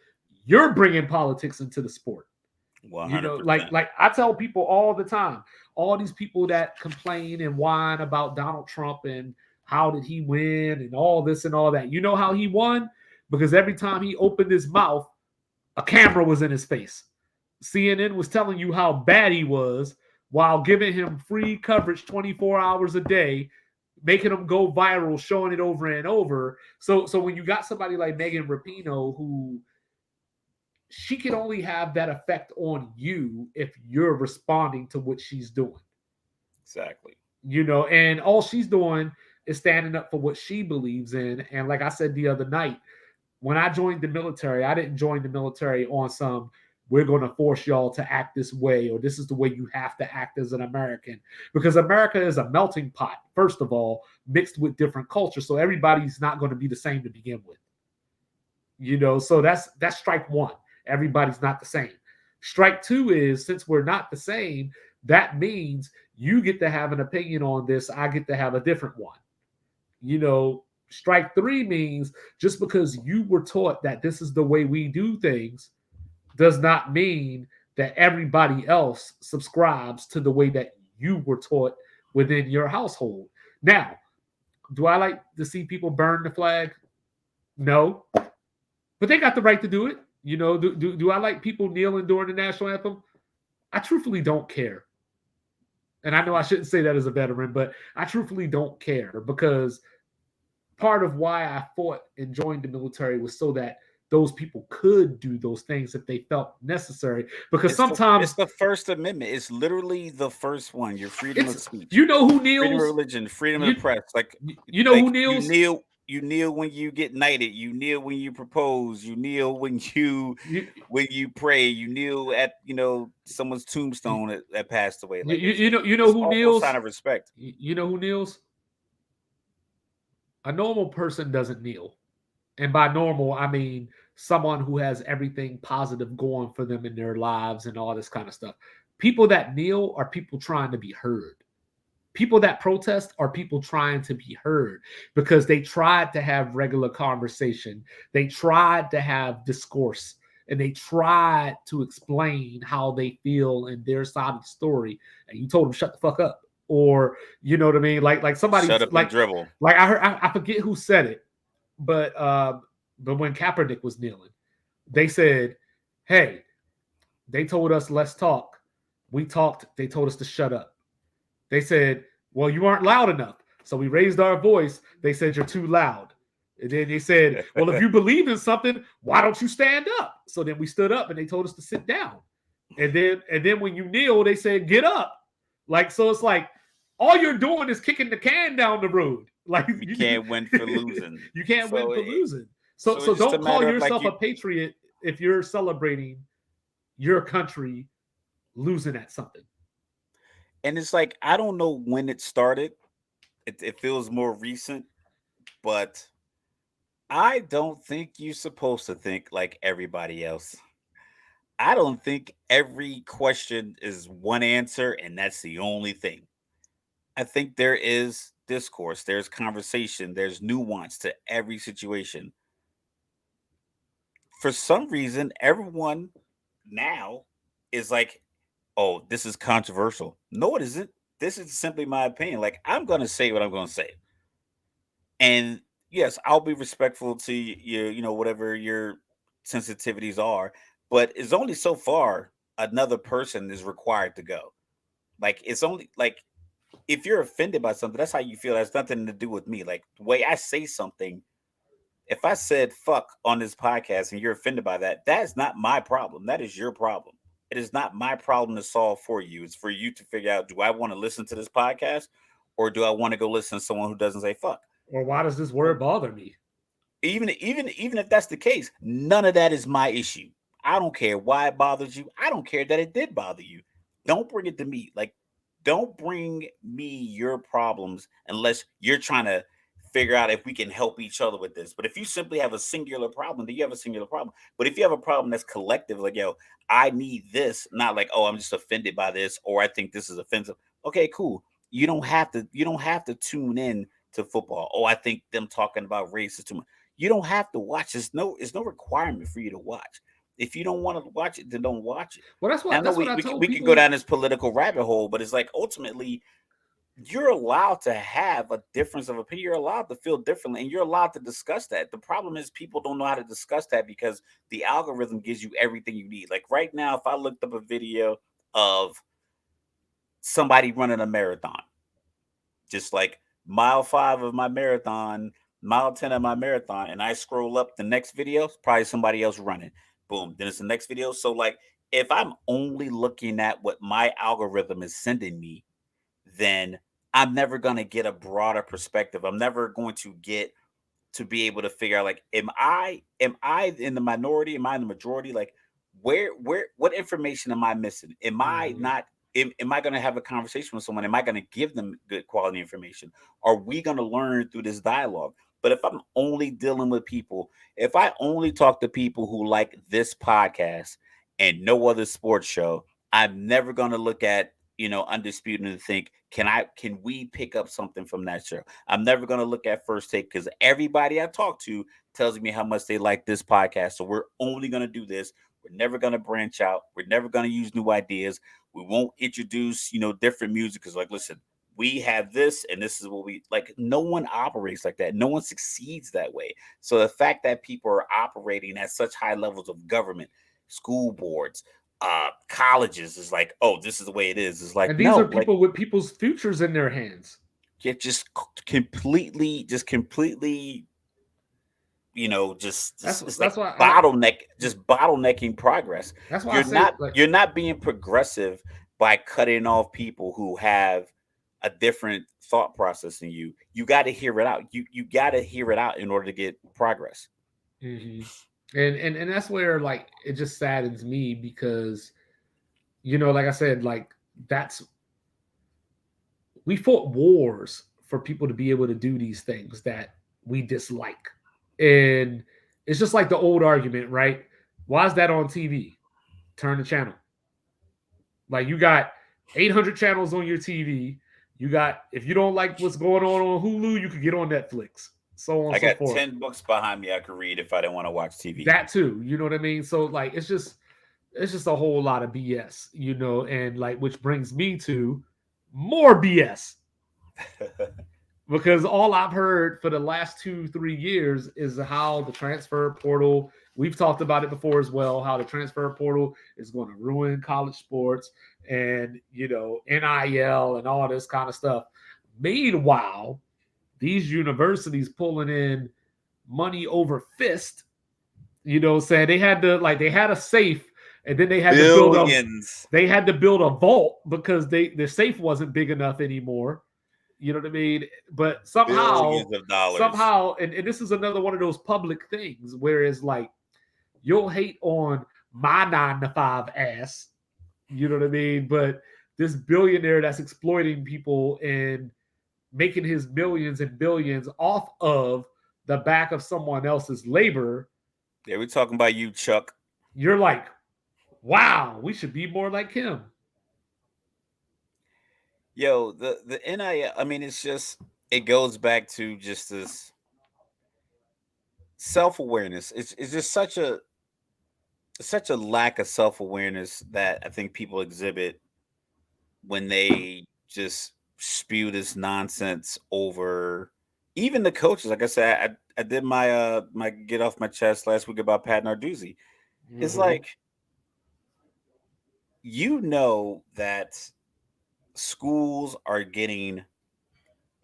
you're bringing politics into the sport. 100%. Like I tell people all the time, all these people that complain and whine about Donald Trump and how did he win and all this and all that. You know how he won? Because every time he opened his mouth, a camera was in his face. CNN was telling you how bad he was while giving him free coverage 24 hours a day, making him go viral, showing it over and over. So when you got somebody like Megan Rapinoe, who she can only have that effect on you if you're responding to what she's doing. Exactly. And all she's doing is standing up for what she believes in. And like I said the other night, when I joined the military, I didn't join the military on some, we're going to force y'all to act this way, or this is the way you have to act as an American. Because America is a melting pot, first of all, mixed with different cultures. So everybody's not going to be the same to begin with. So that's strike one. Everybody's not the same. Strike two is, since we're not the same, that means you get to have an opinion on this. I get to have a different one. Strike three means just because you were taught that this is the way we do things does not mean that everybody else subscribes to the way that you were taught within your household. Now, do I like to see people burn the flag? No. But they got the right to do it. You know, do I like people kneeling during the national anthem? I truthfully don't care. And I know I shouldn't say that as a veteran, but I truthfully don't care because part of why I fought and joined the military was so that those people could do those things if they felt necessary. Because It's sometimes the First Amendment. It's literally the first one. Your freedom it's of speech, you know who freedom of kneels. religion, freedom of You the press. you know Like who kneels. you kneel when you get knighted. You kneel when you propose. You kneel You, when you pray. You kneel at someone's you, tombstone that passed away. you, Like you know it's who also a sign kneels. of respect. You know who kneels. A normal person doesn't kneel. And by normal, I mean someone who has everything positive going for them in their lives and all this kind of stuff. People that kneel are people trying to be heard. People that protest are people trying to be heard because they tried to have regular conversation. They tried to have discourse and they tried to explain how they feel in their side of the story. And you told them, shut the fuck up. Or, you know what I mean? Like somebody, Shut up and dribble. like I heard, I forget who said it, but when Kaepernick was kneeling, they said, "Hey, they told us let's talk. We talked. They told us to shut up. They said, well, you aren't loud enough, so we raised our voice. They said you're too loud." And then they said, "Well, if you believe in something, why don't you stand up?" So then we stood up, and they told us to sit down. And then when you kneel, they said, "Get up." Like so, it's like all you're doing is kicking the can down the road. Like You can't win for losing. you can't win So for losing. So so it's so just a don't call matter of like yourself you. a patriot if you're celebrating your country losing at something. And it's like I don't know when it started. It feels more recent, but I don't think you're supposed to think like everybody else. I don't think every question is one answer and that's the only thing. I think there is discourse, there's conversation, there's nuance to every situation. For some reason, everyone now is like, oh, this is controversial. No, it isn't. This is simply my opinion. Like, I'm going to say what I'm going to say. And yes, I'll be respectful to you, whatever your sensitivities are, but it's only so far another person is required to go. Like it's only like if you're offended by something, that's how you feel. That's nothing to do with me. Like the way I say something, if I said fuck on this podcast and you're offended by that, that's not my problem. That is your problem. It is not my problem to solve for you. It's for you to figure out, do I want to listen to this podcast or do I want to go listen to someone who doesn't say fuck? Or why does this word bother me? Even if that's the case, none of that is my issue. I don't care why it bothers you. I don't care that it did bother you. Don't bring it to me. Like, don't bring me your problems unless you're trying to figure out if we can help each other with this. But if you simply have a singular problem, then you have a singular problem. But if you have a problem that's collective, like, yo, I need this, not like, oh, I'm just offended by this, or I think this is offensive. Okay, cool. You don't have to tune in to football. Oh, I think them talking about race is too much. You don't have to watch. It's no requirement for you to watch. If you don't want to watch it, then don't watch it. Well, And I know that's what we I we can, told we can go people. down this political rabbit hole, but it's like ultimately you're allowed to have a difference of opinion. You're allowed to feel differently, and you're allowed to discuss that. The problem is people don't know how to discuss that because the algorithm gives you everything you need. Like right now, if I looked up a video of somebody running a marathon, just like mile 5 of my marathon, mile 10 of my marathon, and I scroll up the next video, it's probably somebody else running. Boom, then it's the next video. So like if I'm only looking at what my algorithm is sending me, then I'm never gonna get a broader perspective. I'm never going to get to be able to figure out like am I in the minority? Am I in the majority? Like where what information am I missing? Am I Mhm. not am I going to have a conversation with someone? Am I going to give them good quality information? Are we going to learn through this dialogue? But if I'm only dealing with people, if I only talk to people who like this podcast and no other sports show, I'm never going to look at undisputed and think can we pick up something from that show. I'm never going to look at First Take because everybody I talk to tells me how much they like this podcast. So we're only going to do this. We're never going to branch out. We're never going to use new ideas. We won't introduce different music because, like, listen, we have this and this is what we like. No one operates like that. No one succeeds that way. So the fact that people are operating at such high levels of government, school boards, colleges is like, oh, this is the way it is. It's like, And these no, are like people with people's futures in their hands. get just completely, just it's like That's why bottlenecking progress. that's why I You're say not like you're not being progressive by cutting off people who have a different thought process than you. You got to hear it out. You got to hear it out in order to get progress. mhm. And that's where like it just saddens me because like I said, like that's we fought wars for people to be able to do these things that we dislike. And it's just like the old argument, right? Why is that on TV? Turn the channel. Like you got 800 channels on your TV. You got, if you don't like what's going on Hulu, you could get on Netflix, so on and I so got forth. 10 books behind me I could read if I didn't want to watch TV. That too, you know what I mean? So like it's just a whole lot of BS, and like which brings me to more BS. Because all I've heard for the last 2-3 years is how the transfer portal, we've talked about it before as well, how the transfer portal is going to ruin college sports and, NIL and all this kind of stuff. Meanwhile, these universities pulling in money over fist, saying they had a safe and then Billions. they had to build a vault because the safe wasn't big enough anymore. You know what I mean? But somehow, Billions of dollars. somehow, and this is another one of those public things, whereas like you'll hate on my 9 to 5 ass, you know what I mean? But this billionaire that's exploiting people and making his millions and billions off of the back of someone else's labor, Yeah, we're talking about you, Chuck. you're like, wow, we should be more like him. Yo, the NIL, I mean, it's just it goes back to just this self-awareness. It's just such a lack of self-awareness that I think people exhibit when they just spew this nonsense over even the coaches. Like I said, I did my get off my chest last week about Pat Narduzzi. It's Mm-hmm. like that schools are getting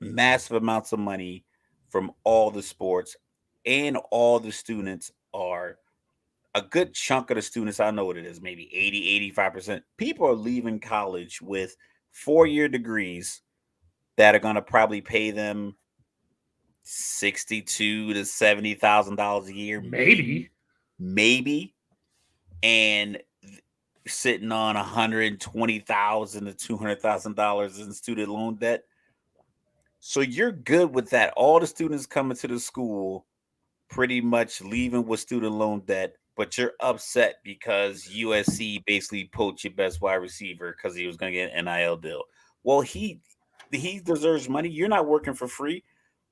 massive amounts of money from all the sports, and all the students are a good chunk of the students. I know what it is, maybe 80, 85%. People are leaving college with 4-year degrees that are going to probably pay them 62 to $70,000 a year, maybe, Maybe. maybe, and sitting on 120,000 to $200,000 in student loan debt. So you're good with that. All the students coming to the school pretty much leaving with student loan debt, but you're upset because USC basically poached your best wide receiver because he was going to get an NIL deal. Well, he deserves money. You're not working for free.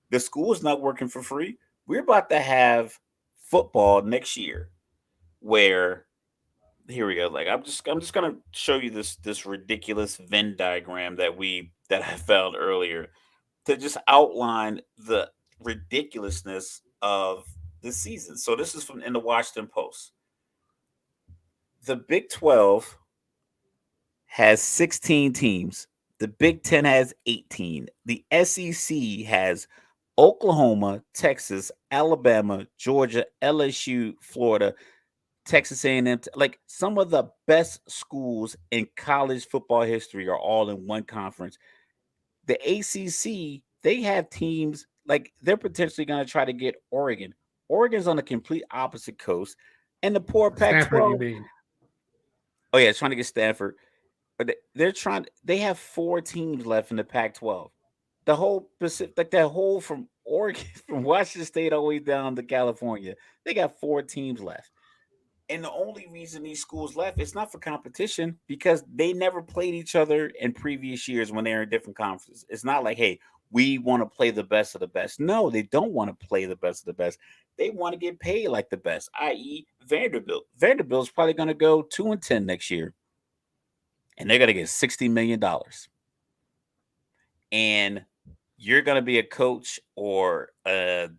The school is not working for free. We're about to have football next year, where here we go. Like I'm just gonna show you this ridiculous Venn diagram that I found earlier to just outline the ridiculousness of the season. So this is from in the Washington Post. The Big 12 has 16 teams. The Big 10 has 18. The SEC has Oklahoma, Texas, Alabama, Georgia, LSU, Florida, Texas A&M. Like some of the best schools in college football history are all in one conference. The ACC, they have teams like they're potentially going to try to get Oregon. Oregon's on the complete opposite coast, and the poor Stanford, you Pac-12. mean? Oh yeah, it's trying to get Stanford, but they're trying. They have 4 teams left in the Pac-12. The whole Pacific, like that whole from Oregon, from Washington State all the way down to California, they got 4 teams left. And the only reason these schools left is not for competition because they never played each other in previous years when they were in different conferences. It's not like, hey, we want to play the best of the best. No, they don't want to play the best of the best. They want to get paid like the best, i.e., Vanderbilt. Vanderbilt's probably going to go 2-10 next year, and they're going to get $60 million. and you're going to be a coach or an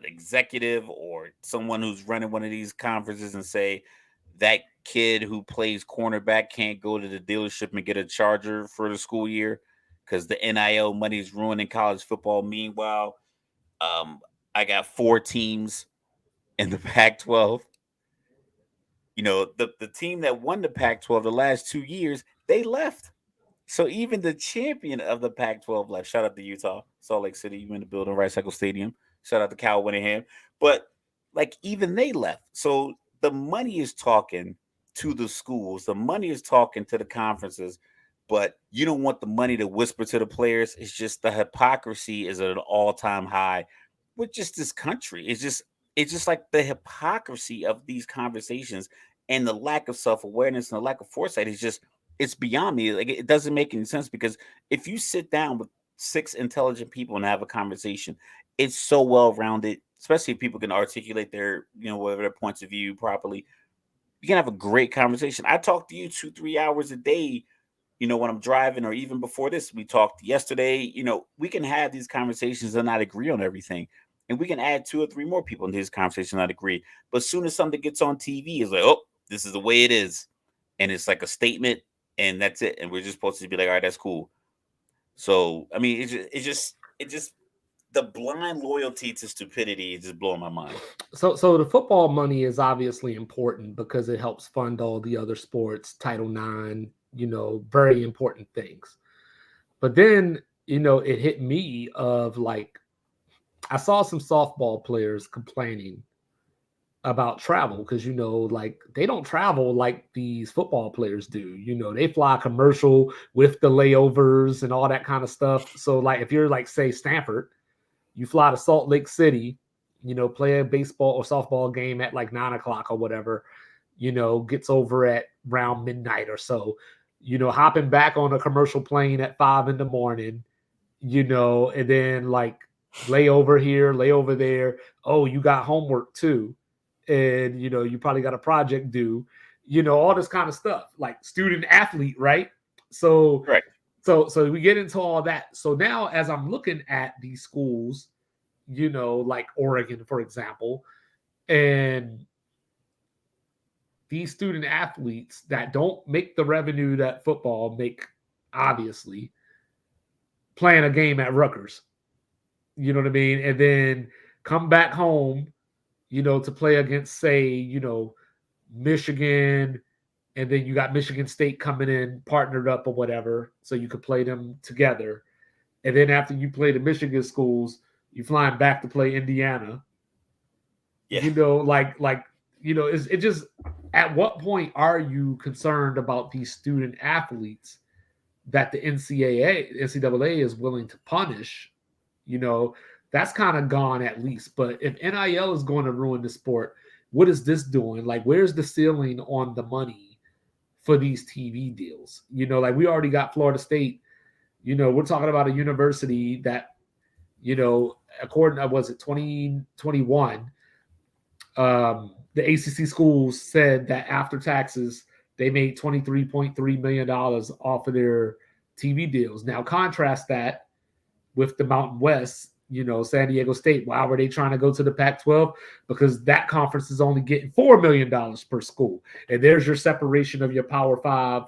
executive or someone who's running one of these conferences and say that kid who plays cornerback can't go to the dealership and get a charger for the school year because the NIL money is ruining college football. Meanwhile, I got 4 teams in the Pac-12. The team that won the Pac-12 the last 2 years, they left. So even the champion of the Pac-12 left. Shout out to Utah, Salt Lake City. You in the building, Rice Eccles Stadium. Shout out to Cal Winningham. But like even they left. So the money is talking to the schools. The money is talking to the conferences. But you don't want the money to whisper to the players. It's just the hypocrisy is at an all-time high with just this country. It's just like the hypocrisy of these conversations and the lack of self-awareness and the lack of foresight is just it's beyond me. Like it doesn't make any sense because if you sit down with 6 intelligent people and have a conversation, it's so well rounded, especially if people can articulate their, whatever their points of view properly. You can have a great conversation. I talk to you 2-3 hours a day, when I'm driving or even before this, we talked yesterday, we can have these conversations and not agree on everything. And we can add 2 or 3 more people into this conversation and not agree. But as soon as something gets on TV, it's like, oh, this is the way it is. And it's like a statement and that's it. And we're just supposed to be like, all right, that's cool. So I mean, it just the blind loyalty to stupidity is just blowing my mind. So the football money is obviously important because it helps fund all the other sports, Title IX, very important things. But then, it hit me of like I saw some softball players complaining about travel because like they don't travel like these football players do. They fly commercial with the layovers and all that kind of stuff. So like if you're like say Stanford, you fly to Salt Lake City, play a baseball or softball game at like 9 o'clock or whatever, gets over at around midnight or so, hopping back on a commercial plane at 5 in the morning, and then like lay over here, lay over there. Oh, you got homework too. And you probably got a project due, all this kind of stuff, like student athlete, right? So Right. so we get into all that. So now as I'm looking at these schools, like Oregon, for example, and these student athletes that don't make the revenue that football make, obviously, playing a game at Rutgers, you know what I mean? And then come back home, to play against, say, Michigan, and then you got Michigan State coming in, partnered up or whatever, so you could play them together. And then after you play the Michigan schools, you flying back to play Indiana. Yeah. It just at what point are you concerned about these student athletes that the NCAA is willing to punish? That's kind of gone at least. But if NIL is going to ruin the sport, what is this doing? Like, where's the ceiling on the money for these TV deals? Like we already got Florida State. We're talking about a university that, according to, was it 2021, the ACC schools said that after taxes, they made $23.3 million off of their TV deals. Now, contrast that with the Mountain West, San Diego State. Why were they trying to go to the Pac-12? Because that conference is only getting $4 million per school. And there's your separation of your Power 5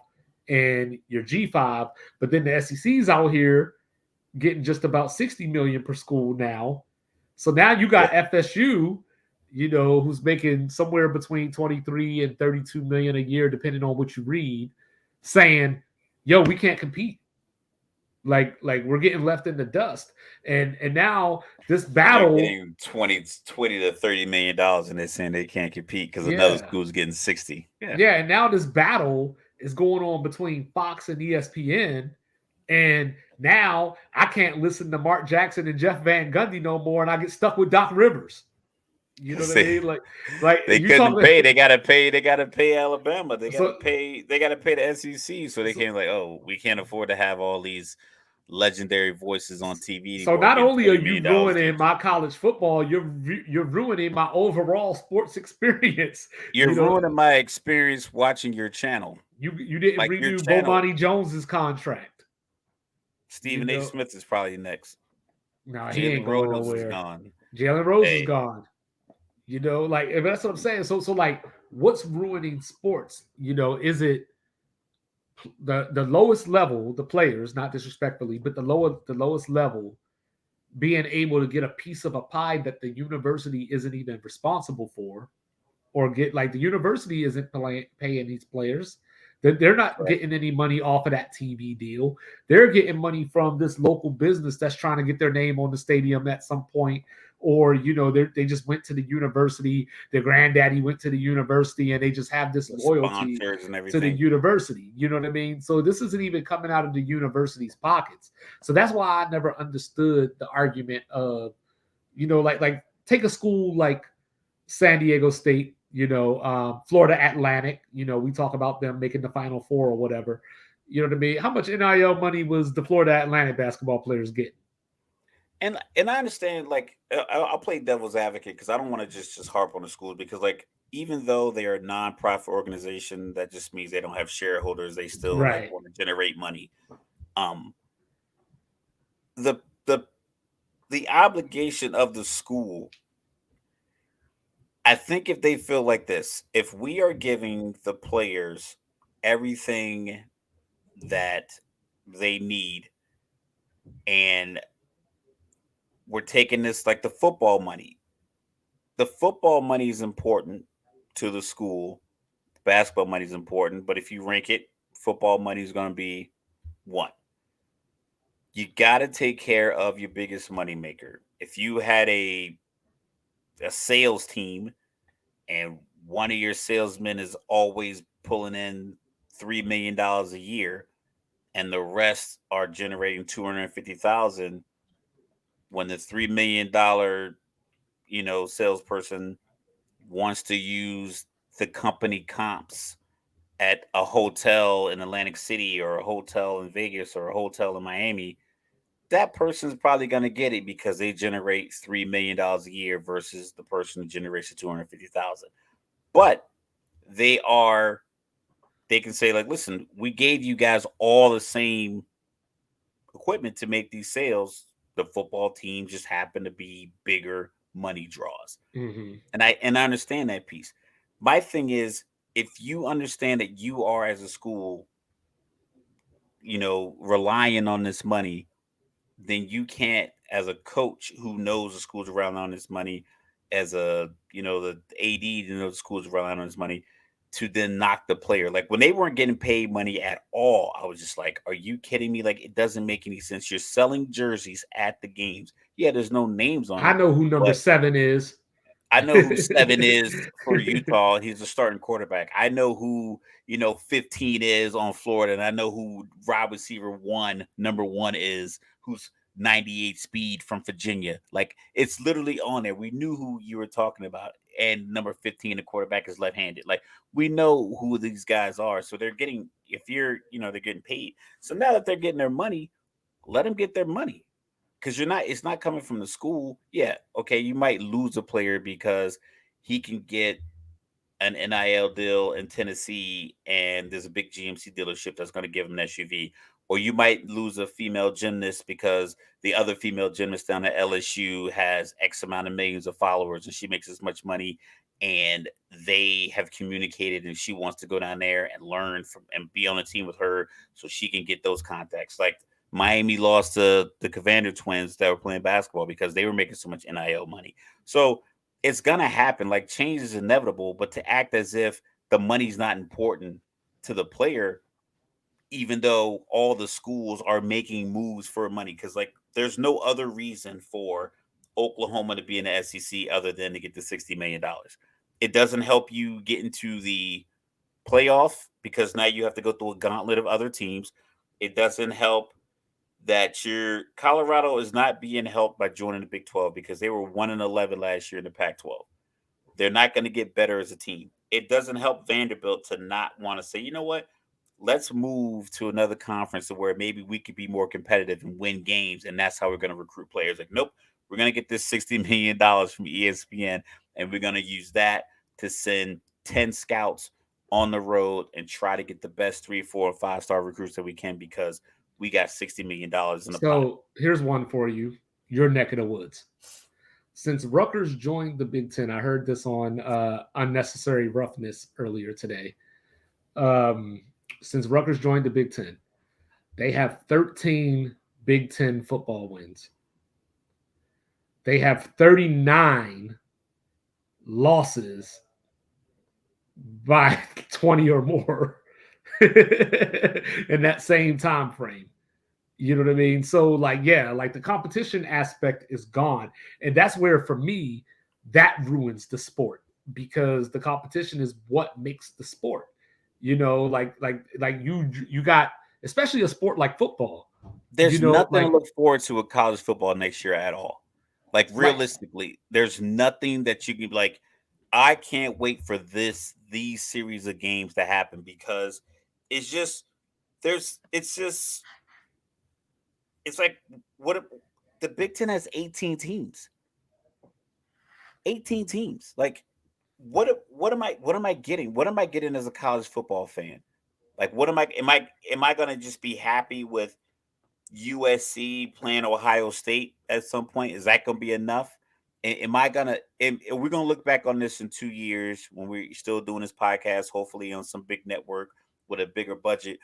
and your G5. But then the SEC's out here getting just about 60 million per school now. So now you got FSU, who's making somewhere between 23 and 32 million a year, depending on what you read, saying, yo, we can't compete. Like we're getting left in the dust. And now this battle, they're getting 20 to $30 million and they're saying they can't compete because another school's getting 60. Yeah, and now this battle is going on between Fox and ESPN. And now I can't listen to Mark Jackson and Jeff Van Gundy no more, and I get stuck with Doc Rivers. You know what I mean? Like they couldn't pay. They gotta pay Alabama. They gotta pay the SEC. So they came like, oh, we can't afford to have all these legendary voices on TV. So not only are you ruining my college football, you're ruining my overall sports experience. You're ruining my experience watching your channel. You didn't renew Bomani Jones's contract. You Stephen A. know, Smith is probably next. no, he Jalen ain't going Rose is nowhere. gone. Jalen Rose is Hey, gone. You know, like and that's what I'm saying. So like, what's ruining sports? You know, is it the lowest level, the players, not disrespectfully, but the lowest level being able to get a piece of a pie that the university isn't even responsible for, or get like the university isn't paying these players. They're not correct. getting any money off of that TV deal. They're getting money from this local business that's trying to get their name on the stadium at some point, or you know they just went to the university. Their granddaddy went to the university, and they just have this The loyalty sponsors and to the everything. university. You know what I mean? So this isn't even coming out of the university's pockets. So that's why I never understood the argument of, you know, like take a school like San Diego State, you know, Florida Atlantic. You know, we talk about them making the Final Four or whatever. You know what I mean? How much NIL money was the Florida Atlantic basketball players getting? And I understand, like, I'll play devil's advocate because I don't want to just harp on the schools, because like, even though they are a non-profit organization, that just means they don't have shareholders. They still like Right. want to generate money. Um, the the the obligation of the school, I think, if they feel like this, if we are giving the players everything that they need, and we're taking this like the football money is important to the school, basketball money is important, but if you rank it, football money is going to be one. You got to take care of your biggest money maker. If you had a sales team, and one of your salesmen is always pulling in $3 million a year, and the rest are generating 250,000, when the $3 million, salesperson wants to use the company comps at a hotel in Atlantic City, or a hotel in Vegas, or a hotel in Miami, that person's probably going to get it because they generate $3 million a year versus the person who generates 250,000. But they are they can say, like, listen, we gave you guys all the same equipment to make these sales. The football team just happen to be bigger money draws. Mm-hmm. And I understand that piece. My thing is, if you understand that you are, as a school, relying on this money, then you can't, as a coach who knows the schools around on this money, as the AD who knows the schools around on this money, to then knock the player. Like, when they weren't getting paid money at all, I was just like, are you kidding me? Like, it doesn't make any sense. You're selling jerseys at the games. Yeah, there's no names on I it, know who number but 7 is. I know who 7 is for Utah. He's a starting quarterback. I know who, 15 is on Florida, and I know who wide receiver number 1 is, who's 98 speed from Virginia. Like, it's literally on there. We knew who you were talking about. And number 15, the quarterback, is left-handed. Like, we know who these guys are. So they're getting, if you're, they're getting paid. So now that they're getting their money, let them get their money, because it's not coming from the school. Yeah, okay, you might lose a player because he can get an NIL deal in Tennessee, and there's a big GMC dealership that's going to give him an SUV. Or you might lose a female gymnast because the other female gymnast down at LSU has X amount of millions of followers, and she makes as much money, and they have communicated, and she wants to go down there and learn from and be on a team with her so she can get those contacts. Like, Miami lost to the Cavander twins that were playing basketball because they were making so much NIL money. So it's gonna happen. Like, change is inevitable, but to act as if the money's not important to the player, even though all the schools are making moves for money, because, like, there's no other reason for Oklahoma to be in the SEC other than to get the $60 million. It doesn't help you get into the playoff because now you have to go through a gauntlet of other teams. It doesn't help that your Colorado is not being helped by joining the Big 12 because they were 1-11 last year in the Pac-12. They're not going to get better as a team. It doesn't help Vanderbilt to not want to say, you know what? Let's move to another conference where maybe we could be more competitive and win games, and that's how we're going to recruit players. Like, nope, we're going to get this $60 million from ESPN, and we're going to use that to send 10 scouts on the road and try to get the best 3, 4, and 5-star recruits that we can, because we got $60 million in the pot. So here's one for you, your neck of the woods. Since Rutgers joined the Big Ten, I heard this on Unnecessary Roughness earlier today. Since Rutgers joined the Big Ten, they have 13 Big Ten football wins. They have 39 losses by 20 or more in that same time frame. You know what I mean? So, like, yeah, like the competition aspect is gone. And that's where, for me, that ruins the sport, because the competition is what makes the sport. You know, like you got, especially a sport like football. You There's know, nothing to like, look forward to with college football next year at all. Like, right, realistically, there's nothing that you can be like, I can't wait for these series of games to happen, because it's just it's just it's like, what the Big Ten has 18 teams. 18 teams. Like, what am I getting? What am I getting as a college football fan? Like, what am I gonna just be happy with USC playing Ohio State at some point? Is that going to be enough? Am I gonna? Are we gonna look back on this in 2 years when we're still doing this podcast, hopefully on some big network with a bigger budget?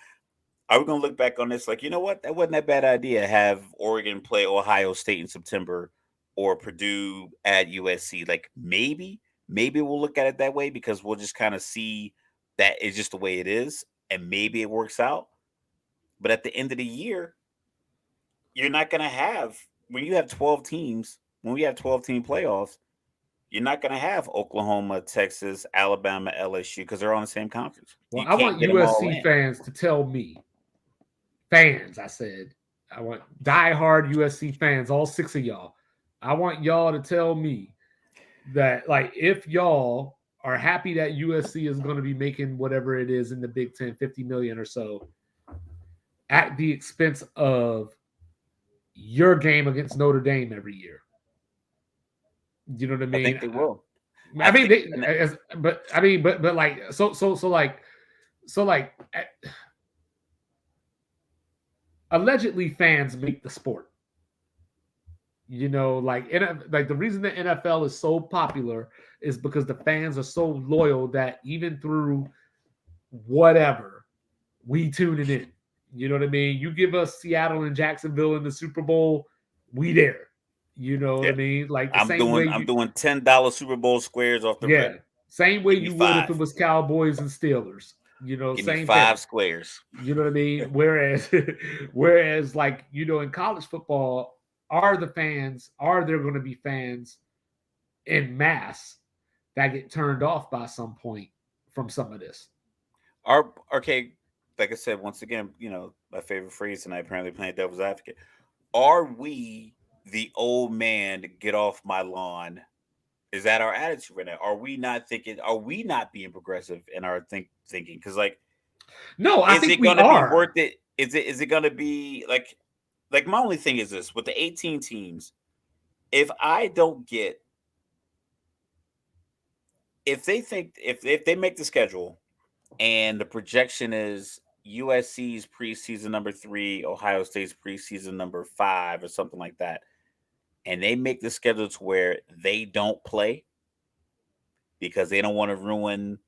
Are we gonna look back on this like, you know what, that wasn't that bad idea? Have Oregon play Ohio State in September, or Purdue at USC? Like, maybe we'll look at it that way, because we'll just kind of see that it's just the way it is, and maybe it works out. But at the end of the year, you're not going to have, when you have 12 teams, when we have 12-team playoffs, you're not going to have Oklahoma, Texas, Alabama, LSU, because they're all in the same conference. well, You I can't want get them all USC in. fans to tell me, fans, I said, I want diehard USC fans, all 6 of y'all. I want y'all to tell me that, like, if y'all are happy that USC is going to be making whatever it is in the Big Ten, 50 million or so, at the expense of your game against Notre Dame every year. You know what I I mean? think they will. I I mean, think, but like, so like, allegedly fans make the sport. You know, like the reason the NFL is so popular is because the fans are so loyal that even through whatever, we tune it in. You know what I mean? You give us Seattle and Jacksonville in the Super Bowl, we there. You know what yeah, I mean? Like the I'm same way I'm you, doing $10 Super Bowl squares off the yeah, rip. same way Give me you would if it five. was Cowboys and Steelers. You know, Give me same five thing. squares. You know what I mean? Whereas like, you know, in college football, are there going to be fans in mass that get turned off by some point from some of this? Okay, like I said, once again, my favorite phrase tonight, apparently playing devil's advocate. Are we the old man to get off my lawn? Is that our attitude right now? Are we not thinking? Are we not being progressive in our thinking? Because, like, No, I is think it we going to be are. worth it? Is it going to be like my only thing is this: with the 18 teams, if I don't get, if they think, if they make the schedule and the projection is USC's preseason number 3, Ohio State's preseason number 5, or something like that, and they make the schedule to where they don't play because they don't want to ruin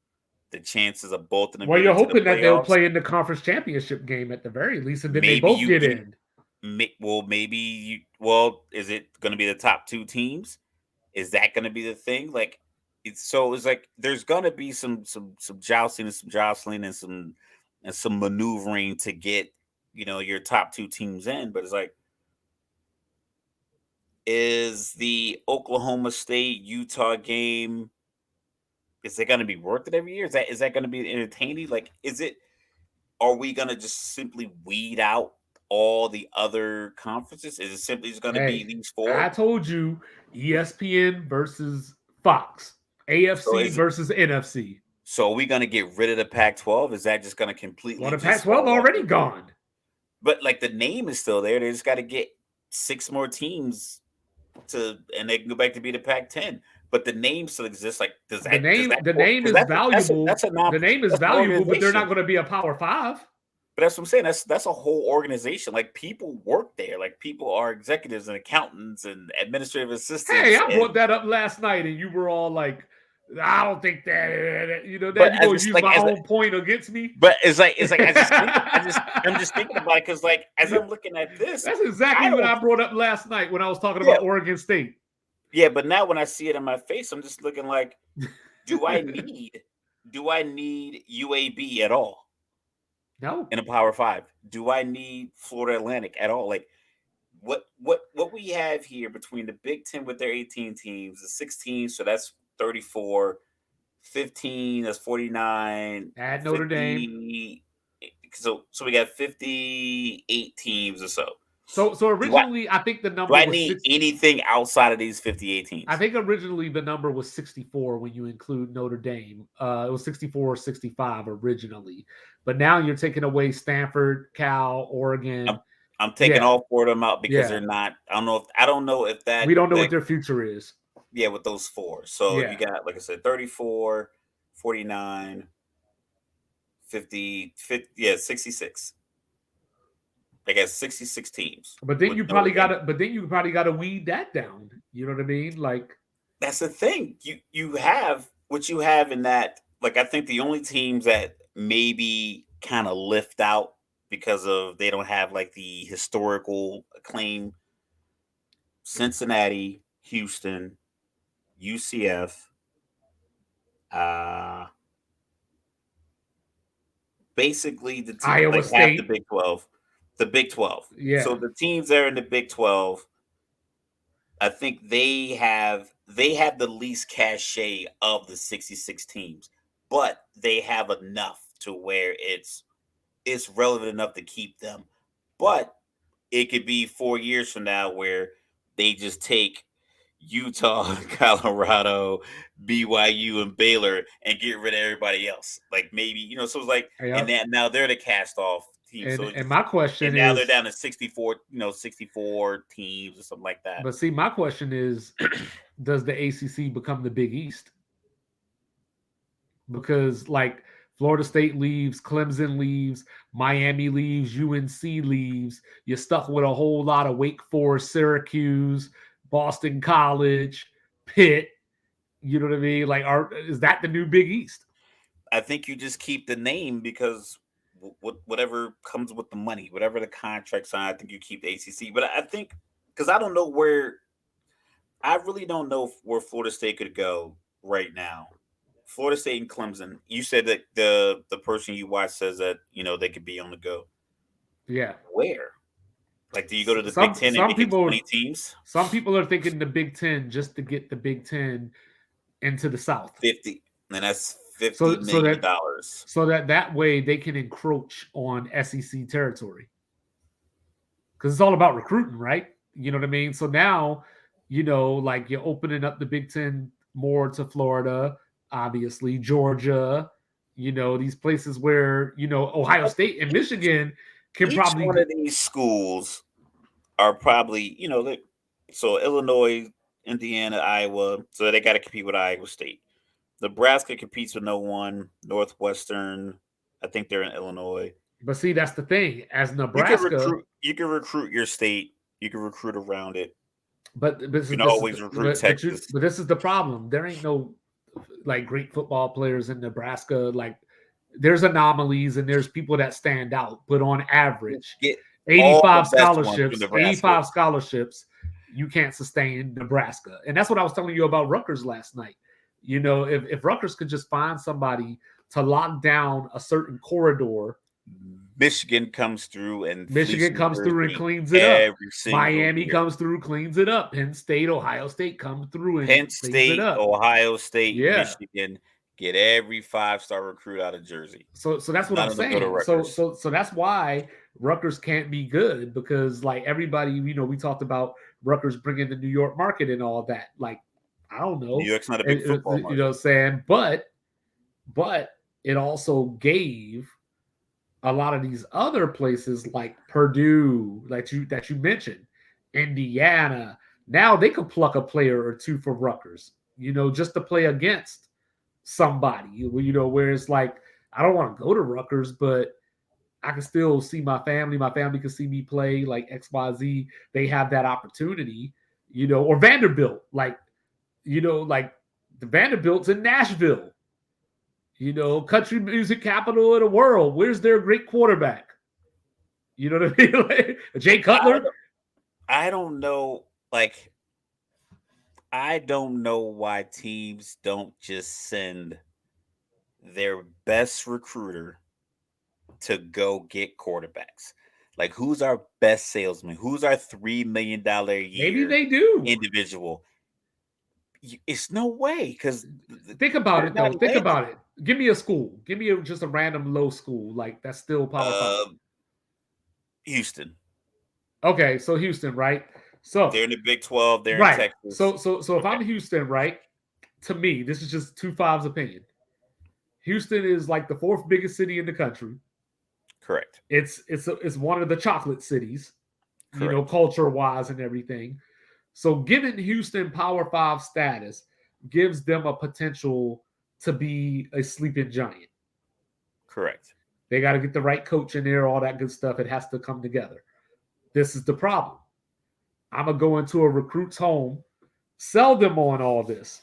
the chances of both of them Well, you're getting to the hoping that they'll playoffs. play in the conference championship game at the very least, and then they Maybe both you get can, in. well, is it going to be the top 2 teams? Is that going to be the thing? Like, it's like there's going to be some jousting and some jostling and some maneuvering to get your top 2 teams in. But it's like, is the Oklahoma State Utah game, is it going to be worth it every year? Is that going to be entertaining? Like, are we going to just simply weed out all the other conferences? Is it simply just going to be Hey, these I 4? told you, ESPN versus Fox, So AFC is it, versus NFC. so are we going to get rid of the Pac-12? Is that just going to Well, completely the just Pac-12 fall off already the? gone. But, like, the name is still there. They just got to get 6 more teams and they can go back to be the Pac-10. But the name still exists. Like, does The that name, the work? name Because is valuable. that's a non The name is that's an valuable, but they're not organization. going to be a Power Five. But that's what I'm saying. That's a whole organization. Like people work there. Like people are executives and accountants and administrative Hey, assistants. I brought And that up last night, and you were all like, "I don't think that." Now but you're as gonna it's use like my as own point against me. but it's like I'm just thinking about it because like as I'm looking at this, That's I exactly what don't I brought up last night when I was talking yeah about Oregon State. yeah. But now when I see it in my face, I'm just looking like, do I need UAB at all No, in a Power Five? Do I need Florida Atlantic at all? Like what we have here between the Big Ten with their 18 teams, the 16, so that's 34, 15, that's 49, add Notre Dame. 50. So we got 58 teams or so. So Do I originally, I think the do number I was need 6. anything outside of these 58 I teams? think originally the number was 64 when you include Notre Dame. It was 64 or 65 originally, but now you're taking away Stanford, Cal, I'm Oregon. I'm taking Yeah, all four of them out because yeah. they're not. I don't know if We don't know what that their future is. yeah with those four. So you Yeah, got like I said 34, 49, 50, 50 yeah 66. I guess 66 teams but then with you Notre probably got Dame. to. But then you probably got to weed that down. You know what I mean? Like, That's the thing. You have what you have in that. Like I think the only teams that maybe kind of lift out because of they don't have like the historical acclaim: Cincinnati, Houston, UCF, uh basically the Iowa like half the State. Big 12, the Big 12. So Yeah, the teams that are in the Big 12, I think they have the least cachet of the 66 teams, but they have enough to where it's relevant enough to keep them. But it could be 4 years from now where they just take Utah, Colorado, BYU, and Baylor and get rid of everybody else. Like maybe so it's like and yeah. then now they're the cast off team. So And my question and now they're is, down to 64, 64 teams or something like that. but see, my question is, does the ACC become the Big East? Because like Florida State leaves, Clemson leaves, Miami leaves, UNC leaves. You're stuck with a whole lot of Wake Forest, Syracuse, Boston College, Pitt. You know what I mean? Like, is that the new Big East? I think you just keep the name because whatever comes with the money, whatever the contracts are, I think you keep the ACC. But I think because I really don't know where Florida State could go right now. Florida State and Clemson. You said that the person you watch says that they could be on the go. Yeah. Where? Like, do you go to the Big Some Ten and some make it people 20 teams? some people are thinking the Big Ten just to get the Big Ten into the South. 50, and that's fifty So so million that dollars. so that that way they can encroach on SEC territory. Because it's all about recruiting, right? You know what I mean? So now, like you're opening up the Big Ten more to Florida, obviously, Georgia, these places where, Ohio I think State and Michigan can each probably one of these schools are probably so Illinois, Indiana, Iowa, so they got to compete with Iowa State. Nebraska competes with no one. Northwestern, I think they're in Illinois. but see, that's the thing. As You can Nebraska, recruit. You can recruit your state. You can recruit around it. but You can always recruit Texas. but this is the problem. There ain't no like great football players in Nebraska. Like there's anomalies and there's people that stand out, but on average, Get all the 85 best ones from scholarships, Nebraska. 85 scholarships, you can't sustain Nebraska. And that's what I was telling you about Rutgers last night. If Rutgers could just find somebody to lock down a certain corridor, Michigan comes through and Michigan fleeces comes through and Jersey cleans it up. every single Miami year. comes through, cleans it up. Penn State, Ohio State come through and Penn cleans it State, up. Ohio State, Yeah. Michigan get every 5-star recruit out of Jersey. So that's what None I'm of them go to saying. Rutgers. So that's why Rutgers can't be good because like everybody, we talked about Rutgers bringing the New York market and all that. Like I don't know, New York's not a big football market. You know what I'm saying? But it also gave a lot of these other places like Purdue, that you mentioned, Indiana. Now they could pluck a player or two for Rutgers, just to play against somebody. Where it's like I don't want to go to Rutgers, but I can still see my family. My family can see me play like XYZ. They have that opportunity, or Vanderbilt, like the Vanderbilt's in Nashville, country music capital of the world. Where's their great quarterback? You know what I mean? Like, Jay I Cutler. don't, I don't know. Like, I don't know why teams don't just send their best recruiter to go get quarterbacks. Like, who's our best salesman? Who's our $3 million a Maybe year they do. individual? It's no way because Think about they're it not though. Think landing. about it. Give me a school. Give me just a random low school. Like that's still Power Five. Uh, Houston. Okay, so Houston, right? So They're in the Big 12. They're in right. Texas. So if Okay, I'm Houston, right? To me, this is just 2-5's opinion. Houston is like the fourth biggest city in the country. correct. It's one of the chocolate cities, Correct. culture wise and everything. So giving Houston Power Five status gives them a potential to be a sleeping giant. Correct. They got to get the right coach in there, all that good stuff. It has to come together. This is the problem. I'm gonna go into a recruit's home, sell them on all this,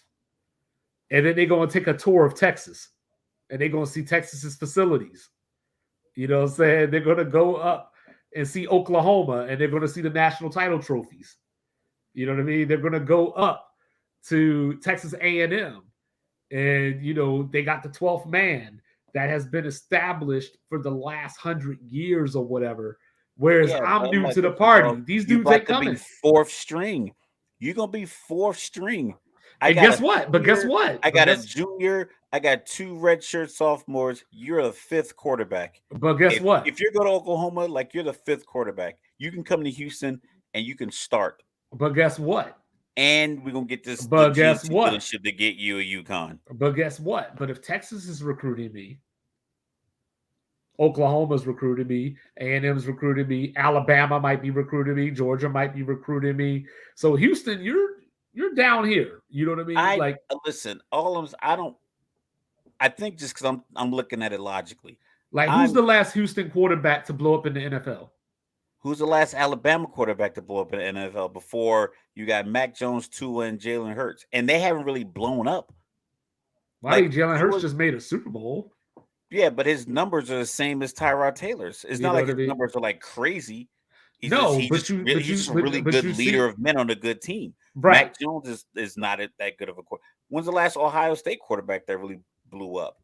and then they're gonna take a tour of Texas, and they're gonna see Texas's facilities. You know what I'm saying? They're gonna go up and see Oklahoma, and they're gonna see the national title trophies. You know what I mean? They're gonna go up to Texas A&M, and they got the 12th man that has been established for the last 100 years or whatever. Whereas Yeah, but I'm I'm new like, to the listen, party. dog, These you dudes about ain't to be coming. fourth string. You're gonna be fourth string. I And got guess a what? But guess junior, what? I got a junior, I got two redshirt sophomores. You're a fifth quarterback. But guess what? If you go to Oklahoma, like you're the fifth quarterback, you can come to Houston and you can start. But guess what? And we're gonna get the But guess GNC what? dealership to get you a UConn. But guess what? But if Texas is recruiting me, Oklahoma's recruiting me, A&M's recruiting me, Alabama might be recruiting me, Georgia might be recruiting me. So Houston, you're down here. You know what I mean? I Like listen, all of them, I don't. I think just because I'm looking at it logically. who's I'm the last Houston quarterback to blow up in the NFL? Who's the last Alabama quarterback to blow up in the NFL before you got Mac Jones, Tua, and Jalen Hurts, and they haven't really blown up. Well, I Like think Jalen Hurts Tua, just made a Super Bowl. yeah, but his numbers are the same as Tyrod Taylor's. It's You not know like what I his mean? numbers are like crazy. No, but you but He's you just a really but good you leader see of men on a good team. right. Mac Jones is not that good of a quarterback. When's the last Ohio State quarterback that really blew up?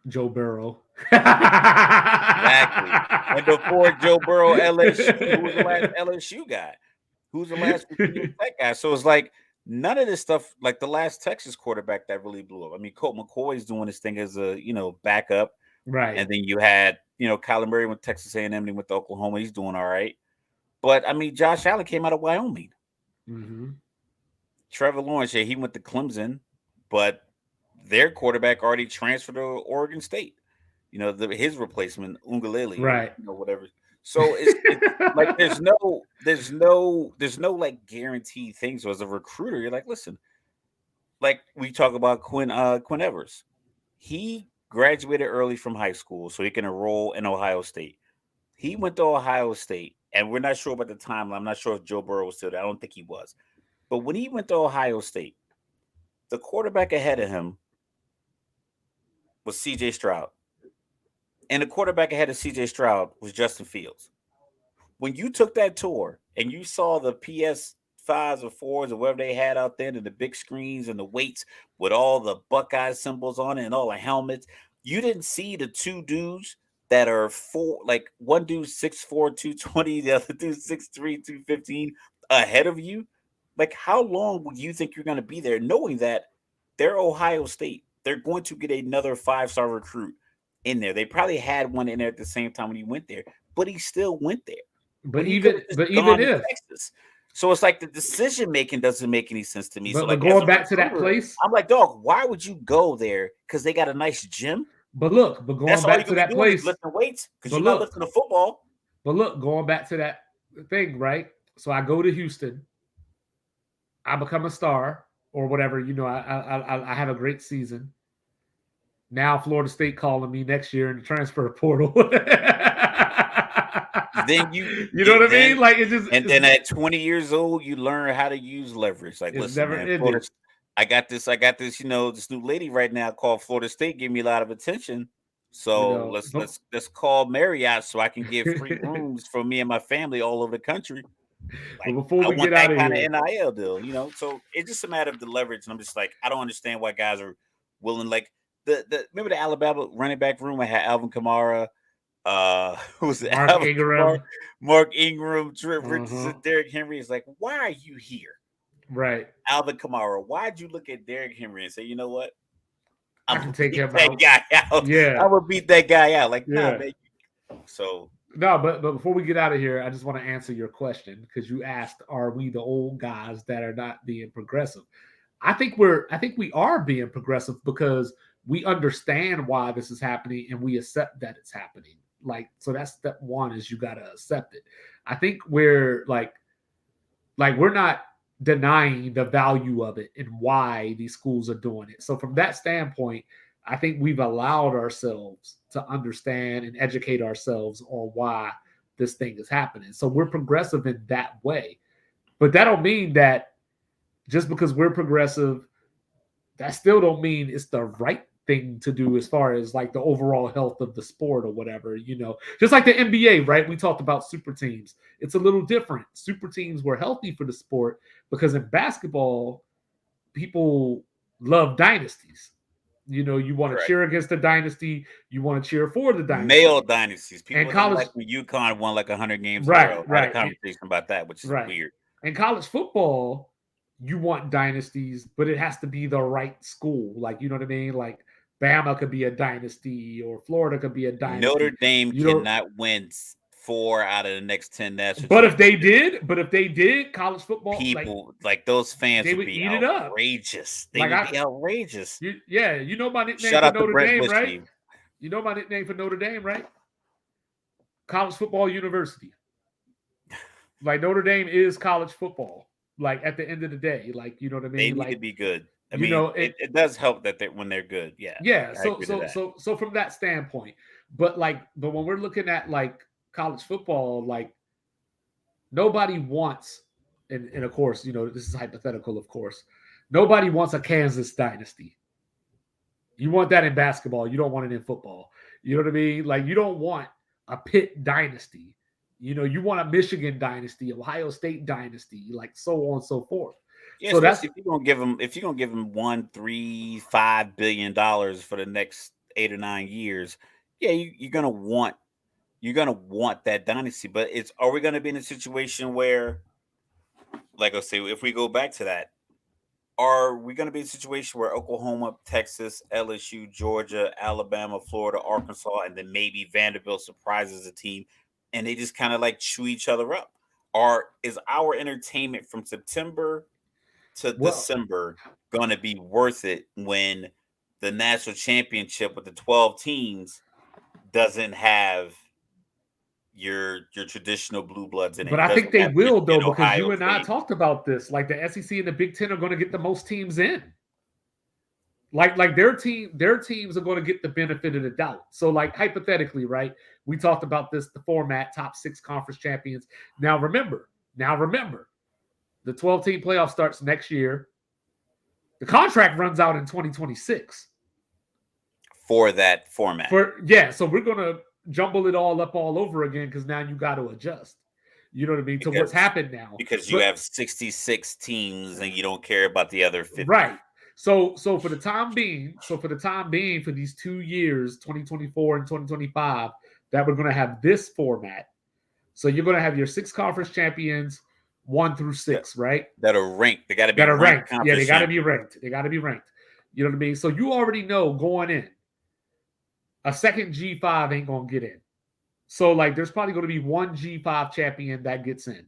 Joe Burrow. Exactly. And before Joe Burrow, LSU, who was the last LSU guy? Who's the last Virginia Tech guy? So it's like none of this stuff, like the last Texas quarterback that really blew up. I mean, Colt McCoy's doing his thing as a backup, Right. and then you had Kyler Murray with Texas A&M, and with Oklahoma, he's doing all right. But I mean, Josh Allen came out of Wyoming. Mm-hmm. Trevor Lawrence, yeah, he went to Clemson, but their quarterback already transferred to Oregon State. His replacement, Ungalele, or Right. whatever. So it's like there's no like guaranteed things. So as a recruiter, you're like, listen, like we talk about Quinn Evers. He graduated early from high school so he can enroll in Ohio State. He went to Ohio State, and we're not sure about the timeline. I'm not sure if Joe Burrow was still there. I don't think he was. But when he went to Ohio State, the quarterback ahead of him was CJ Stroud. And the quarterback ahead of CJ Stroud was Justin Fields. When you took that tour and you saw the PS5s or 4s or whatever they had out there and the big screens and the weights with all the Buckeye symbols on it and all the helmets, you didn't see the two dudes that are like one dude's 6'4", 220, the other dude's 6'3", 215 ahead of you. Like, how long would you think you're going to be there knowing that they're Ohio State? They're going to get another 5-star recruit in there. They probably had one in there at the same time when he went there, but he still went there when But he could even have just but even gone to if Texas. So it's like the decision making doesn't make any sense to me. So but like as going a back to that recruiter, place, I'm like, dog, why would you go there? Because they got a nice gym. but That's going all you're back to gonna be that doing is place, lifting weights because but you're not look, lifting the football. going back to that thing, right? So I go to Houston, I become a star or whatever, I have a great season. Now Florida State calling me next year in the transfer portal. Then you You know what I then mean? Like it's just and then at 20 years old, you learn how to use leverage. Like, it's listen, never man, Florida, ended. I got this, this new lady right now called Florida State, give me a lot of attention. You So know, let's call Marriott so I can get free rooms for me and my family all over the country. but Like, before I we want get out that of kind of here, NIL deal. So it's just a matter of the leverage. And I'm just like, I don't understand why guys are willing. Like the remember the Alabama running back room? I had Alvin Kamara, who was it? Mark Alvin Kamara, Ingram, Mark Ingram, Trent uh-huh, Richardson, Derrick Henry. Is like, why are you here, right? Alvin Kamara? Why'd you look at Derrick Henry and say, you know what? I I'm can gonna take beat him that out. guy out. Yeah, I'm gonna beat that guy out. Like, nah, yeah. man. So No, but before we get out of here, I just want to answer your question because you asked, "Are we the old guys that are not being progressive?" I think we are being progressive because we understand why this is happening and we accept that it's happening. Like, so that's step one is you got to accept it. I think we're like we're not denying the value of it and why these schools are doing it. So from that standpoint, I think we've allowed ourselves to understand and educate ourselves on why this thing is happening. So we're progressive in that way. But that don't mean that just because we're progressive, that still don't mean it's the right thing to do as far as like the overall health of the sport or whatever, just like the NBA, right? We talked about super teams. It's a little different. Super teams were healthy for the sport because in basketball people love dynasties. You want to correct. cheer against the dynasty, you want to cheer for the Male dynasty. dynasties. And People didn't college, like when UConn won like 100 games in a right, row. I had a right, conversation about that, which is right. weird. In college football, you want dynasties, but it has to be the right school. Like, you know what I mean? Like Bama could be a dynasty or Florida could be a Notre dynasty. Dame You know, cannot win 4 out of the next 10 national but if they championships. did, but if they did, college football, like People like those fans they would would be eat it up. outrageous. They Like would be outrageous. yeah, you know my nickname Shout for out to Notre Brent Dame, right? Bushy. You know my nickname for Notre Dame, right? College football university. Like Notre Dame is college football. Like at the end of the day, like you know what I They mean? need to Like be good. I you mean, know it. it does help that when they're good. Yeah, Yeah. I So agree to so that. so so from that standpoint, but when we're looking at like college football, like nobody wants, and of course, this is hypothetical, of course, nobody wants a Kansas dynasty. You want that in basketball. You don't want it in football. You know what I mean? Like you don't want a Pitt dynasty. You want a Michigan dynasty, Ohio State dynasty, like so on and so forth. Yeah, So that's especially if you're gonna give them 1, 3, $5 billion for the next 8 or 9 years. Yeah, you're gonna want that dynasty. But are we gonna be in a situation where, like I say, if we go back to that, are we going to be in a situation where Oklahoma, Texas, LSU, Georgia, Alabama, Florida, Arkansas, and then maybe Vanderbilt surprises a team and they just kind of like chew each other up? Or is our entertainment from September to well, December going to be worth it when the national championship with the 12 teams doesn't have your traditional blue bloods in it? but It I think doesn't they have will though, Michigan, because Ohio you and I State. talked about this. Like the SEC and the Big Ten are going to get the most teams in. Like their teams are going to get the benefit of the doubt. So like hypothetically, right? We talked about this, the format, top 6 conference champions. Now remember, the 12-team playoff starts next year. The contract runs out in 2026. For that format. So we're gonna jumble it all up all over again because now you got to adjust. You know what I mean? To what's because happened now. because you But have 66 teams and you don't care about the other 50. right. So for the time being, for these 2 years, 2024 and 2025, that we're gonna have this format. So you're gonna have your 6 conference champions, 1 through that, 6, right? that are ranked. They got to be That are ranked ranked. Yeah, they conference got to be champions. ranked. They got to be ranked. You know what I mean? So you already know going in, a second G5 ain't gonna get in. So like, there's probably going to be one G5 champion that gets in.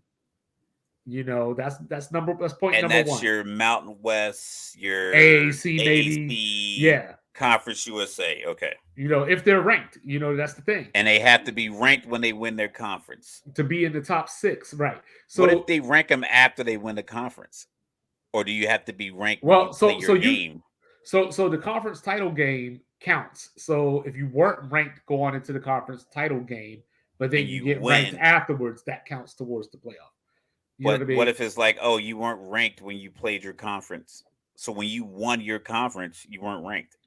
That's point And number that's one. your Mountain West, your AAC maybe, AAC, yeah. Conference USA. Okay. If they're ranked, that's the thing. And they have to be ranked when they win their conference. To be in the top 6, right? What if So they rank them after they win the conference? Or do you have to be ranked when you well, play so your so you game? so the conference title game counts. So if you weren't ranked going into the conference title game, but then And you you get ranked win. afterwards, that counts towards the playoff. You know what I But mean? what if it's like, oh, you weren't ranked when you played your conference? So when you won your conference, you weren't ranked.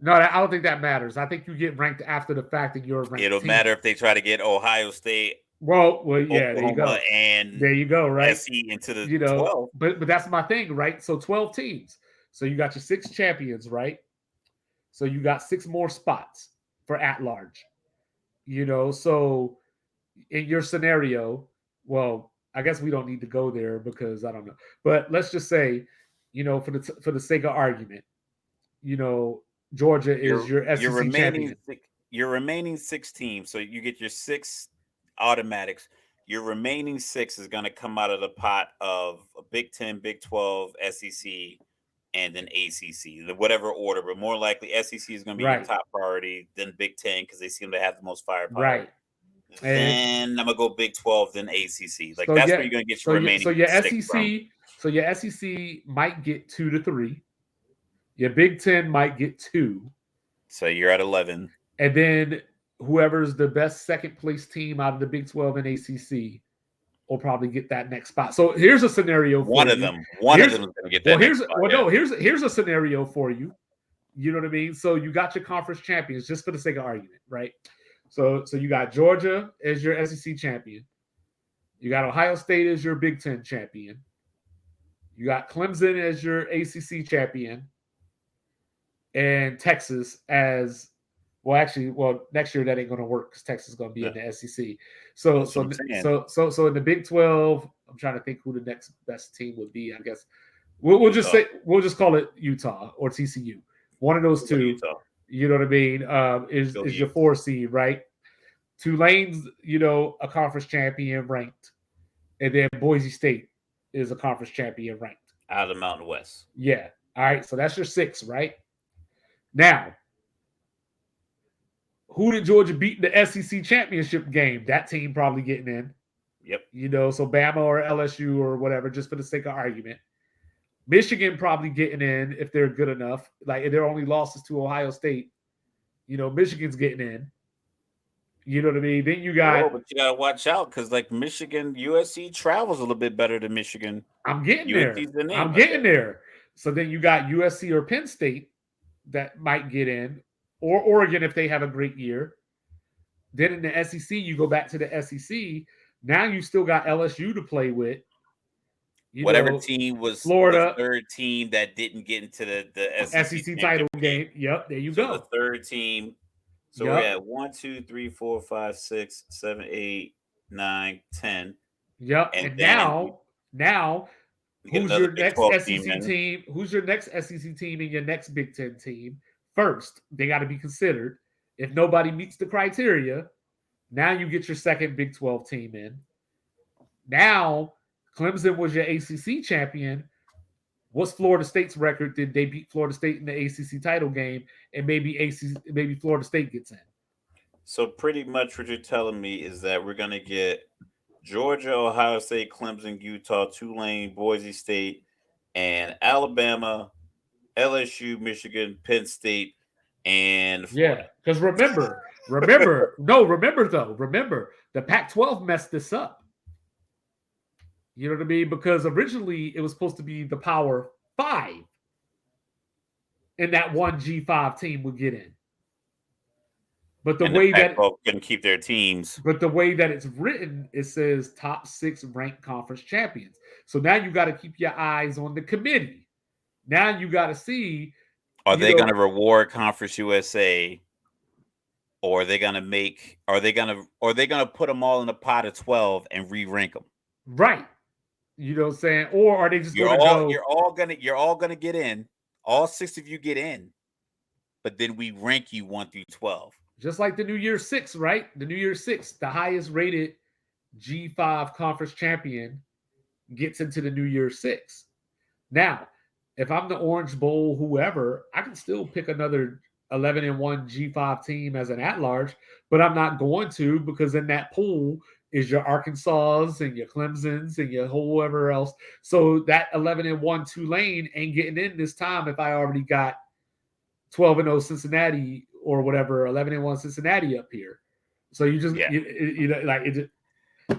No, I don't think that matters. I think you get ranked after the fact that you're a ranked It'll team. matter if they try to get Ohio State, Well, yeah, there you Oklahoma, go. and There you go, right? SC into the You know, 12. but that's my thing, right? So 12 teams. So you got your 6 champions, right? So you got 6 more spots for at large. You know, so in your scenario, well, I guess we don't need to go there because I don't know. But let's just say, you know, for the sake of argument, you know, Georgia is your SEC champion. Your remaining 6 teams. So you get your 6 automatics. Your remaining 6 is going to come out of the pot of Big 10, Big 12, SEC, and then ACC, whatever order. But more likely, SEC is going to be your top priority, then Big 10 because they seem to have the most firepower. Right. Then I'm gonna go Big 12, then ACC. Like that's where you're gonna get your remaining. So your 6 SEC, from. so your SEC might get 2 to 3. Your Big 10 might get 2. So you're at 11. And then whoever's the best second place team out of the Big 12 and ACC will probably get that next spot. So here's a scenario for One you. of them is going to get that next spot. Here's a scenario for you. You know what I mean? So you got your conference champions, just for the sake of argument, right? So you got Georgia as your SEC champion. You got Ohio State as your Big 10 champion. You got Clemson as your ACC champion. And Texas as next year that ain't going to work because Texas is going to be in the SEC. So in the Big 12, I'm trying to think who the next best team would be. I guess we'll just call it Utah or TCU. One of those two. Utah. You know what I mean? Is your 4 seed, right? Tulane's, you know, a conference champion ranked, and then Boise State is a conference champion ranked out of the Mountain West. Yeah. All right. So that's your 6, right? Now, who did Georgia beat in the SEC championship game? That team probably getting in. Yep. You know, so Bama or LSU or whatever, just for the sake of argument. Michigan probably getting in if they're good enough. Like if their only losses to Ohio State, you know, Michigan's getting in. You know what I mean? Then you got. But you got to watch out because, like, Michigan, USC travels a little bit better than Michigan. I'm getting there. So then you got USC or Penn State that might get in, or Oregon if they have a great year. Then in the SEC, you go back to the SEC. Now you still got LSU to play with. Whatever team was Florida, the third team that didn't get into the SEC title game. Yep, there you go. The third team. So we're at 1, 2, 3, 4, 5, 6, 7, 8, 9, 10. Yep. And now who's your next SEC team? Who's your next SEC team and your next Big 10 team? First, they got to be considered. If nobody meets the criteria, now you get your second Big 12 team in. Now, Clemson was your ACC champion. What's Florida State's record? Did they beat Florida State in the ACC title game? And maybe Florida State gets in. So pretty much what you're telling me is that we're going to get Georgia, Ohio State, Clemson, Utah, Tulane, Boise State, and Alabama, LSU, Michigan, Penn State, and Florida. Yeah, because remember, the Pac-12 messed this up. You know what I mean? Because originally it was supposed to be the Power 5, and that one G5 team would get in. But the way that couldn't keep their teams. But the way that it's written, it says top 6 ranked conference champions. So now you got to keep your eyes on the committee. Now you got to see. Are they going to reward Conference USA? Or are they going to put them all in a pot of 12 and re-rank them? Right. You know what I'm saying? Or are they just going to go? You're all gonna get in. All 6 of you get in, but then we rank you 1 through 12. Just like the New Year's 6, right? The New Year's 6, the highest rated G5 conference champion gets into the New Year's 6. Now, if I'm the Orange Bowl, whoever, I can still pick another 11-1 G5 team as an at-large, but I'm not going to because in that pool is your Arkansas and your Clemsons and your whoever else. So that 11-1 Tulane ain't getting in this time if I already got 12-0 Cincinnati or whatever, 11-1 Cincinnati up here. So you just Yeah. you know like it.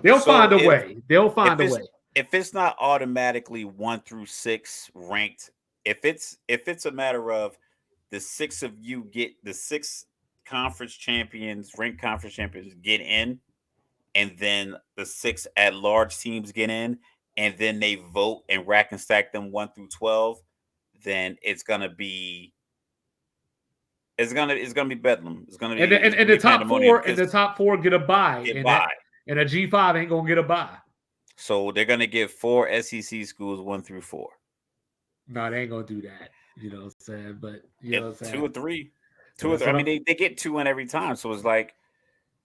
They'll So find a way. They'll find a way. if it's not automatically 1 through 6 ranked, if it's a matter of the 6 of you get the 6 ranked conference champions get in, and then the 6 at large teams get in, and then they vote and rack and stack them 1 through 12, then it's gonna be bedlam. It's gonna And be the top pandemonium four get a bye, get and by. a G5 ain't gonna get a bye. So they're gonna give 4 SEC schools 1 through 4. No, they ain't gonna do that. You know what I'm saying? But you know what I'm saying? 2 or 3. Two or three. I mean, they get 2 in every time. So it's like,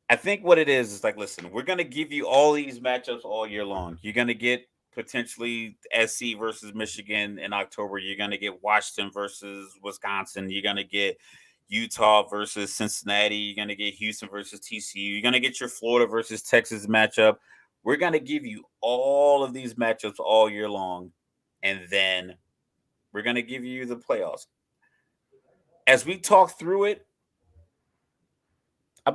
I think what it is like, listen, we're gonna give you all these matchups all year long. You're gonna get potentially SC versus Michigan in October. You're gonna get Washington versus Wisconsin. You're gonna get Utah versus Cincinnati. You're gonna get Houston versus TCU. You're gonna get your Florida versus Texas matchup. We're gonna give you all of these matchups all year long, and then we're gonna give you the playoffs. As we talk through it, I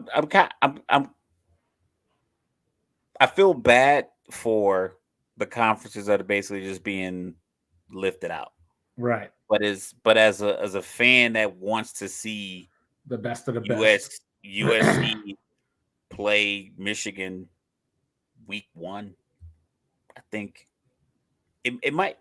feel bad for the conferences that are basically just being lifted out. Right. But as a fan that wants to see the best of the best, USC play Michigan week 1, I think it might.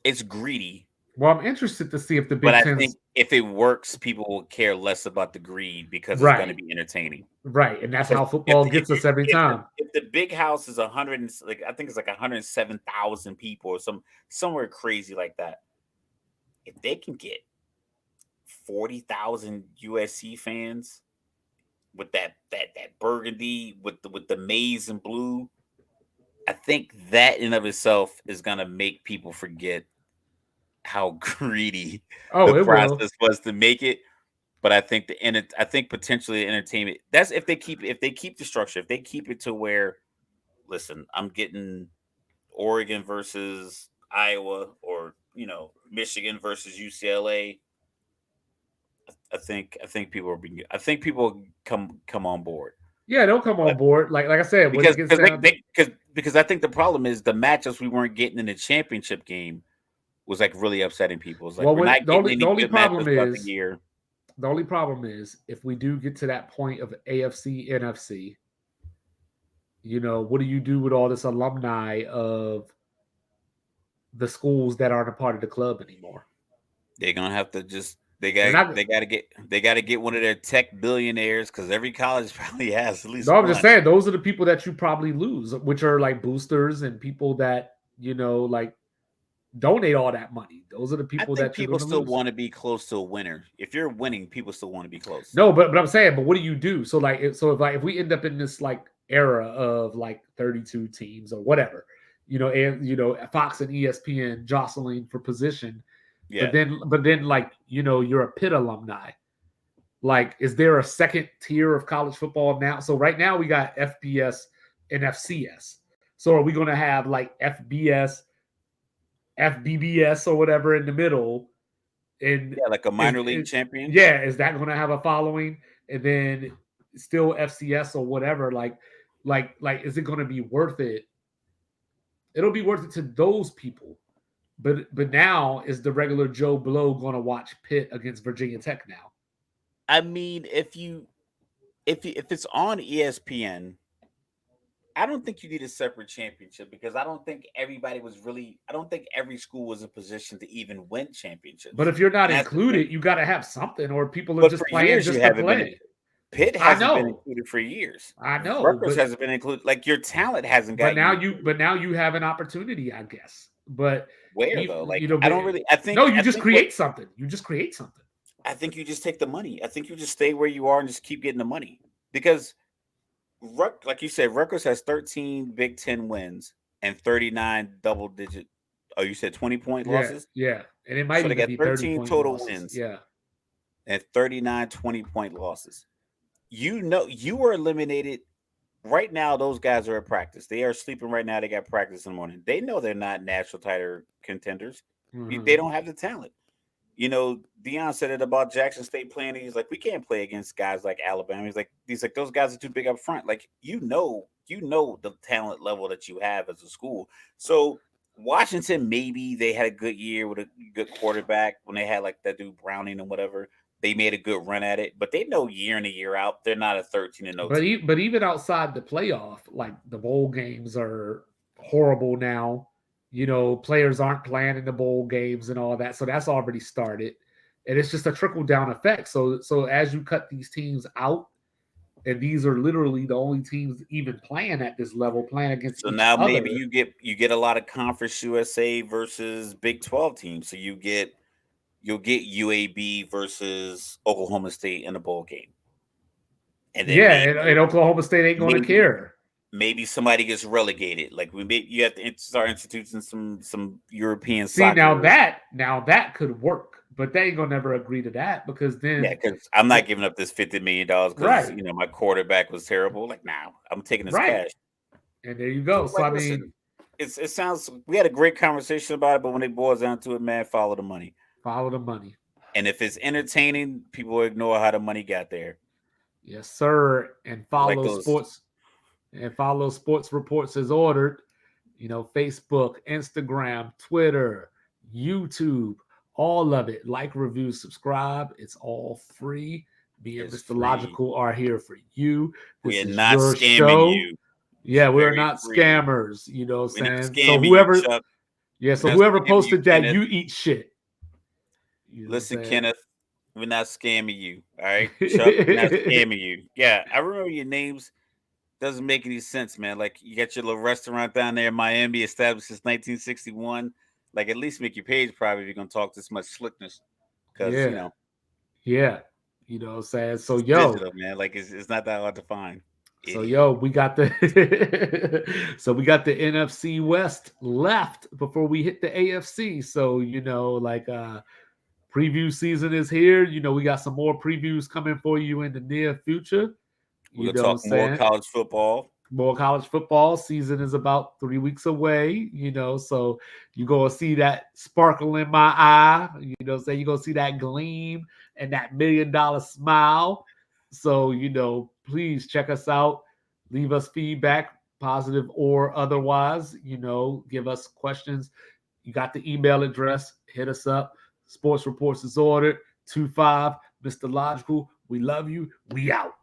It's greedy. Well, I'm interested to see if the Big But I Ten. think if it works, people will care less about the greed because it's going to be entertaining. Right, and that's how football gets us every time. If the big house is 100, I think it's like 107,000 people or somewhere crazy like that. If they can get 40,000 USC fans with that burgundy with the maize and blue, I think that in of itself is going to make people forget how greedy the process was to make it. But I think potentially the entertainment. That's if they keep the structure. If they keep it to where, listen, I'm getting Oregon versus Iowa, or Michigan versus UCLA. I think people are being. I think people come on board. Yeah, they'll come on board. Like I said, because I think the problem is the matchups we weren't getting in the championship game was like really upsetting people. It's like we're not getting any good matchups throughout the year. The only problem is if we do get to that point of AFC, NFC, what do you do with all this alumni of the schools that aren't a part of the club anymore? They're gonna have to just they gotta get one of their tech billionaires, because every college probably has at least. No, I'm just saying those are the people that you probably lose, which are like boosters and people that like donate all that money. Those are the people that people still want to be close to a winner. If you're winning, people still want to be close. No, but I'm saying, but what do you do? So if we end up in this like era of like 32 teams or whatever, and Fox and ESPN jostling for position, yeah. But then like you're a Pitt alumni. Like, is there a second tier of college football now? So right now we got FBS and FCS. So are we going to have like FBS, FBBS, or whatever in the middle? And like a minor league champion. Yeah, is that going to have a following? And then still FCS or whatever. Like, is it going to be worth it? It'll be worth it to those people. But now is the regular Joe Blow going to watch Pitt against Virginia Tech now? I mean, if it's on ESPN, I don't think you need a separate championship, because I don't think everybody was really. I don't think every school was in position to even win championships. But if you're not included, you got to have something, or people are just playing just to play. Pitt hasn't been included for years. I know. Rutgers hasn't been included. Like, your talent hasn't got. But now you have an opportunity, I guess. But where though? Like, I don't really. I think you just create something. You just create something. I think you just take the money. I think you just stay where you are and just keep getting the money, because, like you said, Rutgers has 13 Big Ten wins and 39 double-digit. Oh, you said 20-point losses? Yeah, and it might so even they got be 13 total losses. wins. Yeah, and 39 20-point losses. You were eliminated. Right now, those guys are at practice. They are sleeping right now. They got practice in the morning. They know they're not national title contenders. Mm-hmm. They don't have the talent. Deion said it about Jackson State playing. He's like, we can't play against guys like Alabama. He's like, those guys are too big up front. Like, the talent level that you have as a school. So Washington, maybe they had a good year with a good quarterback when they had like that dude Browning and whatever. They made a good run at it, but they know year in and year out they're not a 13-0 team. But even outside the playoff, like the bowl games are horrible now. Players aren't playing in the bowl games and all that, so that's already started, and it's just a trickle down effect. So as you cut these teams out, and these are literally the only teams even playing at this level, playing against So each now maybe other. you get a lot of Conference USA versus Big 12 teams. So you'll get UAB versus Oklahoma State in a bowl game. And then Yeah, and Oklahoma State ain't going to maybe care. maybe somebody gets relegated. Like you have to start introducing some European See, soccer. now that could work, but they ain't gonna never agree to that because then because I'm not giving up this $50 million because right. My quarterback was terrible. Like now, I'm taking this cash. And there you go. So like, I mean, listen, it sounds. We had a great conversation about it, but when it boils down to it, man, follow the money. Follow the money. And if it's entertaining, people will ignore how the money got there. Yes, sir. And follow sports. And follow sports reports as ordered. Facebook, Instagram, Twitter, YouTube, all of it. Like, review, subscribe. It's all free. Me and Mr. Logical are here for you. We are not scamming you. Yeah, we're not scammers. You know what I'm saying? So whoever posted that, you eat shit. Listen, Kenneth, we're not scamming you. All right, Chuck, we're not scamming you. Yeah, I remember your names. Doesn't make any sense, man. Like you got your little restaurant down there in Miami, established since 1961. Like at least make your page private if you're gonna talk this much slickness, because yeah, you know what I'm saying. So it's digital, man. Like it's not that hard to find. So we got the NFC West left before we hit the AFC. So preview season is here. We got some more previews coming for you in the near future. We'll talk more college football. More college football season is about 3 weeks away, so you're going to see that sparkle in my eye, you're going to see that gleam and that $1 million smile. So, please check us out, leave us feedback, positive or otherwise, give us questions. You got the email address, hit us up. Sports Reports is ordered 25 Mr. Logical. We love you. We out.